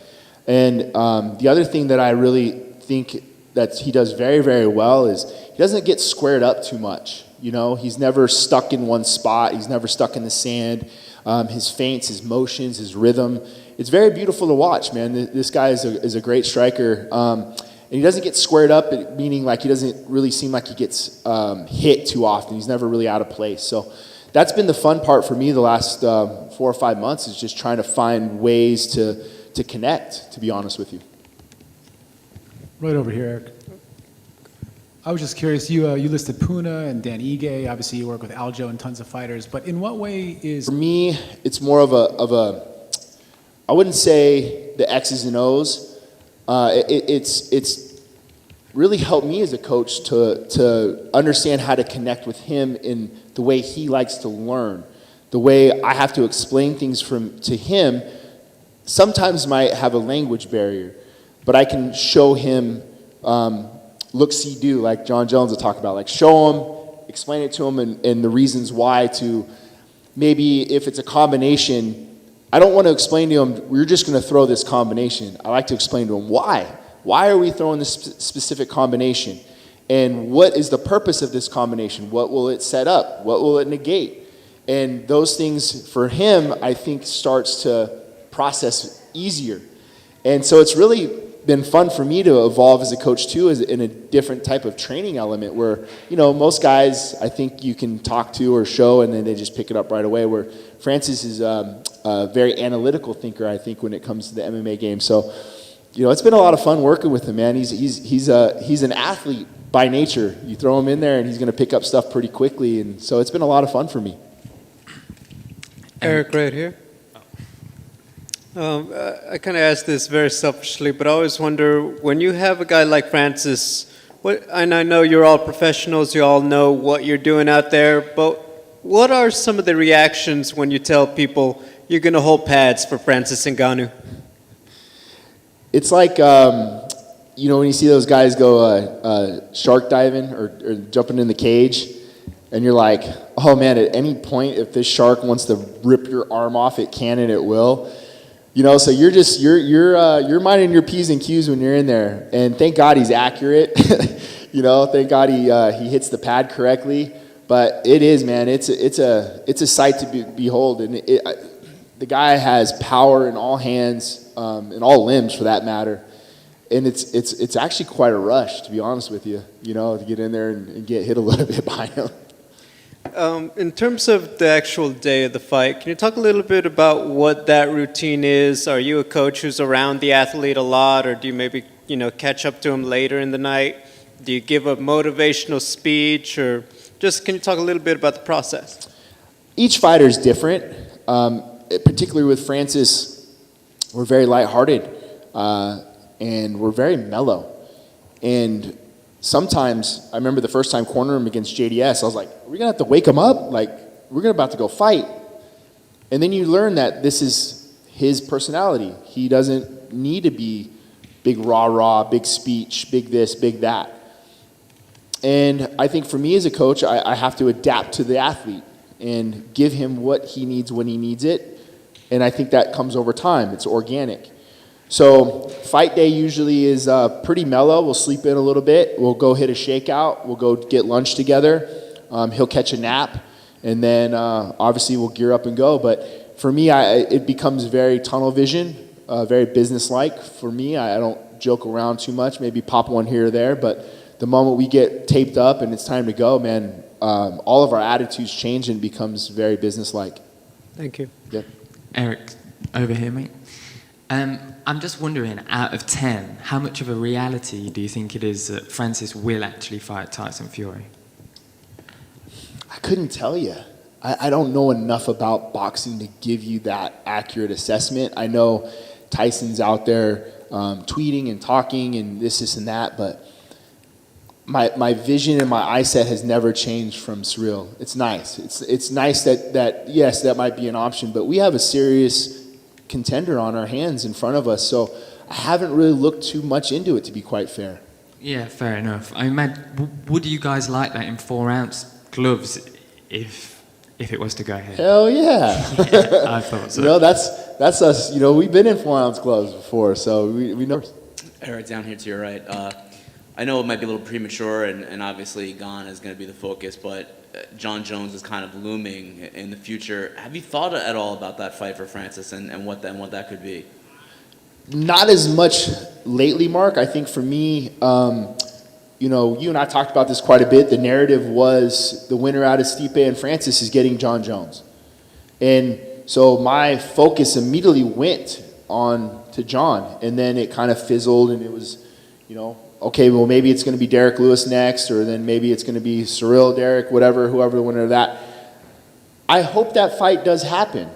And the other thing that I really think that he does very, very well is he doesn't get squared up too much. You know, he's never stuck in one spot. He's never stuck in the sand. His feints, his motions, his rhythm. It's very beautiful to watch, man. This guy is a great striker. And he doesn't get squared up, meaning like he doesn't really seem like he gets hit too often. He's never really out of place. So that's been the fun part for me the last 4 or 5 months, is just trying to find ways to connect, to be honest with you. Right over here, Eric. I was just curious, you listed Puna and Dan Ige. Obviously, you work with Aljo and tons of fighters. But in what way is... For me, it's more of a I wouldn't say the X's and O's. It's really helped me as a coach to understand how to connect with him in the way he likes to learn. The way I have to explain things to him sometimes might have a language barrier, but I can show him look, see, do, like John Jones will talk about. Like, show him, explain it to him, and the reasons why. To maybe if it's a combination, I don't want to explain to him, we're just going to throw this combination. I like to explain to him why. Why are we throwing this specific combination? And what is the purpose of this combination? What will it set up? What will it negate? And those things for him, I think, starts to process easier. And so it's really been fun for me to evolve as a coach too, as in a different type of training element where, you know, most guys I think you can talk to or show and then they just pick it up right away, where Francis is a very analytical thinker, I think, when it comes to the MMA game. So, you know, it's been a lot of fun working with him, man. He's an athlete by nature. You throw him in there and he's going to pick up stuff pretty quickly, and so it's been a lot of fun for me. Eric, right here. I kind of ask this very selfishly, but I always wonder, when you have a guy like Francis, and I know you're all professionals, you all know what you're doing out there, but what are some of the reactions when you tell people you're going to hold pads for Francis Ngannou? It's like, you know, when you see those guys go shark diving or jumping in the cage, and you're like, oh man, at any point, if this shark wants to rip your arm off, it can and it will. You know, so you're minding your P's and Q's when you're in there, and thank God he's accurate. You know, thank God he hits the pad correctly. But it is, man, it's a sight to behold, and the guy has power in all hands, in all limbs for that matter, and it's actually quite a rush, to be honest with you. You know, to get in there and get hit a little bit by him. In terms of the actual day of the fight, can you talk a little bit about what that routine is? Are you a coach who's around the athlete a lot, or do you maybe, you know, catch up to him later in the night? Do you give a motivational speech, or just can you talk a little bit about the process? Each fighter is different. Particularly with Francis, we're very lighthearted, and we're very mellow. And sometimes, I remember the first time cornering him against JDS, I was like, are we going to have to wake him up? Like, we're about to go fight. And then you learn that this is his personality. He doesn't need to be big rah-rah, big speech, big this, big that. And I think for me as a coach, I have to adapt to the athlete and give him what he needs when he needs it. And I think that comes over time. It's organic. So fight day usually is pretty mellow. We'll sleep in a little bit. We'll go hit a shakeout. We'll go get lunch together. He'll catch a nap. And then obviously we'll gear up and go. But for me, it becomes very tunnel vision, very business-like. For me, I don't joke around too much, maybe pop one here or there. But the moment we get taped up and it's time to go, man, all of our attitudes change and becomes very business-like. Thank you. Yeah. Eric, over here, mate. I'm just wondering, out of 10, how much of a reality do you think it is that Francis will actually fight Tyson Fury? I couldn't tell you. I don't know enough about boxing to give you that accurate assessment. I know Tyson's out there tweeting and talking and this and that, but my vision and my eyesight has never changed from Ciryl. It's nice. It's nice that yes, that might be an option, but we have a serious contender on our hands in front of us, so I haven't really looked too much into it, to be quite fair. Yeah, fair enough. I imagine, would you guys like that in 4-ounce gloves if it was to go ahead? Hell yeah. I thought so. You know, that's us. You know, we've been in 4-ounce gloves before, so we know. Eric, down here to your right. I know it might be a little premature, and obviously Gane is going to be the focus, but John Jones is kind of looming in the future. Have you thought at all about that fight for Francis and what that could be? Not as much lately, Mark. I think for me, you know, you and I talked about this quite a bit. The narrative was the winner out of Stipe and Francis is getting John Jones. And so my focus immediately went on to John, and then it kind of fizzled, and it was, you know, okay, well, maybe it's going to be Derek Lewis next, or then maybe it's going to be Ciryl, Derek, whatever, whoever the winner of that. I hope that fight does happen.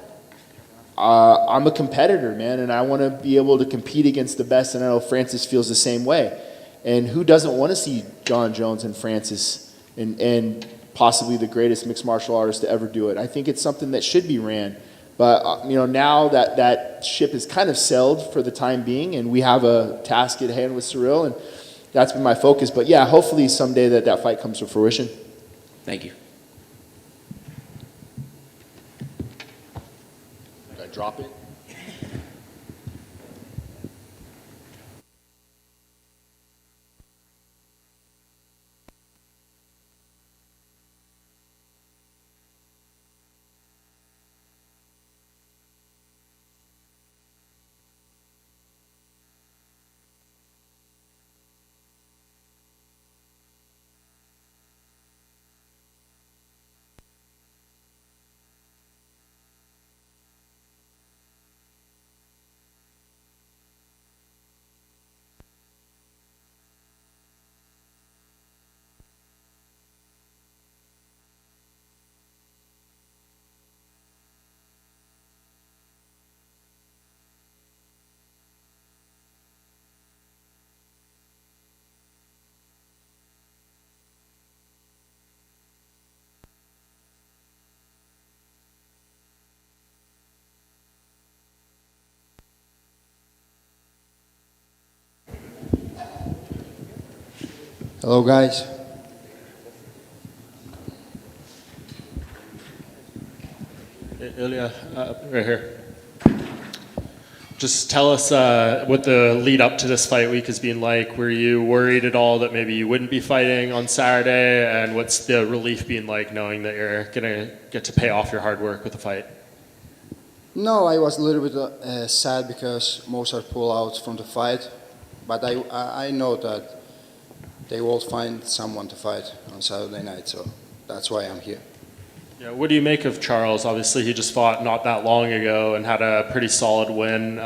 I'm a competitor, man, and I want to be able to compete against the best, and I know Francis feels the same way. And who doesn't want to see John Jones and Francis and possibly the greatest mixed martial artist to ever do it? I think it's something that should be ran. But, you know, now that that ship is kind of sailed for the time being, and we have a task at hand with Ciryl, and that's been my focus. But, yeah, hopefully someday that fight comes to fruition. Thank you. Did I drop it? Hello, guys. Ilia, right here. Just tell us what the lead up to this fight week has been like. Were you worried at all that maybe you wouldn't be fighting on Saturday? And what's the relief been like knowing that you're going to get to pay off your hard work with the fight? No, I was a little bit sad because Mozart pulled out from the fight. But I know that they will find someone to fight on Saturday night, so that's why I'm here. Yeah, what do you make of Charles? Obviously, he just fought not that long ago and had a pretty solid win.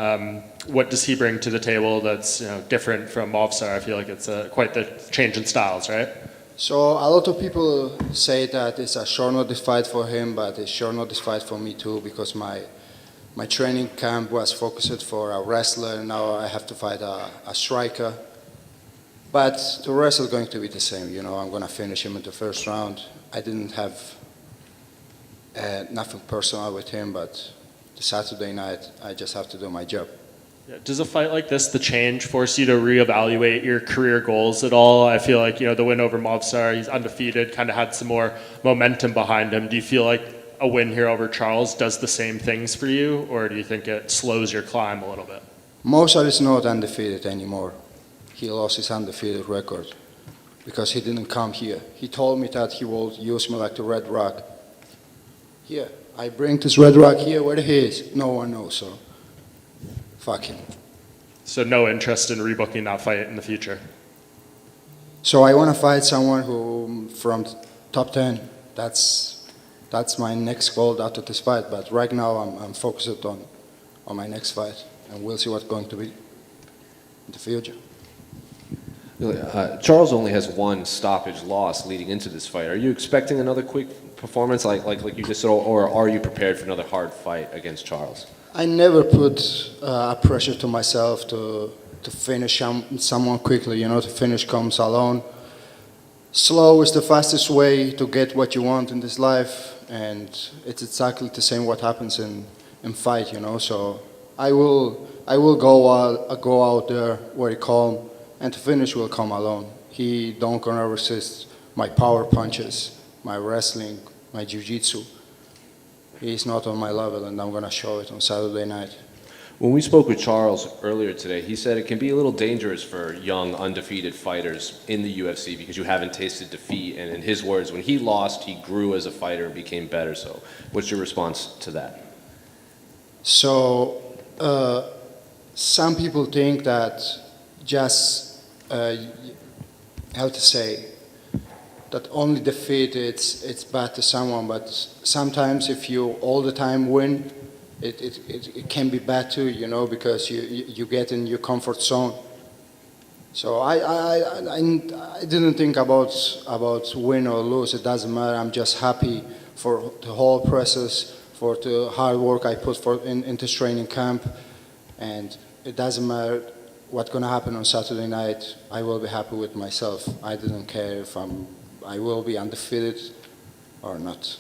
What does he bring to the table that's different from Movsar? I feel like it's quite the change in styles, right? So a lot of people say that it's a short notice fight for him, but it's short notice fight for me too, because my training camp was focused for a wrestler, and now I have to fight a striker. But the rest is going to be the same. I'm going to finish him in the first round. I didn't have nothing personal with him, but the Saturday night, I just have to do my job. Yeah. Does a fight like this, the change, force you to reevaluate your career goals at all? I feel like, the win over Movsar, he's undefeated, kind of had some more momentum behind him. Do you feel like a win here over Charles does the same things for you, or do you think it slows your climb a little bit? Movsar is not undefeated anymore. He lost his undefeated record because he didn't come here. He told me that he will use me like the Red Rock. Here, I bring this Red Rock here where he is. No one knows, so fuck him. So no interest in rebooking that fight in the future? So I want to fight someone who from top 10. That's my next goal after this fight. But right now I'm focused on my next fight, and we'll see what's going to be in the future. Charles only has one stoppage loss leading into this fight. Are you expecting another quick performance like you just said, or are you prepared for another hard fight against Charles? I never put pressure to myself to finish someone quickly. To finish comes alone. Slow is the fastest way to get what you want in this life, and it's exactly the same what happens in fight. So I will go out there very calm. And to finish will come alone. He don't gonna resist my power punches, my wrestling, my jiu-jitsu. He's not on my level, and I'm gonna show it on Saturday night. When we spoke with Charles earlier today, he said it can be a little dangerous for young, undefeated fighters in the UFC because you haven't tasted defeat. And in his words, when he lost, he grew as a fighter and became better. So what's your response to that? So some people think that just, how to say, that only defeat it's bad to someone, but sometimes if you all the time win, it can be bad too, you know, because you get in your comfort zone. So I didn't think about win or lose. It doesn't matter. I'm just happy for the whole process, for the hard work I put into training camp, and it doesn't matter what's gonna happen on Saturday night. I will be happy with myself. I didn't care if I will be undefeated or not.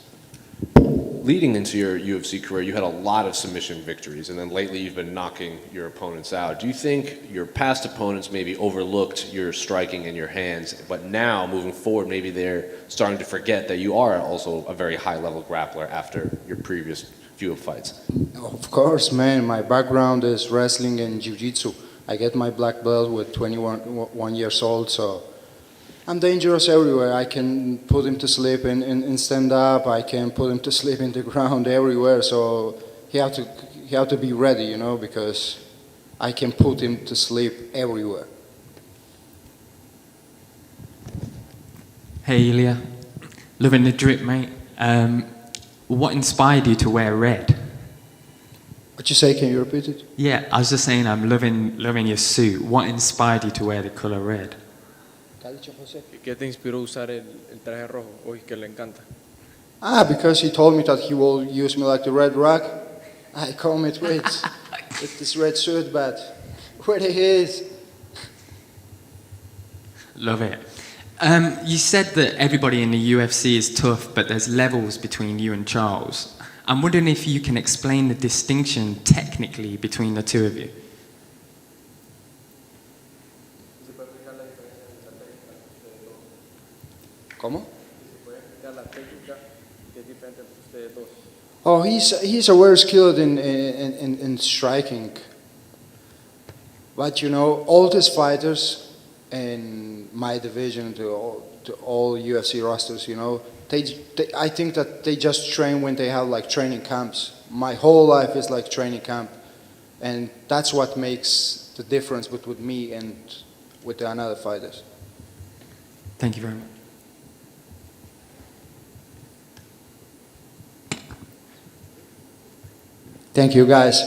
Leading into your UFC career, you had a lot of submission victories, and then lately you've been knocking your opponents out. Do you think your past opponents maybe overlooked your striking and your hands, but now, moving forward, maybe they're starting to forget that you are also a very high-level grappler after your previous few fights? Of course, man. My background is wrestling and jiu-jitsu. I get my black belt with 21 years old, so I'm dangerous everywhere. I can put him to sleep in stand up. I can put him to sleep in the ground everywhere. So he have to be ready, you know, because I can put him to sleep everywhere. Hey Ilia, loving the drip, mate. What inspired you to wear red? What you say? Can you repeat it? Yeah, I was just saying I'm loving your suit. What inspired you to wear the color red? ¿Qué te inspiró usar el traje rojo hoy que le encanta? Because he told me that he will use me like the red rock. I come it with this red suit, but where he is. Love it. You said that everybody in the UFC is tough, but there's levels between you and Charles. I'm wondering if you can explain the distinction technically between the two of you. ¿Cómo? Oh, he's very skilled in striking. But you know, all these fighters in my division, to all UFC rosters, you know, I think that they just train when they have like training camps. My whole life is like training camp, and that's what makes the difference between me and with the other fighters. Thank you very much. Thank you, guys.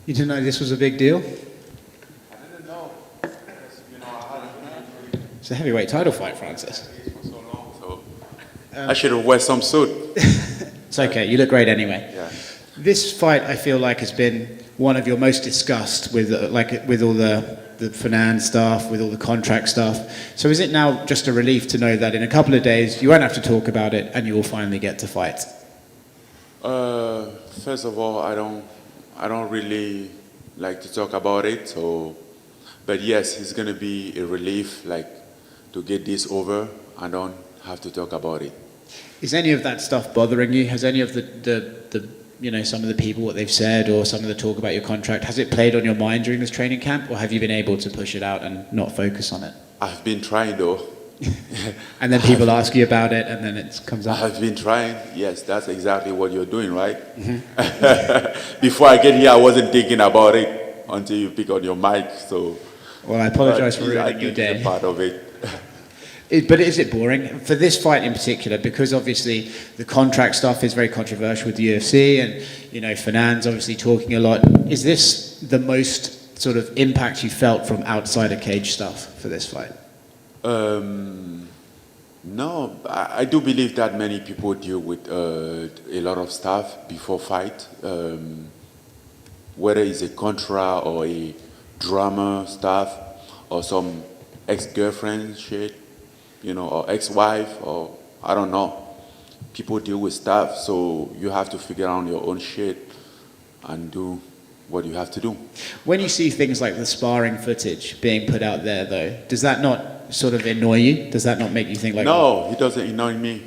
You didn't know this was a big deal? It's a heavyweight title fight, Francis. I should have worn some suit. It's okay, you look great anyway. Yeah. This fight, I feel like, has been one of your most discussed with all the Fernand stuff, with all the contract stuff. So is it now just a relief to know that in a couple of days you won't have to talk about it and you will finally get to fight? First of all, I don't really like to talk about it. But yes, it's gonna be a relief, like to get this over. I don't have to talk about it. Is any of that stuff bothering you? Has any of the some of the people, what they've said, or some of the talk about your contract, has it played on your mind during this training camp, or have you been able to push it out and not focus on it? I've been trying though. And then people ask you about it, and then it comes up. I've been trying. Yes, that's exactly what you're doing, right? Mm-hmm. Before I get here, I wasn't thinking about it until you pick on your mic. So. Well, I apologize for ruining your day. It's a part of it. But is it boring? For this fight in particular, because obviously the contract stuff is very controversial with the UFC, and Fernand's obviously talking a lot. Is this the most sort of impact you felt from outside of cage stuff for this fight? No, I do believe that many people deal with a lot of stuff before fight, whether it's a contra or a drama stuff or some ex-girlfriend shit. Or ex-wife, or I don't know. People deal with stuff, so you have to figure out your own shit and do what you have to do. When you see things like the sparring footage being put out there, though, does that not sort of annoy you? Does that not make you think like... No, it doesn't annoy me.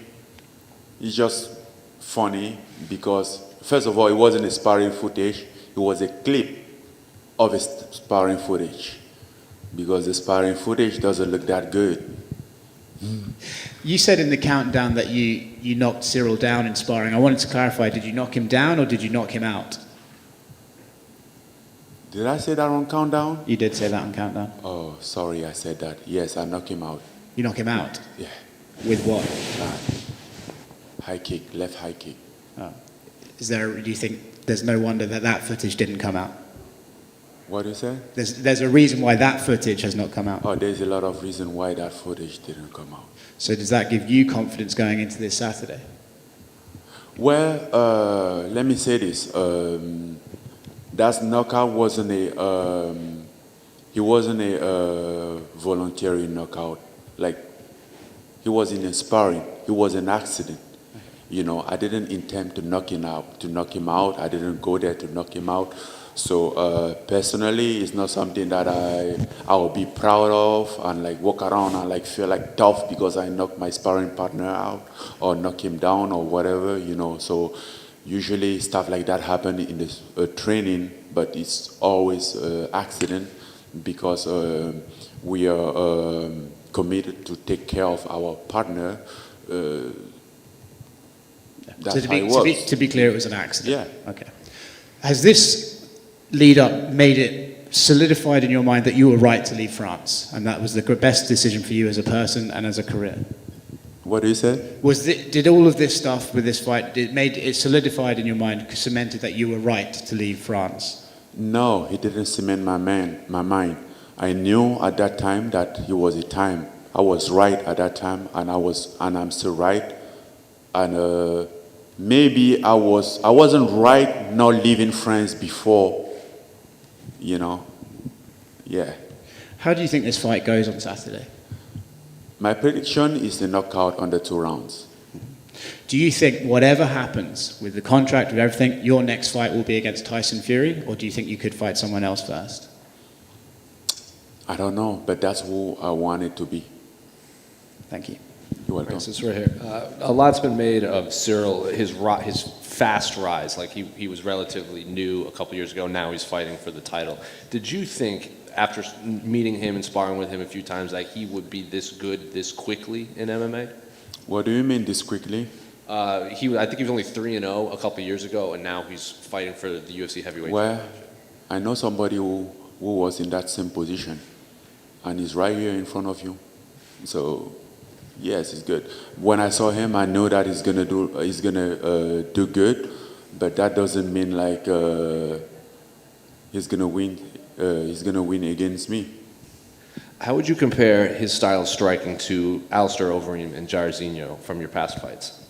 It's just funny because, first of all, it wasn't a sparring footage. It was a clip of a sparring footage because the sparring footage doesn't look that good. You said in the countdown that you knocked Ciryl down in sparring. I wanted to clarify, did you knock him down or did you knock him out? Did I say that on countdown? You did say that on countdown. Oh, sorry, I said that. Yes, I knocked him out. You knock him out? Yeah. With what? High kick, left high kick. Oh. Do you think there's no wonder that footage didn't come out? What do you say? There's a reason why that footage has not come out. Oh, there's a lot of reason why that footage didn't come out. So does that give you confidence going into this Saturday? Well, let me say this. That knockout wasn't a voluntary knockout. Like, he was in a sparring. It was an accident. I didn't intend to knock him out. I didn't go there to knock him out. So personally, it's not something that I will be proud of and like walk around and like feel like tough because I knocked my sparring partner out or knock him down or whatever, So usually stuff like that happen in this training, but it's always accident because we are committed to take care of our partner. That's how it works. To be clear, it was an accident. Yeah. Okay. Has this lead up made it solidified in your mind that you were right to leave France and that was the best decision for you as a person and as a career? What do you say? Did all of this stuff with this fight, it solidified in your mind, cemented that you were right to leave France? No, it didn't cement my mind. I knew at that time that it was a time. I was right at that time and I'm still right. And maybe I wasn't right not leaving France before. Yeah. How do you think this fight goes on Saturday? My prediction is a knockout under 2 rounds. Do you think whatever happens with the contract, with everything, your next fight will be against Tyson Fury, or do you think you could fight someone else first? I don't know, but that's who I want it to be. Thank you. You're welcome. Since we're here, a lot's been made of Ciryl, his fast rise. Like he was relatively new a couple years ago. Now he's fighting for the title. Did you think, after meeting him and sparring with him a few times, that he would be this good this quickly in MMA? What do you mean this quickly? I think he was only 3-0 a couple years ago, and now he's fighting for the UFC heavyweight. Well, I know somebody who was in that same position, and he's right here in front of you. So. Yes, it's good. When I saw him, I knew that he's gonna do good, but that doesn't mean like he's gonna win. He's gonna win against me. How would you compare his style of striking to Alistair Overeem and Jairzinho from your past fights?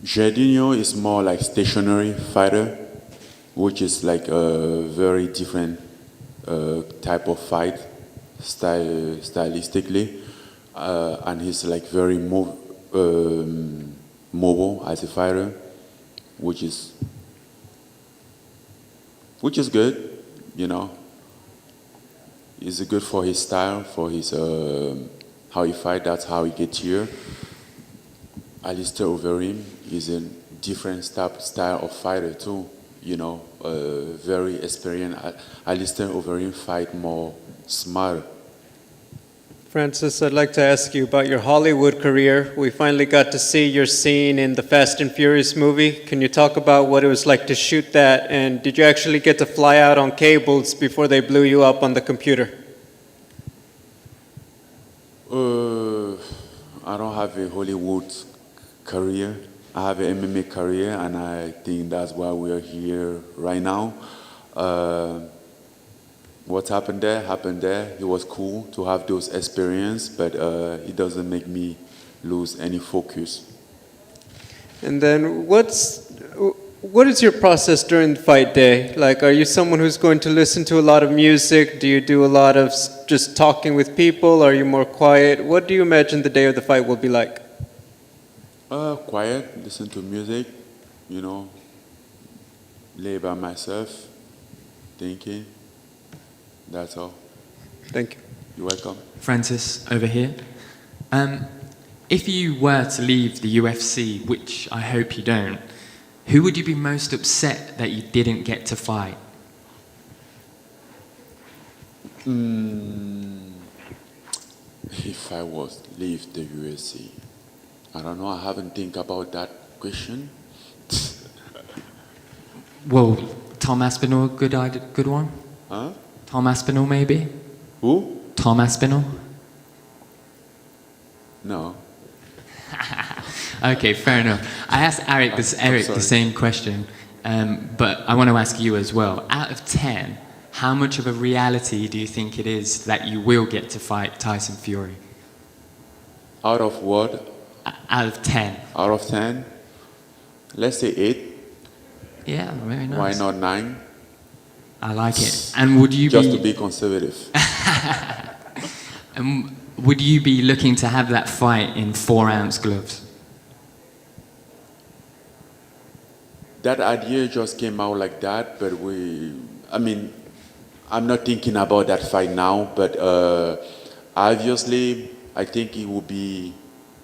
Jourdain is more like stationary fighter, which is like a very different type of fight stylistically, and he's like very mobile as a fighter, which is good, you know. It's good for his style, for his how he fight. That's how he gets here. Alistair Overeem is a different style of fighter too. You know, very experienced. Alistair Overeem fight more smart. Francis, I'd like to ask you about your Hollywood career. We finally got to see your scene in the Fast and Furious movie. Can you talk about what it was like to shoot that? And did you actually get to fly out on cables before they blew you up on the computer? I don't have a Hollywood career. I have an MMA career, and I think that's why we're here right now. What happened there happened there. It was cool to have those experiences, but it doesn't make me lose any focus. And then what is your process during the fight day? Like, are you someone who's going to listen to a lot of music? Do you do a lot of just talking with people? Are you more quiet? What do you imagine the day of the fight will be like? Quiet, listen to music, you know, lay by myself, thinking. That's all. Thank you. You're welcome. Francis, over here. If you were to leave the UFC, which I hope you don't, who would you be most upset that you didn't get to fight? If I was leave the UFC, I don't know. I haven't think about that question. Well, Tom Aspinall, good one. Huh? Tom Aspinall, maybe? Who? Tom Aspinall? No. Okay, fair enough. I asked Eric the same question, but I want to ask you as well. Out of 10, how much of a reality do you think it is that you will get to fight Tyson Fury? Out of what? Out of 10. Out of 10? Let's say 8. Yeah, very nice. Why not 9? I like it. And would you Just to be conservative. And would you be looking to have that fight in 4-ounce gloves? That idea just came out like that, but I'm not thinking about that fight now, but obviously I think it would be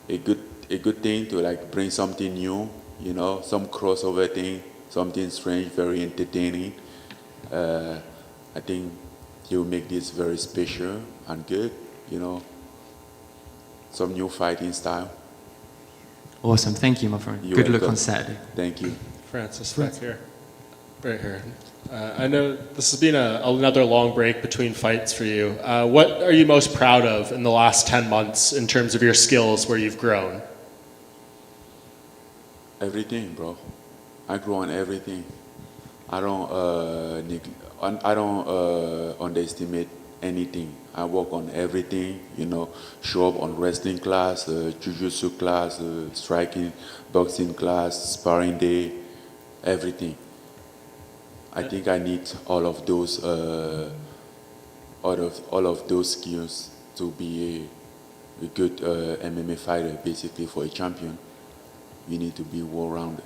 a good thing to like bring something new, you know, some crossover thing, something strange, very entertaining. I think he will make this very special and good, you know, some new fighting style. Awesome, thank you, my friend. You're Good luck welcome. on Saturday. Thank you. Francis, back here. Right here. I know this has been another long break between fights for you. What are you most proud of in the last 10 months in terms of your skills where you've grown? Everything, bro. I grew on everything. I don't underestimate anything. I work on everything, you know, show up on wrestling class, jiu-jitsu class, striking, boxing class, sparring day, everything. I think I need all of those skills to be a good MMA fighter, basically for a champion. You need to be well-rounded.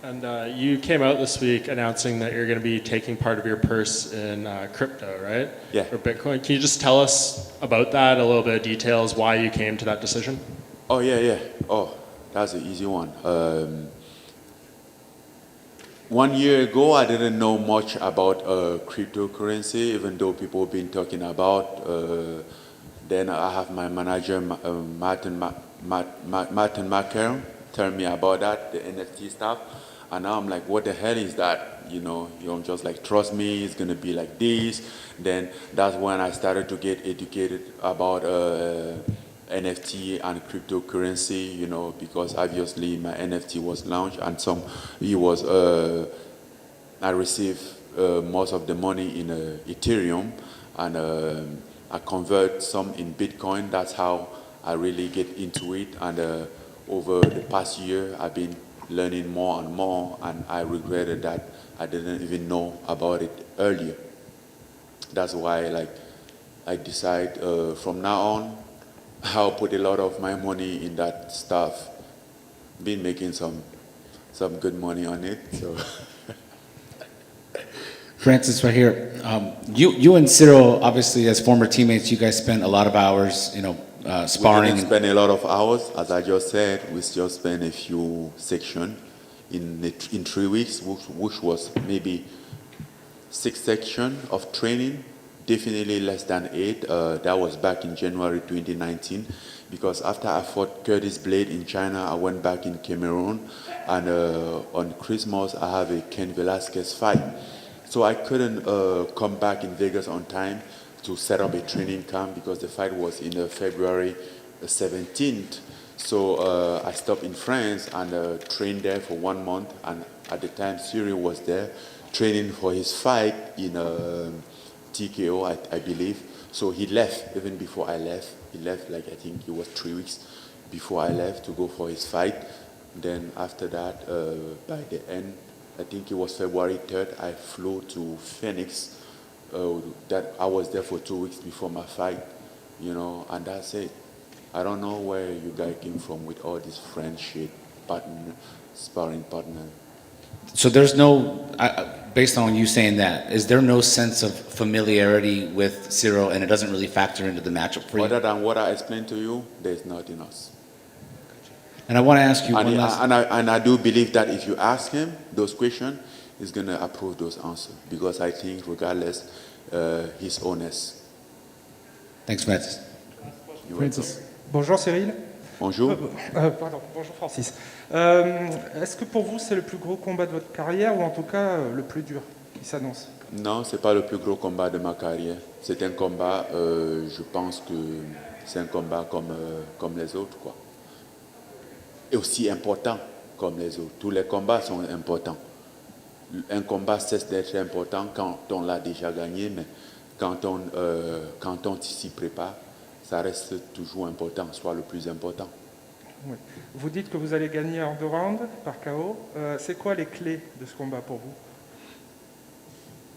And you came out this week announcing that you're going to be taking part of your purse in crypto, right? Yeah. Or Bitcoin. Can you just tell us about that, a little bit of details, why you came to that decision? Oh, yeah. Oh, that's an easy one. 1 year ago, I didn't know much about cryptocurrency, even though people have been talking about. Then I have my manager, Martin Macker, tell me about that, the NFT stuff. And now I'm like, what the hell is that? You know, I'm just like, trust me, it's going to be like this. Then that's when I started to get educated about NFT and cryptocurrency, you know, because obviously my NFT was launched and it was I receive most of the money in Ethereum, and I convert some in Bitcoin. That's how I really get into it. And over the past year, I've been learning more and more, and I regretted that I didn't even know about it earlier. That's why, I decide from now on, I'll put a lot of my money in that stuff. Been making some good money on it. So. Francis, right here. You and Ciryl, obviously, as former teammates, you guys spent a lot of hours, sparring. We didn't spend a lot of hours, as I just said. We just spent a few sections in 3 weeks, which was maybe 6 sections of training. Definitely less than 8. That was back in January 2019. Because after I fought Curtis Blade in China, I went back in Cameroon. And on Christmas, I have a Ken Velasquez fight. So I couldn't come back in Vegas on time to set up a training camp because the fight was in February 17th. So I stopped in France and trained there for 1 month. And at the time, Ciryl was there training for his fight in TKO, I believe. So he left even before I left. He left, I think it was 3 weeks before I left to go for his fight. Then after that, by the end, I think it was February 3rd, I flew to Phoenix. That I was there for 2 weeks before my fight, and that's it. I don't know where you guys came from with all this friendship, sparring partner. So there's no, based on you saying that, is there no sense of familiarity with Ciryl, and it doesn't really factor into the matchup for you? Other than what I explained to you, there's nothing else. And I want to ask you and I do believe that if you ask him those questions, he's going to approve those answers, because I think regardless, he's honest. Thanks, Francis. Francis. Bonjour Ciryl. Bonjour. Pardon, bonjour Francis. Est-ce que pour vous c'est le plus gros combat de votre carrière, ou en tout cas le plus dur qui s'annonce? Non, c'est pas le plus gros combat de ma carrière. C'est un combat, je pense que c'est un combat comme les autres, quoi. Et aussi important comme les autres. Tous les combats sont importants. Un combat cesse d'être important quand on l'a déjà gagné, mais quand on s'y prépare, ça reste toujours important, soit le plus important. Oui. Vous dites que vous allez gagner en 2 rounds par KO. C'est quoi les clés de ce combat pour vous?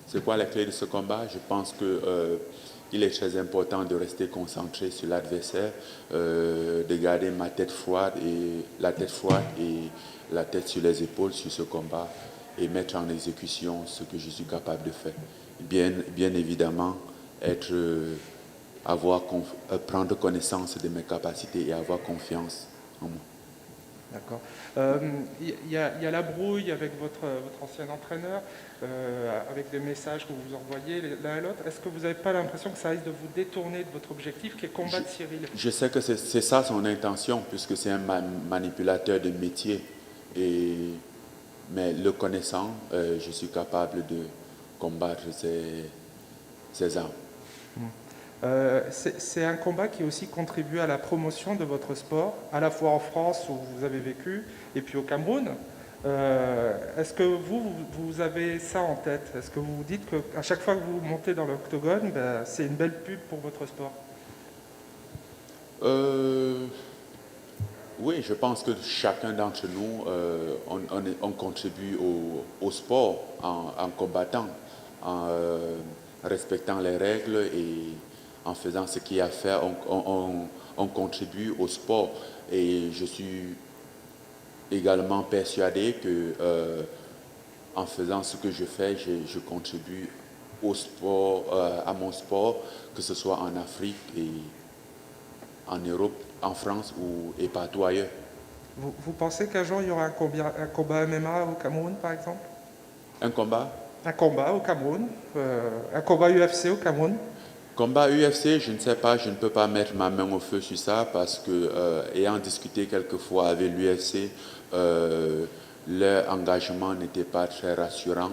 C'est quoi les clés de ce combat? Je pense qu'il est très important de rester concentré sur l'adversaire, de garder la tête froide et la tête sur les épaules sur ce combat et mettre en exécution ce que je suis capable de faire. Bien évidemment, prendre connaissance de mes capacités et avoir confiance en moi. D'accord. Il y a la brouille avec votre ancien entraîneur, avec des messages que vous vous envoyez l'un à l'autre. Est-ce que vous n'avez pas l'impression que ça risque de vous détourner de votre objectif qui est combattre Ciryl? Je sais que c'est ça son intention, puisque c'est un manipulateur de métier. Mais le connaissant, je suis capable de combattre ses armes. C'est un combat qui aussi contribue à la promotion de votre sport, à la fois en France où vous avez vécu et puis au Cameroun. Est-ce que vous avez ça en tête? Est-ce que vous vous dites qu'à chaque fois que vous montez dans l'octogone, c'est une belle pub pour votre sport? Oui, je pense que chacun d'entre nous, on contribue au sport en combattant, en respectant les règles et en faisant ce qu'il y a à faire, on contribue au sport. Et je suis également persuadé que en faisant ce que je fais, je contribue au sport, à mon sport, que ce soit en Afrique et en Europe, en France et partout ailleurs. Vous pensez qu'un jour il y aura un combat MMA au Cameroun, par exemple? Un combat? Un combat au Cameroun, un combat UFC au Cameroun? Combat UFC, je ne sais pas, je ne peux pas mettre ma main au feu sur ça parce que, ayant discuté quelques fois avec l'UFC, leur engagement n'était pas très rassurant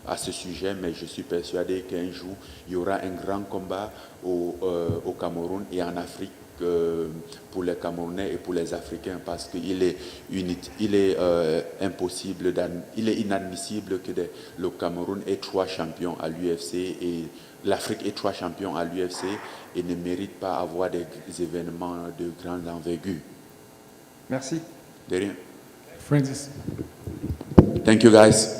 à ce sujet, mais je suis persuadé qu'un jour, il y aura un grand combat au Cameroun et en Afrique pour les Camerounais et pour les Africains parce qu'il est, impossible, il est inadmissible que le Cameroun ait 3 champions à l'UFC et l'Afrique ait 3 champions à l'UFC et ne mérite pas avoir des événements de grande envergure. Merci. De rien. Francis. Thank you, guys.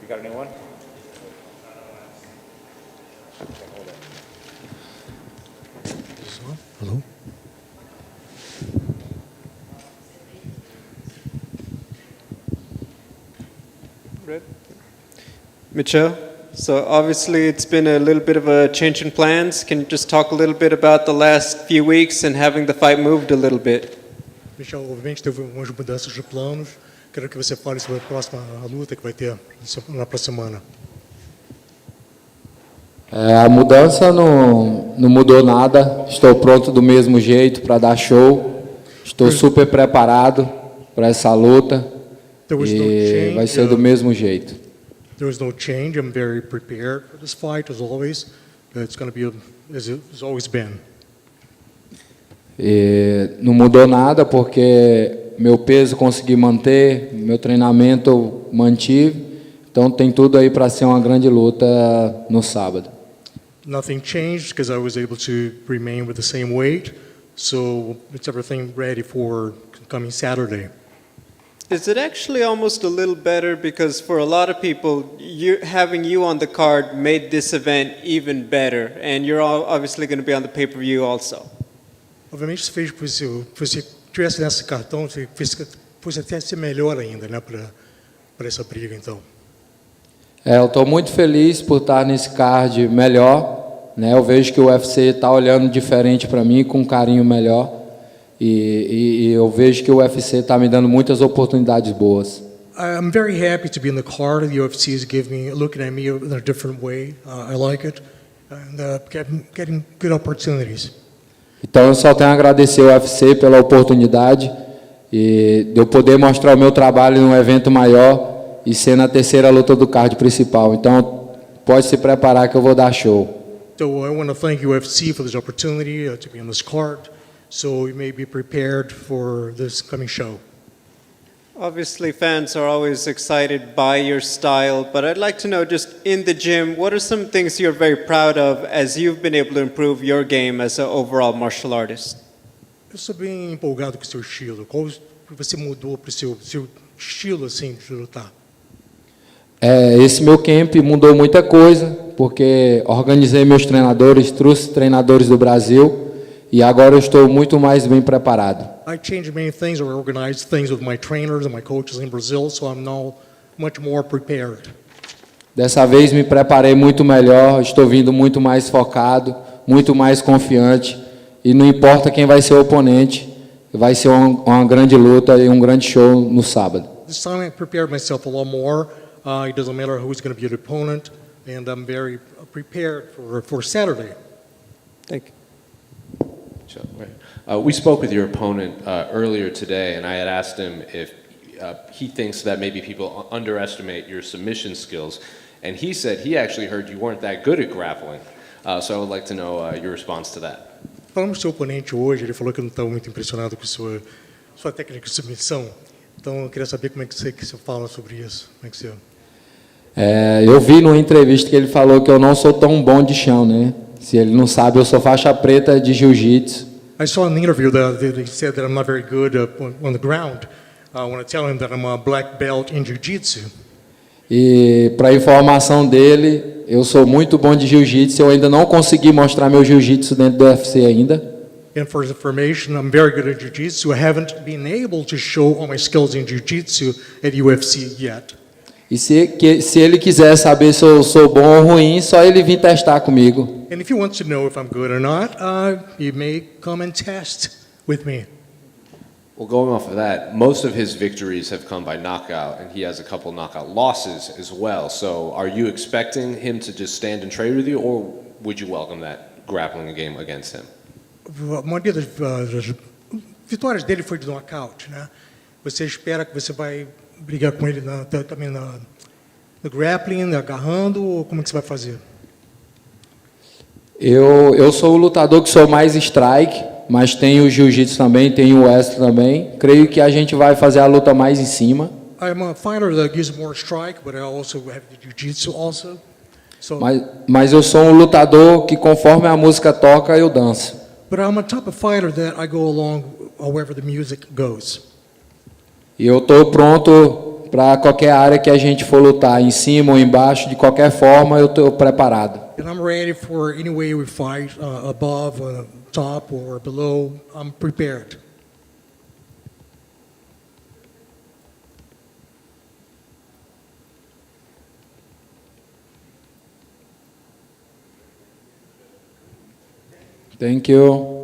You got anyone? Hello? Red. Michel, so obviously it's been a little bit of a change in plans. Can you just talk a little bit about the last few weeks and having the fight moved a little bit? Michel, obviamente teve algumas mudanças de planos. Quero que você fale sobre a próxima luta que vai ter na próxima semana. A mudança não mudou nada. Estou pronto do mesmo jeito para dar show. Estou super preparado para essa luta e vai ser do mesmo jeito. There was no change. I'm very prepared for this fight as always. It's going to be as it's always been. E não mudou nada porque meu peso consegui manter, meu treinamento mantive, então tem tudo aí para ser uma grande luta no sábado. Nothing changed because I was able to remain with the same weight, so it's everything ready for coming Saturday. Is it actually almost a little better because for a lot of people, having you on the card made this event even better, and you're obviously going to be on the pay-per-view also? Obviamente isso fez por se você tivesse nesse cartão, fosse até ser melhor ainda, né, para essa briga então. Eu estou muito feliz por estar nesse card melhor, né? Eu vejo que o UFC está olhando diferente para mim, com um carinho melhor, e eu vejo que o UFC está me dando muitas oportunidades boas. I'm very happy to be in the card. The UFC is looking at me in a different way. I like it, and getting good opportunities. Então eu só tenho a agradecer ao UFC pela oportunidade e de eu poder mostrar o meu trabalho num evento maior e ser na terceira luta do card principal. Então pode se preparar que eu vou dar show. So I want to thank UFC for this opportunity to be on this card. So you may be prepared for this coming show. Obviously, fans are always excited by your style, but I'd like to know, just in the gym, what are some things you're very proud of as you've been able to improve your game as an overall martial artist? Eu sou bem empolgado com o seu estilo. Qual você mudou para o seu estilo assim de lutar? Esse meu camp mudou muita coisa, porque organizei meus treinadores, trouxe treinadores do Brasil e agora eu estou muito mais bem preparado. I changed many things, or organized things with my trainers and my coaches in Brazil, so I'm now much more prepared. Dessa vez me preparei muito melhor, estou vindo muito mais focado, muito mais confiante, e não importa quem vai ser o oponente, vai ser uma grande luta e grande show no sábado. This time I prepared myself a lot more. It doesn't matter who's going to be the opponent, and I'm very prepared for Saturday. Thank you. We spoke with your opponent earlier today, and I had asked him if he thinks that maybe people underestimate your submission skills, and he said he actually heard you weren't that good at grappling. So I would like to know your response to that. Falamos com o seu oponente hoje, ele falou que não estava muito impressionado com sua técnica de submissão. Então eu queria saber como é que você fala sobre isso. Como é que você... Eu vi numa entrevista que ele falou que eu não sou tão bom de chão, né? Se ele não sabe, eu sou faixa preta de jiu-jitsu. I saw an interview that he said that I'm not very good on the ground. When I tell him that I'm a black belt in jiu-jitsu. E para informação dele, eu sou muito bom de jiu-jitsu. Eu ainda não consegui mostrar meu jiu-jitsu dentro do UFC ainda. And for his information, I'm very good at jiu-jitsu. I haven't been able to show all my skills in jiu-jitsu at UFC yet. E se ele quiser saber se eu sou bom ou ruim, só ele vir testar comigo. And if he wants to know if I'm good or not, he may come and test with me. Well, going off of that, most of his victories have come by knockout, and he has a couple knockout losses as well. So are you expecting him to just stand and trade with you, or would you welcome that grappling game against him? A maioria das vitórias dele foi de knockout, né? Você espera que você vai brigar com ele também no grappling, agarrando, ou como é que você vai fazer? Eu sou o lutador que sou mais strike, mas tenho o jiu-jitsu também, tenho o extra também. Creio que a gente vai fazer a luta mais em cima. I'm a fighter that gives more strike, but I also have the jiu-jitsu also. So, Mas eu sou um lutador que conforme a música toca, eu danço. But I'm a type of fighter that I go along however the music goes. E eu estou pronto para qualquer área que a gente for lutar, em cima ou embaixo, de qualquer forma, eu estou preparado. And I'm ready for any way we fight, above, top, or below. I'm prepared. Thank you.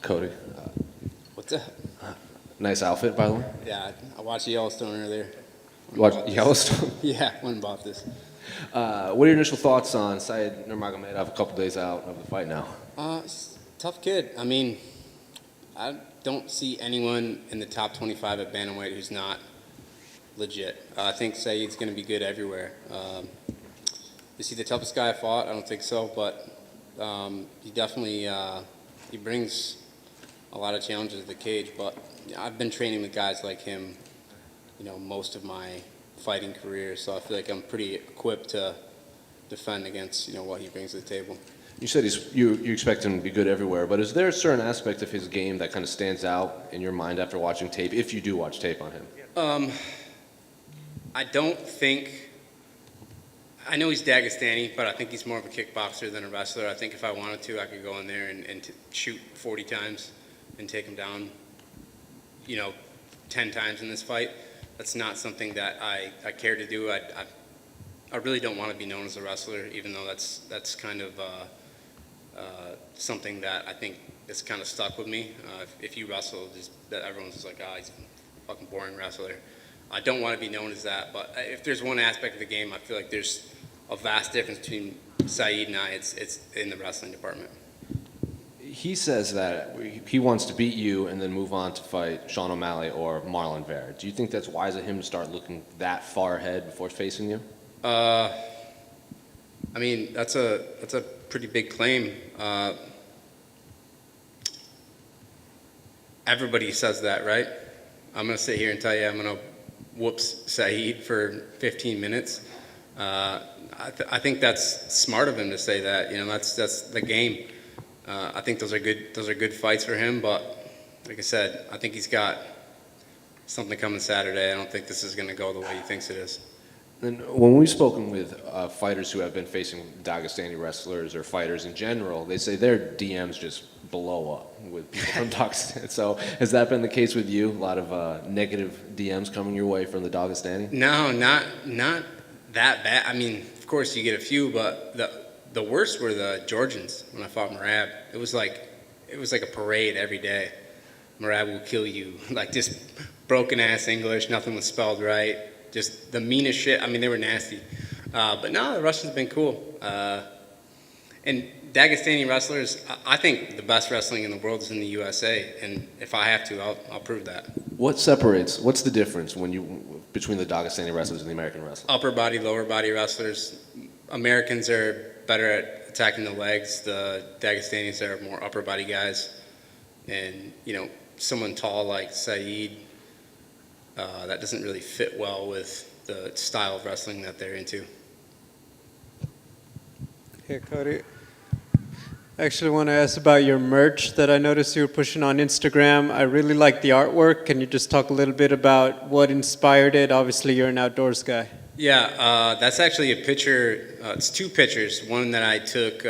Cody. What's up? Nice outfit, by the way. Yeah, I watched Yellowstone earlier. You watched Yellowstone? Yeah, went and bought this. What are your initial thoughts on Said Nurmagomedov a couple days out of the fight now? Tough kid. I mean, I don't see anyone in the top 25 at bantamweight who's not legit. I think Said's going to be good everywhere. Is he the toughest guy I fought? I don't think so, but he definitely he brings a lot of challenges to the cage. But I've been training with guys like him, most of my fighting career, so I feel like I'm pretty equipped to defend against what he brings to the table. You said you expect him to be good everywhere, but is there a certain aspect of his game that kind of stands out in your mind after watching tape, if you do watch tape on him? I don't think, I know he's Dagestani, but I think he's more of a kickboxer than a wrestler. I think if I wanted to, I could go in there and shoot 40 times and take him down, 10 times in this fight. That's not something that I care to do. I really don't want to be known as a wrestler, even though that's kind of something that I think is kind of stuck with me. If you wrestle, that everyone's just like, he's a fucking boring wrestler. I don't want to be known as that, but if there's one aspect of the game, I feel like there's a vast difference between Said and I. It's in the wrestling department. He says that he wants to beat you and then move on to fight Sean O'Malley or Marlon Vera. Do you think that's wise of him to start looking that far ahead before facing you? I mean, that's a pretty big claim. Everybody says that, right? I'm going to sit here and tell you I'm going to whoops Said for 15 minutes. I think that's smart of him to say that. That's the game. I think those are good fights for him, but like I said, I think he's got something coming Saturday. I don't think this is going to go the way he thinks it is. And when we've spoken with fighters who have been facing Dagestani wrestlers or fighters in general, they say their DMs just blow up with people from Dagestan. So has that been the case with you? A lot of negative DMs coming your way from the Dagestani? No, not that bad. I mean, of course you get a few, but the worst were the Georgians when I fought Merab. It was like a parade every day. Merab will kill you. Like just broken ass English, nothing was spelled right. Just the meanest shit. I mean, they were nasty. But no, the Russians have been cool. And Dagestani wrestlers, I think the best wrestling in the world is in the USA. And if I have to, I'll prove that. What's the difference between the Dagestani wrestlers and the American wrestlers? Upper body, lower body wrestlers. Americans are better at attacking the legs. The Dagestanis are more upper body guys. And, someone tall like Said, that doesn't really fit well with the style of wrestling that they're into. Hey, Cody. I actually want to ask about your merch that I noticed you were pushing on Instagram. I really like the artwork. Can you just talk a little bit about what inspired it? Obviously, you're an outdoors guy. Yeah, that's actually a picture. It's two pictures. One that I took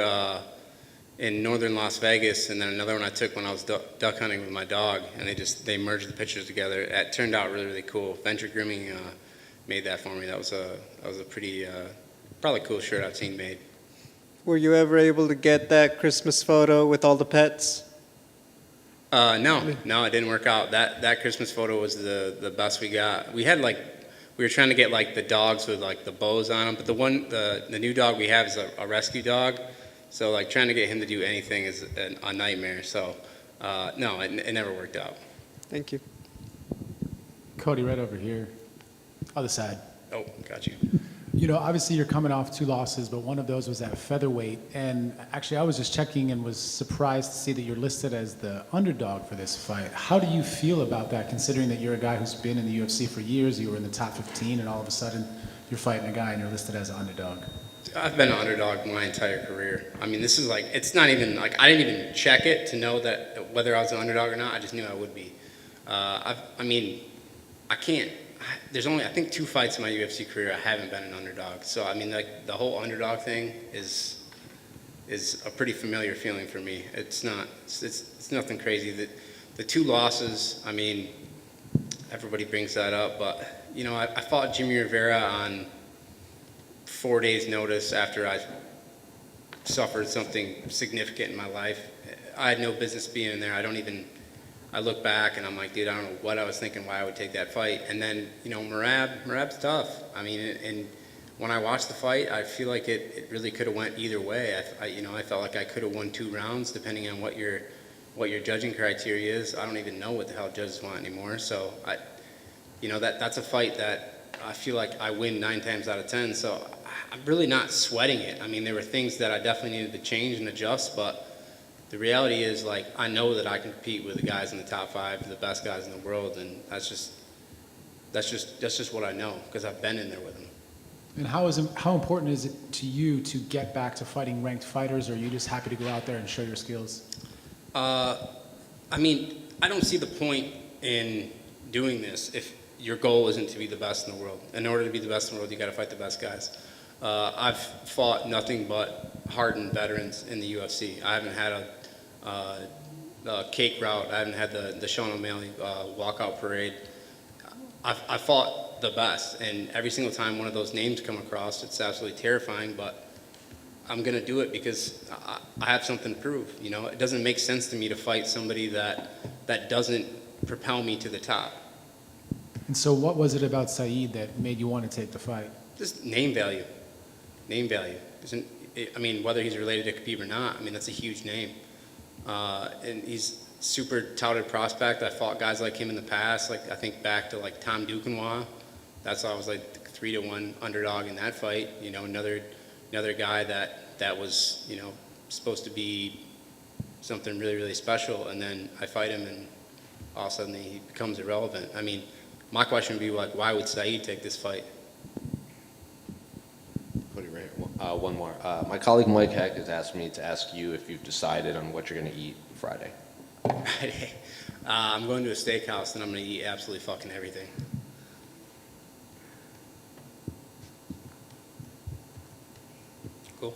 in northern Las Vegas, and then another one I took when I was duck hunting with my dog. And they merged the pictures together. It turned out really, really cool. Venture Grooming made that for me. That was a pretty probably cool shirt I've seen made. Were you ever able to get that Christmas photo with all the pets? No, it didn't work out. That Christmas photo was the best we got. We were trying to get like the dogs with like the bows on them, but the new dog we have is a rescue dog. So like trying to get him to do anything is a nightmare. So no, it never worked out. Thank you. Cody, right over here. Other side. Oh, got you. Obviously you're coming off 2 losses, but one of those was at featherweight. And actually I was just checking and was surprised to see that you're listed as the underdog for this fight. How do you feel about that, considering that you're a guy who's been in the UFC for years, you were in the top 15, and all of a sudden you're fighting a guy and you're listed as an underdog? I've been an underdog my entire career. I mean, this is like, it's not even like, I didn't even check it to know that whether I was an underdog or not. I just knew I would be. There's only, I think, 2 fights in my UFC career I haven't been an underdog. So, I mean, like, the whole underdog thing is a pretty familiar feeling for me. It's nothing crazy. The 2 losses, I mean, everybody brings that up, but, I fought Jimmy Rivera on 4 days' notice after I suffered something significant in my life. I had no business being in there. I look back and I'm like, dude, I don't know what I was thinking, why I would take that fight. And then, you know, Merab's tough. I mean, and when I watched the fight, I feel like it really could have went either way. I felt like I could have won 2 rounds depending on what your judging criteria is. I don't even know what the hell judges want anymore. So that's a fight that I feel like I win 9 times out of 10. So I'm really not sweating it. I mean, there were things that I definitely needed to change and adjust, but the reality is, like, I know that I can compete with the guys in the top 5, the best guys in the world, and that's just what I know because I've been in there with them. And how important is it to you to get back to fighting ranked fighters, or are you just happy to go out there and show your skills? I mean, I don't see the point in doing this if your goal isn't to be the best in the world. In order to be the best in the world, you got to fight the best guys. I've fought nothing but hardened veterans in the UFC. I haven't had a cake route. I haven't had the Sean O'Malley walkout parade. I fought the best, and every single time one of those names come across, it's absolutely terrifying, but I'm going to do it because I have something to prove. You know, it doesn't make sense to me to fight somebody that doesn't propel me to the top. And so what was it about Saeed that made you want to take the fight? Just name value. Name value. I mean, whether he's related to Khabib or not, I mean, that's a huge name. And he's super touted prospect. I fought guys like him in the past. Like, I think back to like Tom Duquesnoy. That's why I was like 3-1 underdog in that fight. You know, another guy that was, you know, supposed to be something really, really special. And then I fight him and all of a sudden he becomes irrelevant. I mean, my question would be like, why would Saeed take this fight? Cody, right? One more. My colleague Mike Heck has asked me to ask you if you've decided on what you're going to eat Friday. Friday. I'm going to a steakhouse and I'm going to eat absolutely fucking everything. Cool.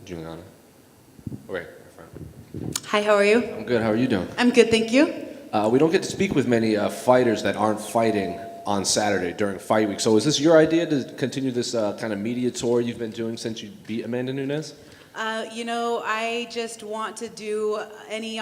Julianna. Okay, front. Hi, how are you? I'm good. How are you doing? I'm good, thank you. We don't get to speak with many fighters that aren't fighting on Saturday during fight week. So is this your idea to continue this kind of media tour you've been doing since you beat Amanda Nunes? I just want to do any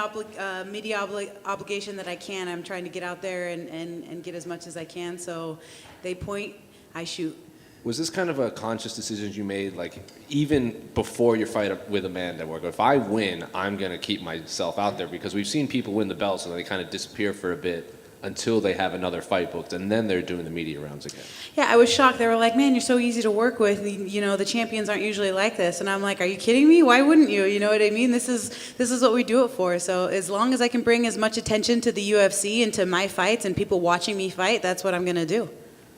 media obligation that I can. I'm trying to get out there and get as much as I can. So they point, I shoot. Was this kind of a conscious decision you made, like even before your fight with Amanda, where if I win, I'm going to keep myself out there? Because we've seen people win the belts and they kind of disappear for a bit until they have another fight booked, and then they're doing the media rounds again. Yeah, I was shocked. They were like, man, you're so easy to work with. You know, the champions aren't usually like this. And I'm like, are you kidding me? Why wouldn't you? You know what I mean? This is what we do it for. So as long as I can bring as much attention to the UFC and to my fights and people watching me fight, that's what I'm going to do.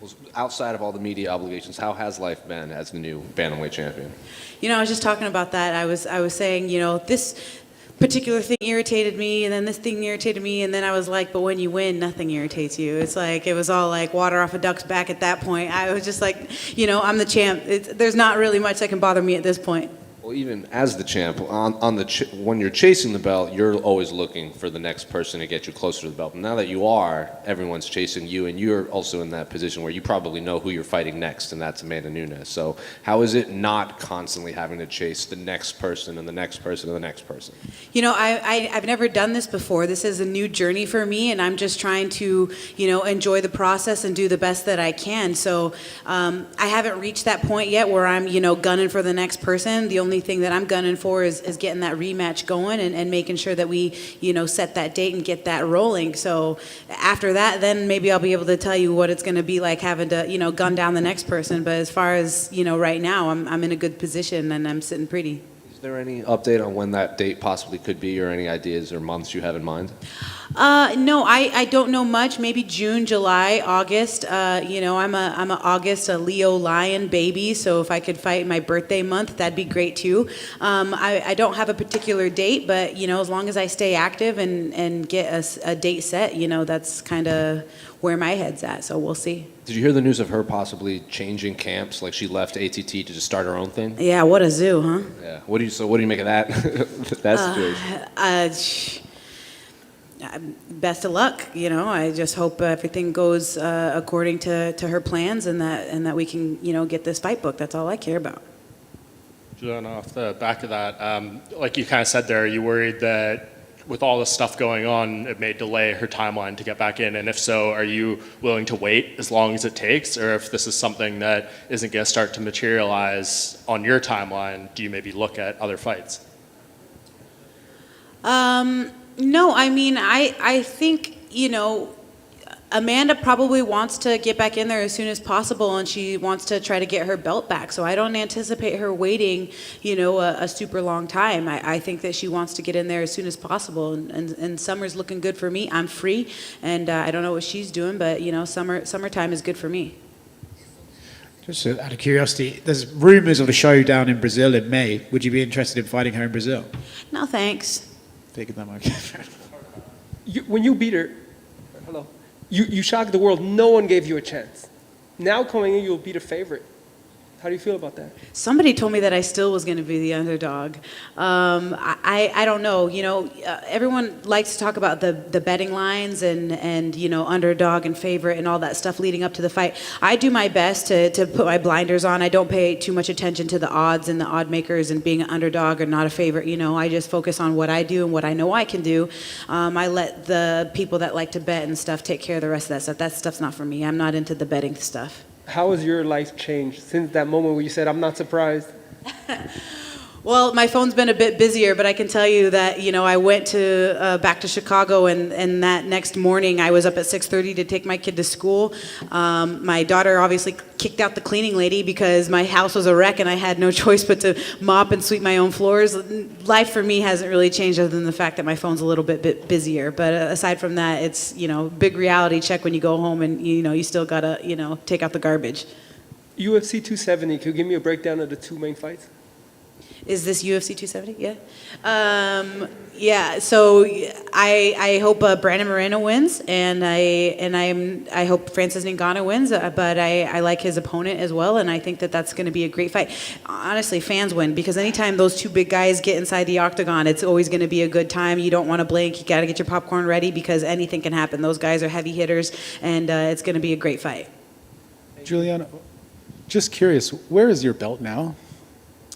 Well, outside of all the media obligations, how has life been as the new bantamweight champion? You know, I was just talking about that. I was saying, you know, this particular thing irritated me, and then this thing irritated me, and then I was like, but when you win, nothing irritates you. It's like, it was all like water off a duck's back at that point. I was just like, you know, I'm the champ. There's not really much that can bother me at this point. Well, even as the champ, when you're chasing the belt, you're always looking for the next person to get you closer to the belt. But now that you are, everyone's chasing you, and you're also in that position where you probably know who you're fighting next, and that's Amanda Nunes. So how is it not constantly having to chase the next person and the next person and the next person? You know, I've never done this before. This is a new journey for me, and I'm just trying to, you know, enjoy the process and do the best that I can. So I haven't reached that point yet where I'm, you know, gunning for the next person. The only thing that I'm gunning for is getting that rematch going and making sure that we, you know, set that date and get that rolling. So after that, then maybe I'll be able to tell you what it's going to be like having to, you know, gun down the next person. But as far as, you know, right now, I'm in a good position and I'm sitting pretty. Is there any update on when that date possibly could be, or any ideas or months you have in mind? No, I don't know much. Maybe June, July, August. You know, I'm a August, a Leo lion baby. So if I could fight in my birthday month, that'd be great too. I don't have a particular date, but you know, as long as I stay active and get a date set, you know, that's kind of where my head's at. So we'll see. Did you hear the news of her possibly changing camps? Like she left ATT to just start her own thing? Yeah, what a zoo, huh? Yeah. What do you make of that that situation? Best of luck. You know, I just hope everything goes according to her plans and that we can, you know, get this fight booked. That's all I care about. Julianna, off the back of that, like you kind of said there, are you worried that with all this stuff going on, it may delay her timeline to get back in? And if so, are you willing to wait as long as it takes? Or if this is something that isn't going to start to materialize on your timeline, do you maybe look at other fights? No, I mean, I think, you know, Amanda probably wants to get back in there as soon as possible, and she wants to try to get her belt back. So I don't anticipate her waiting, you know, a super long time. I think that she wants to get in there as soon as possible. And summer's looking good for me. I'm free, and I don't know what she's doing, but you know, summertime is good for me. Just out of curiosity, there's rumours of a showdown in Brazil in May. Would you be interested in fighting her in Brazil? No, thanks. Figured that might be. When you beat her, hello. You shocked the world. No one gave you a chance. Now coming in, you'll beat a favorite. How do you feel about that? Somebody told me that I still was going to be the underdog. I don't know. You know, everyone likes to talk about the betting lines and you know, underdog and favorite and all that stuff leading up to the fight. I do my best to put my blinders on. I don't pay too much attention to the odds and the odd makers and being an underdog or not a favorite. You know, I just focus on what I do and what I know I can do. I let the people that like to bet and stuff take care of the rest of that stuff. That stuff's not for me. I'm not into the betting stuff. How has your life changed since that moment where you said, I'm not surprised? Well, my phone's been a bit busier, but I can tell you that, you know, I went to back to Chicago, and that next morning I was up at 6:30 to take my kid to school. My daughter obviously kicked out the cleaning lady because my house was a wreck and I had no choice but to mop and sweep my own floors. Life for me hasn't really changed other than the fact that my phone's a little bit busier. But aside from that, it's, you know, big reality check when you go home and, you know, you still got to, you know, take out the garbage. UFC 270, can you give me a breakdown of the two main fights? Is this UFC 270? Yeah. Yeah. So I hope Brandon Moreno wins, and I hope Francis Ngannou wins. But I like his opponent as well, and I think that that's going to be a great fight. Honestly, fans win because anytime those two big guys get inside the octagon, it's always going to be a good time. You don't want to blink. You got to get your popcorn ready because anything can happen. Those guys are heavy hitters, and it's going to be a great fight. Julianna, just curious, where is your belt now?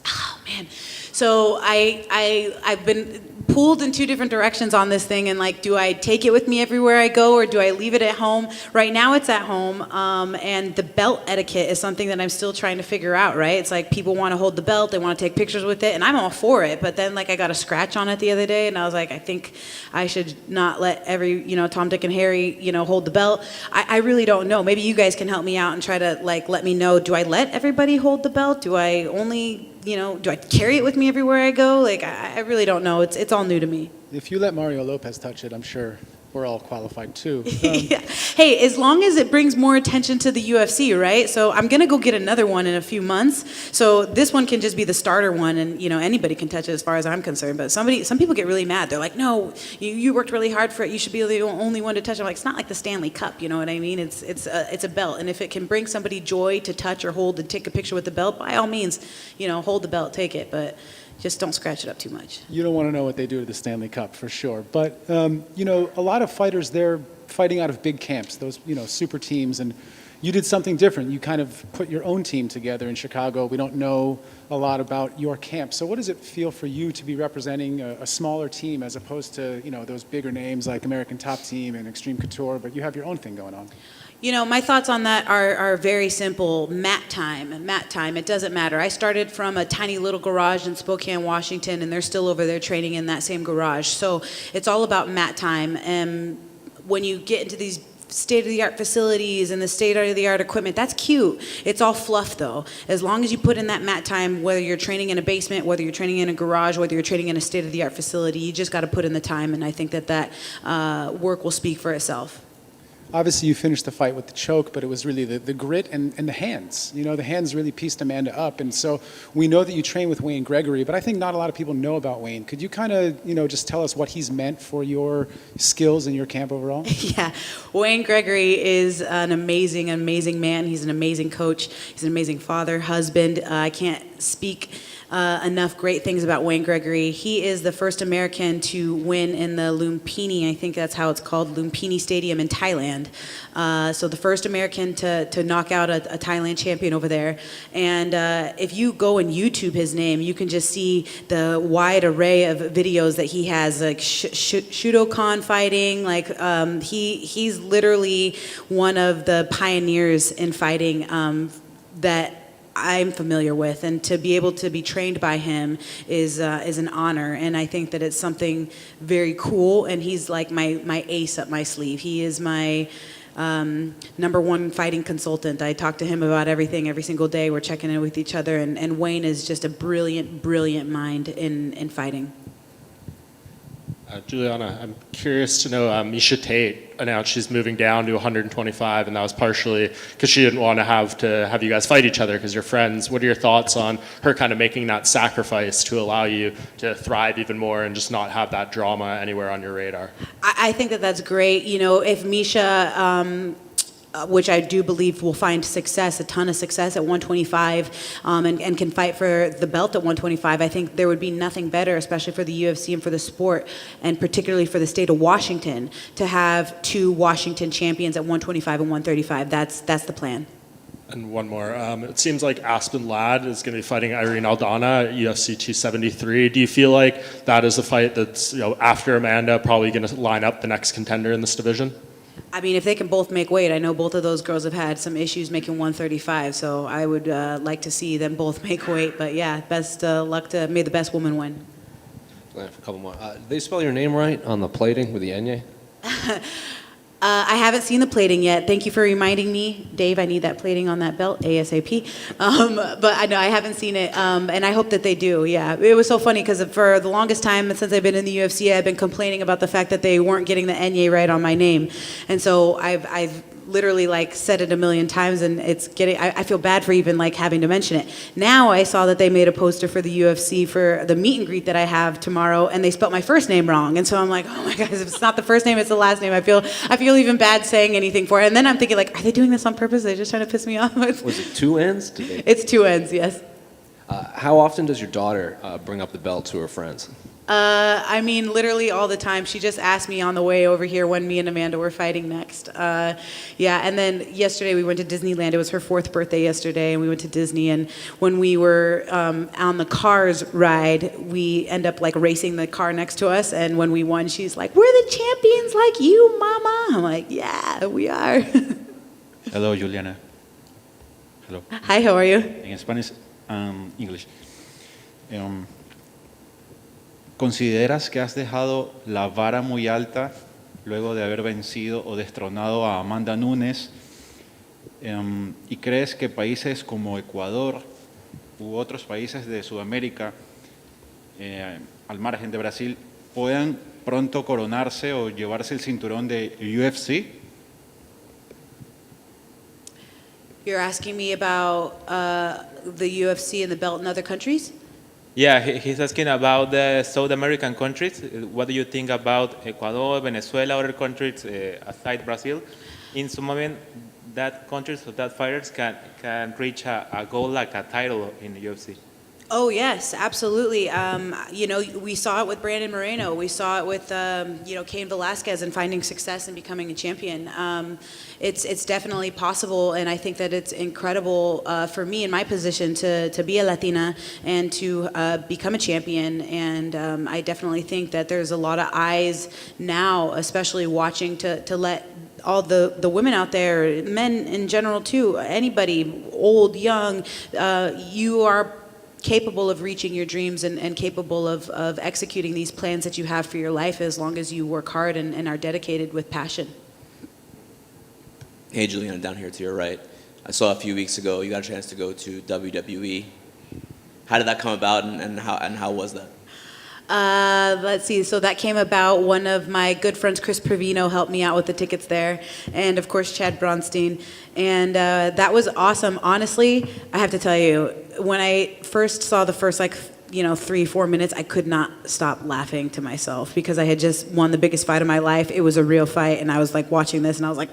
Oh man. So I've been pulled in two different directions on this thing, and like, do I take it with me everywhere I go, or do I leave it at home? Right now it's at home, and the belt etiquette is something that I'm still trying to figure out, right? It's like people want to hold the belt, they want to take pictures with it, and I'm all for it, but then like I got a scratch on it the other day, and I was like, I think I should not let every, Tom, Dick, and Harry, hold the belt. I really don't know. Maybe you guys can help me out and try to like let me know, do I let everybody hold the belt? Do I only do I carry it with me everywhere I go? Like, I really don't know. It's all new to me. If you let Mario Lopez touch it, I'm sure we're all qualified too. Yeah. Hey, as long as it brings more attention to the UFC, right? So I'm going to go get another one in a few months. So this one can just be the starter one, and, anybody can touch it as far as I'm concerned. But some people get really mad. They're like, no, you worked really hard for it. You should be the only one to touch it. I'm like, it's not like the Stanley Cup, you know what I mean? It's a belt. And if it can bring somebody joy to touch or hold and take a picture with the belt, by all means, hold the belt, take it. But just don't scratch it up too much. You don't want to know what they do to the Stanley Cup, for sure. But, a lot of fighters, they're fighting out of big camps, those, super teams. And you did something different. You kind of put your own team together in Chicago. We don't know a lot about your camp. So what does it feel for you to be representing a smaller team as opposed to, those bigger names like American Top Team and Extreme Couture, but you have your own thing going on? My thoughts on that are very simple. Mat time. It doesn't matter. I started from a tiny little garage in Spokane, Washington, and they're still over there training in that same garage. So it's all about mat time. And when you get into these state-of-the-art facilities and the state-of-the-art equipment, that's cute. It's all fluff, though. As long as you put in that mat time, whether you're training in a basement, whether you're training in a garage, whether you're training in a state-of-the-art facility, you just got to put in the time, and I think that work will speak for itself. Obviously, you finished the fight with the choke, but it was really the grit and the hands. The hands really pieced Amanda up. And so we know that you train with Wayne Gregory, but I think not a lot of people know about Wayne. Could you kind of, just tell us what he's meant for your skills in your camp overall? Yeah. Wayne Gregory is an amazing, amazing man. He's an amazing coach. He's an amazing father, husband. I can't speak enough great things about Wayne Gregory. He is the first American to win in the Lumpini, I think that's how it's called, Lumpini Stadium in Thailand. So the first American to knock out a Thailand champion over there. And if you go and YouTube his name, you can just see the wide array of videos that he has, like Shudokan fighting. Like he's literally one of the pioneers in fighting that I'm familiar with, and to be able to be trained by him is an honor, and I think that it's something very cool, and he's like my ace up my sleeve. He is my number one fighting consultant. I talk to him about everything every single day. We're checking in with each other, and Wayne is just a brilliant, brilliant mind in fighting. Julianna, I'm curious to know, Miesha Tate announced she's moving down to 125, and that was partially because she didn't want to have you guys fight each other because you're friends. What are your thoughts on her kind of making that sacrifice to allow you to thrive even more and just not have that drama anywhere on your radar? I think that that's great. If Miesha, which I do believe will find success, a ton of success at 125, and can fight for the belt at 125, I think there would be nothing better, especially for the UFC and for the sport, and particularly for the state of Washington, to have two Washington champions at 125 and 135. That's the plan. And one more. It seems like Aspen Ladd is going to be fighting Irene Aldana at UFC 273. Do you feel like that is a fight that's, after Amanda, probably going to line up the next contender in this division? I mean, if they can both make weight, I know both of those girls have had some issues making 135, so I would like to see them both make weight. But yeah, best luck to may the best woman win. I have a couple more. Did they spell your name right on the plating with the Enye? I haven't seen the plating yet. Thank you for reminding me, Dave. I need that plating on that belt ASAP. But I know I haven't seen it, and I hope that they do. Yeah, it was so funny because for the longest time since I've been in the UFC, I've been complaining about the fact that they weren't getting the Enye right on my name, and so I've literally like said it a million times, and it's getting, I feel bad for even like having to mention it. Now I saw that they made a poster for the UFC for the meet and greet that I have tomorrow, and they spelled my first name wrong. And so I'm like, oh my God, if it's not the first name, it's the last name. I feel even bad saying anything for it. And then I'm thinking like, are they doing this on purpose? Are they just trying to piss me off? Was it two ends? It's two ends, yes. How often does your daughter bring up the belt to her friends? I mean, literally all the time. She just asked me on the way over here when me and Amanda were fighting next. Yeah, and then yesterday we went to Disneyland. It was her 4th birthday yesterday, and we went to Disney. And when we were on the Cars ride, we end up like racing the car next to us. And when we won, she's like, "We're the champions like you, Mama." I'm like, "Yeah, we are." Hello, Juliana. Hello. Hi, how are you? In Spanish and English. ¿Consideras que has dejado la vara muy alta luego de haber vencido o destronado a Amanda Nunes? ¿Y crees que países como Ecuador u otros países de Sudamérica, al margen de Brasil, puedan pronto coronarse o llevarse el cinturón de UFC? You're asking me about the UFC and the belt in other countries? Yeah, he's asking about the South American countries. What do you think about Ecuador, Venezuela, other countries aside Brazil? In some moment, that countries or that fighters can reach a goal like a title in the UFC. Oh yes, absolutely. You know, we saw it with Brandon Moreno. We saw it with you know, Cain Velasquez and finding success and becoming a champion. It's definitely possible, and I think that it's incredible for me in my position to be a Latina and to become a champion. And I definitely think that there's a lot of eyes now, especially watching to let all the women out there, men in general too, anybody, old, young, you are capable of reaching your dreams and capable of executing these plans that you have for your life as long as you work hard and are dedicated with passion. Hey, Juliana, down here to your right. I saw a few weeks ago you got a chance to go to WWE. How did that come about, and how was that? Let's see. So that came about. One of my good friends, Chris Provino, helped me out with the tickets there, and of course Chad Bronstein, and that was awesome. Honestly, I have to tell you, when I first saw the first 3-4 minutes, I could not stop laughing to myself because I had just won the biggest fight of my life. It was a real fight, and I was like watching this, and I was like.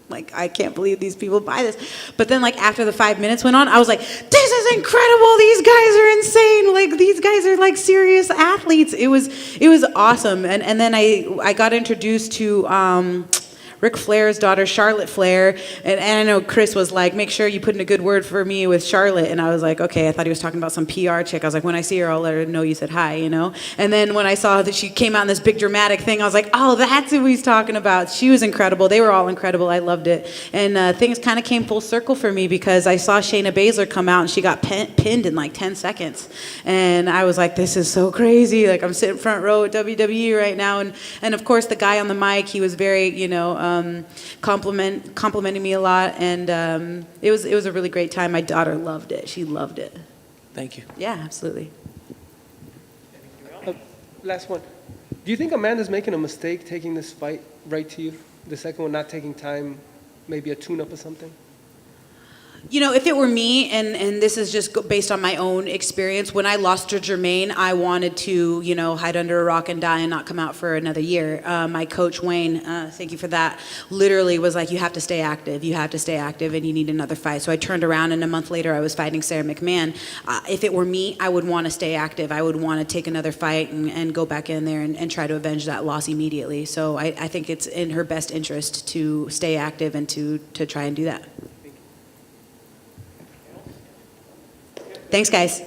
Like, I can't believe these people buy this. But then, like, after the 5 minutes went on, I was like, this is incredible. These guys are insane. Like, these guys are, like, serious athletes. It was awesome. And then I got introduced to Ric Flair's daughter, Charlotte Flair. And I know Chris was like, make sure you put in a good word for me with Charlotte. And I was like, okay, I thought he was talking about some PR chick. I was like, when I see her, I'll let her know you said hi, you know? And then when I saw that she came out in this big dramatic thing, I was like, oh, that's who he's talking about. She was incredible. They were all incredible. I loved it. And things kind of came full circle for me because I saw Shayna Baszler come out and she got pinned in like 10 seconds. And I was like, this is so crazy. Like, I'm sitting front row at WWE right now. And of course, the guy on the mic, he was very, you know, complimenting me a lot, and it was a really great time. My daughter loved it. She loved it. Thank you. Yeah, absolutely. Last one. Do you think Amanda's making a mistake taking this fight right to you? The second one not taking time, maybe a tune-up or something? You know, if it were me, and this is just based on my own experience, when I lost to Jermaine, I wanted to, you know, hide under a rock and die and not come out for another year. My coach, Wayne, thank you for that, literally was like, you have to stay active, and you need another fight. So I turned around, and a month later, I was fighting Sarah McMahon. If it were me, I would want to stay active. I would want to take another fight and go back in there and try to avenge that loss immediately. So I think it's in her best interest to stay active and to try and do that. Thanks, guys.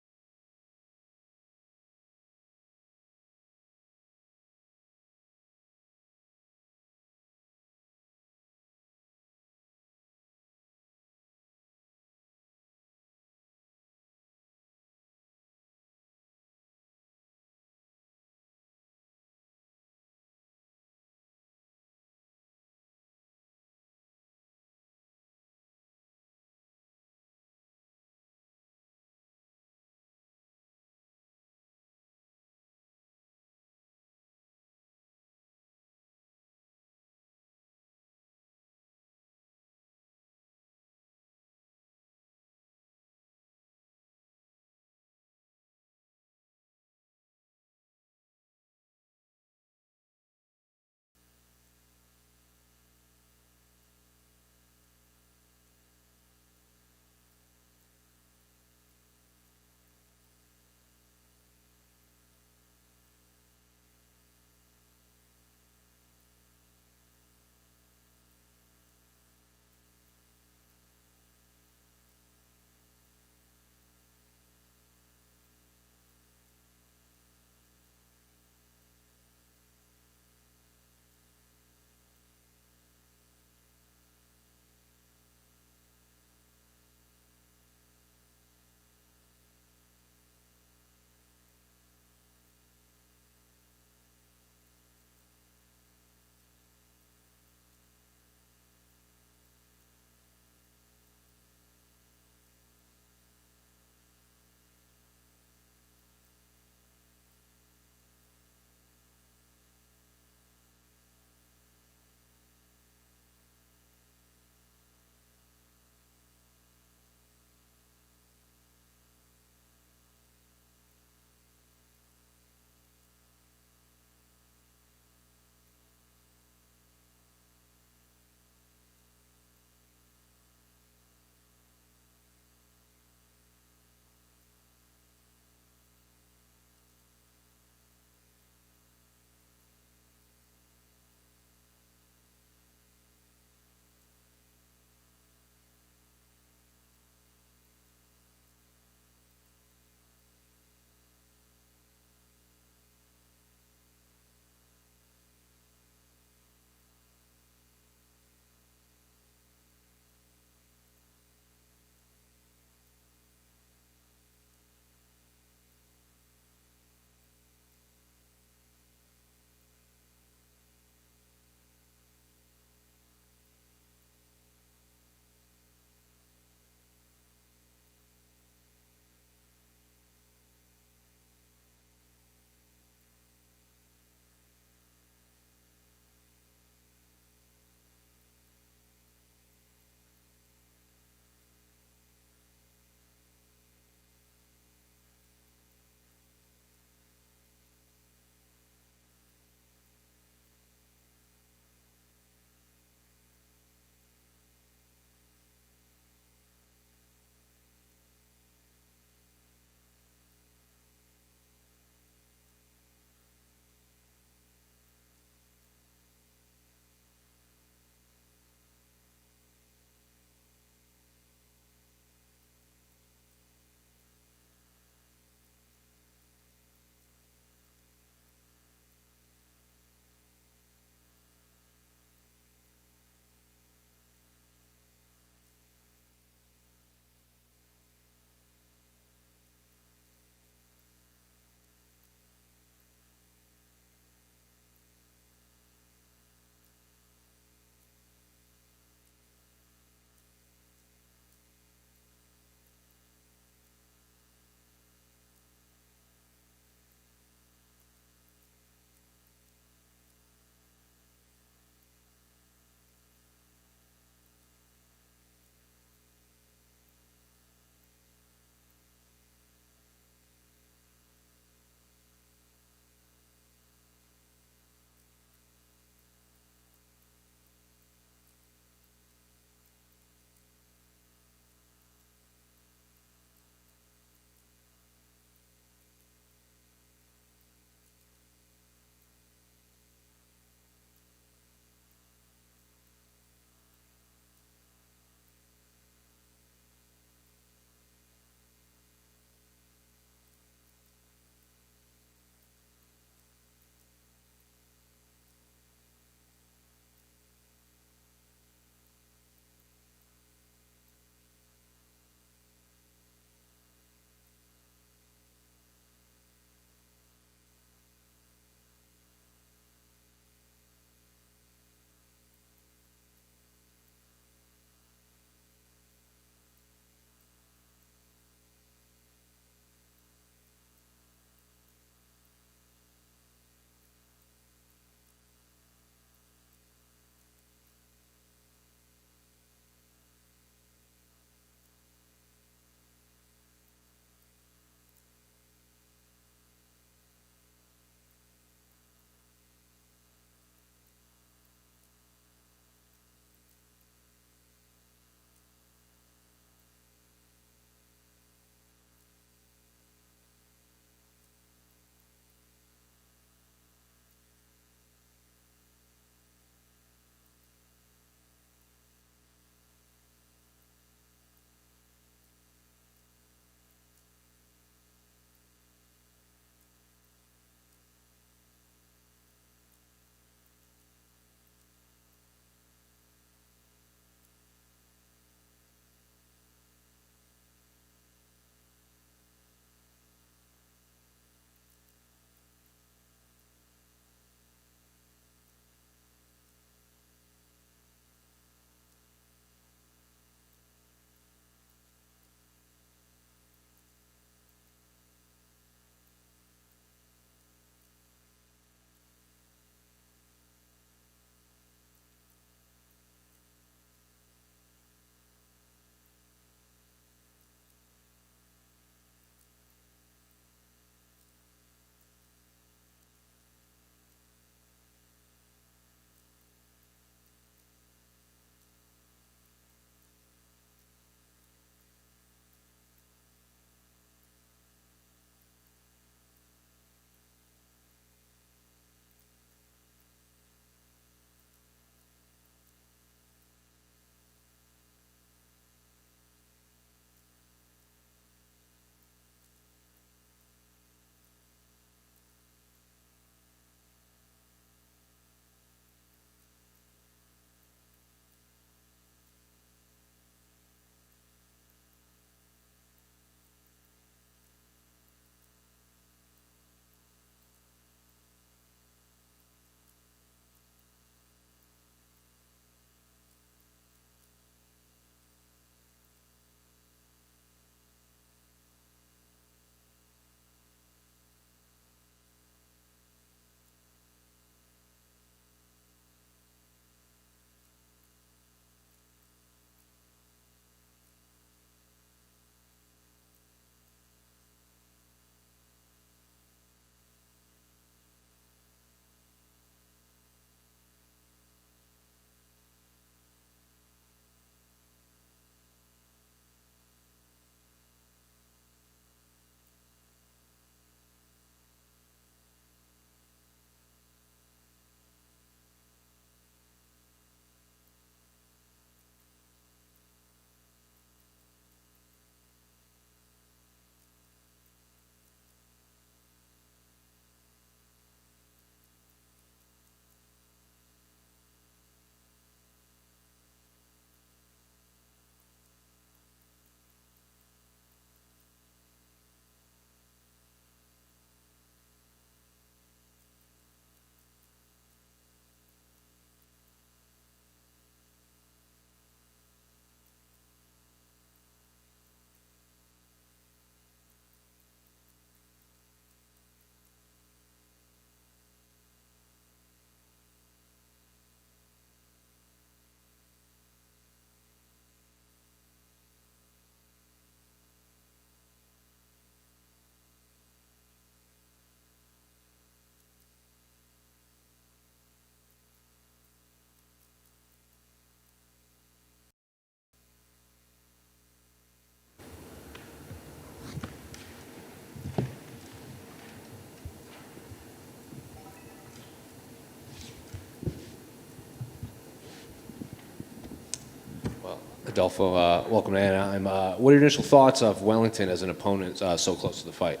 Rodolfo, welcome to Anaheim. What are your initial thoughts of Wellington as an opponent so close to the fight?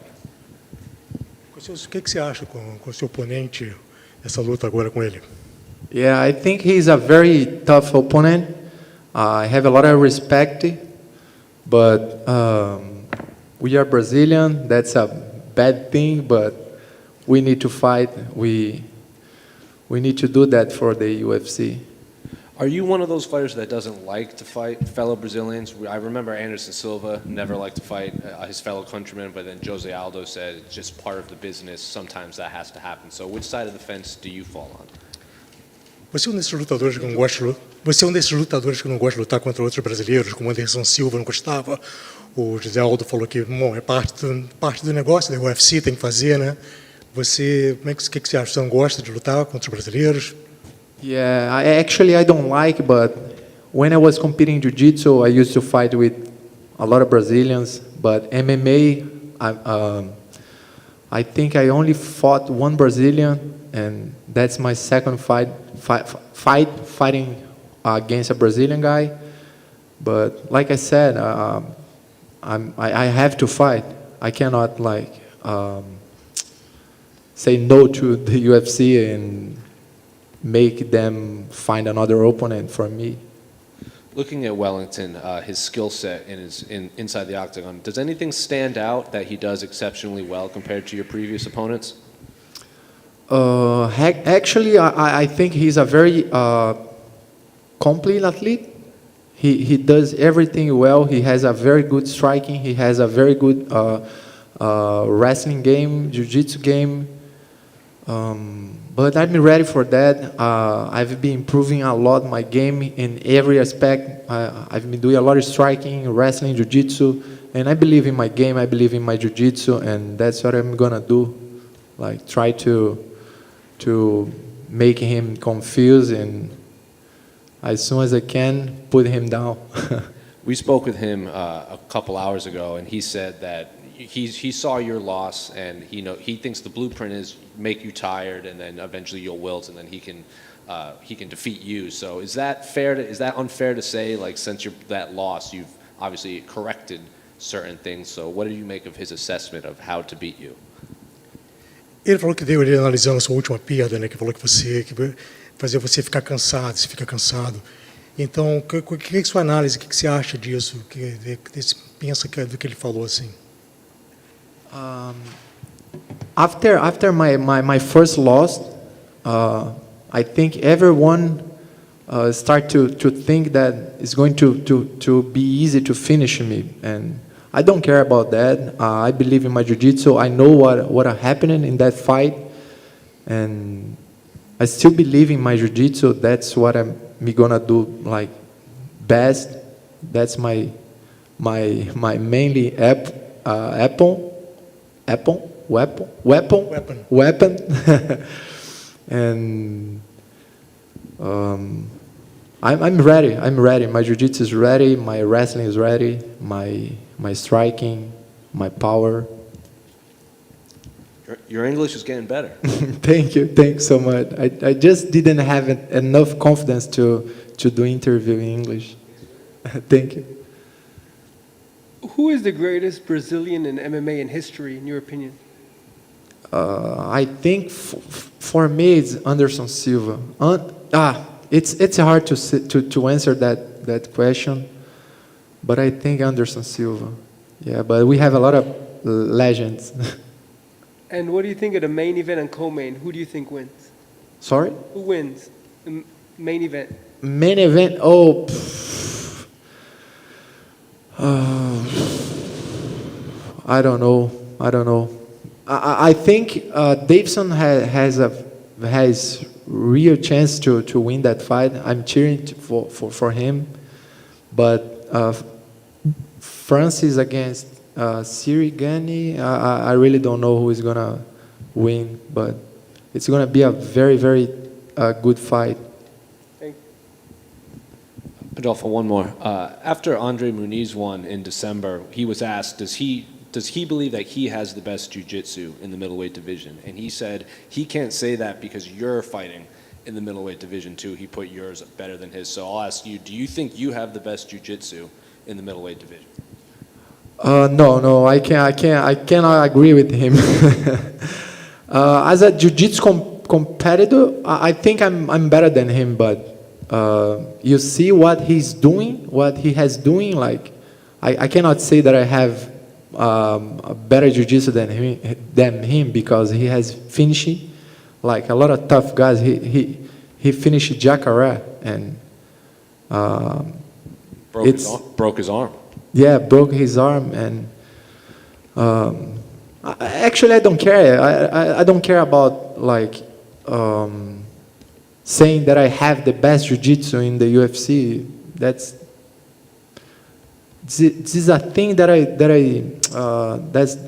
O que você acha com o seu oponente, essa luta agora com ele? Yeah, I think he's a very tough opponent. I have a lot of respect, but we are Brazilian. That's a bad thing, but we need to fight. We need to do that for the UFC. Are you one of those fighters that doesn't like to fight fellow Brazilians? I remember Anderson Silva never liked to fight his fellow countrymen, but then Jose Aldo said it's just part of the business. Sometimes that has to happen. So which side of the fence do you fall on? Você é um desses lutadores que não gosta de lutar? Você é um desses lutadores que não gosta de lutar contra outros brasileiros, como Anderson Silva não gostava? O José Aldo falou que, bom, é parte do negócio da UFC, tem que fazer, né? Você, que você acha? Você não gosta de lutar contra os brasileiros? Yeah, I don't like, but when I was competing jiu-jitsu, I used to fight with a lot of Brazilians. But MMA, I think I only fought one Brazilian, and that's my second fighting against a Brazilian guy. But like I said, I have to fight. I cannot say no to the UFC and make them find another opponent for me. Looking at Wellington, his skill set inside the octagon, does anything stand out that he does exceptionally well compared to your previous opponents? Actually, I think he's a very complete athlete. He does everything well. He has a very good striking. He has a very good wrestling game, jiu-jitsu game. But I'm ready for that. I've been improving a lot my game in every aspect. I've been doing a lot of striking, wrestling, jiu-jitsu, and I believe in my game. I believe in my jiu-jitsu, and that's what I'm gonna do. Like try to make him confused, and as soon as I can, put him down. We spoke with him a couple hours ago, and he said that he saw your loss, and he thinks the blueprint is make you tired, and then eventually you'll wilt, and then he can defeat you. So is that unfair to say? Like since that loss, you've obviously corrected certain things. So what do you make of his assessment of how to beat you? Ele falou que veio ali analisando a sua última perda, né? Que falou que fazia você ficar cansado, você fica cansado. Então, que é a sua análise? O que você acha disso? Que pensa do que ele falou assim? After my first loss, I think everyone start to think that it's going to be easy to finish me, and I don't care about that. I believe in my jiu-jitsu. I know what happened in that fight, and I still believe in my jiu-jitsu. That's what I'm gonna do like best. That's my mainly weapon. And I'm ready. I'm ready. My jiu-jitsu is ready. My wrestling is ready. My striking, my power. Your English is getting better. Thank you. Thanks so much. I just didn't have enough confidence to do interview in English. Thank you. Who is the greatest Brazilian in MMA in history, in your opinion? I think for me it's Anderson Silva. It's hard to answer that question, but I think Anderson Silva. Yeah, but we have a lot of legends. And what do you think of the main event and co-main? Who do you think wins? Sorry? Who wins the main event? Main event? I don't know. I think Deiveson has real chance to win that fight. I'm cheering for him, but Francis against Ciryl Gane, I really don't know who is gonna win, but it's gonna be a very good fight. Rodolfo, one more. After Andre Muniz won in December, he was asked, does he believe that he has the best jiu-jitsu in the middleweight division? And he said he can't say that because you're fighting in the middleweight division too. He put yours better than his. So I'll ask you, do you think you have the best jiu-jitsu in the middleweight division? No, I cannot agree with him. As a jiu-jitsu competitor, I think I'm better than him, but you see what he's doing, what he has doing, like, I cannot say that I have a better jiu-jitsu than him because he has finished, like a lot of tough guys, he finished Jacare and broke his arm. Yeah, broke his arm, and actually I don't care. I don't care about like saying that I have the best jiu-jitsu in the UFC. This is a thing that's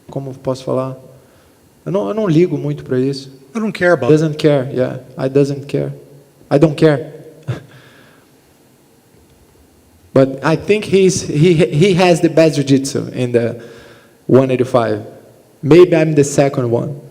como posso falar? Eu não ligo muito para isso. I don't care about Doesn't care, yeah. I don't care. But I think he has the best jiu-jitsu in the 185. Maybe I'm the second one.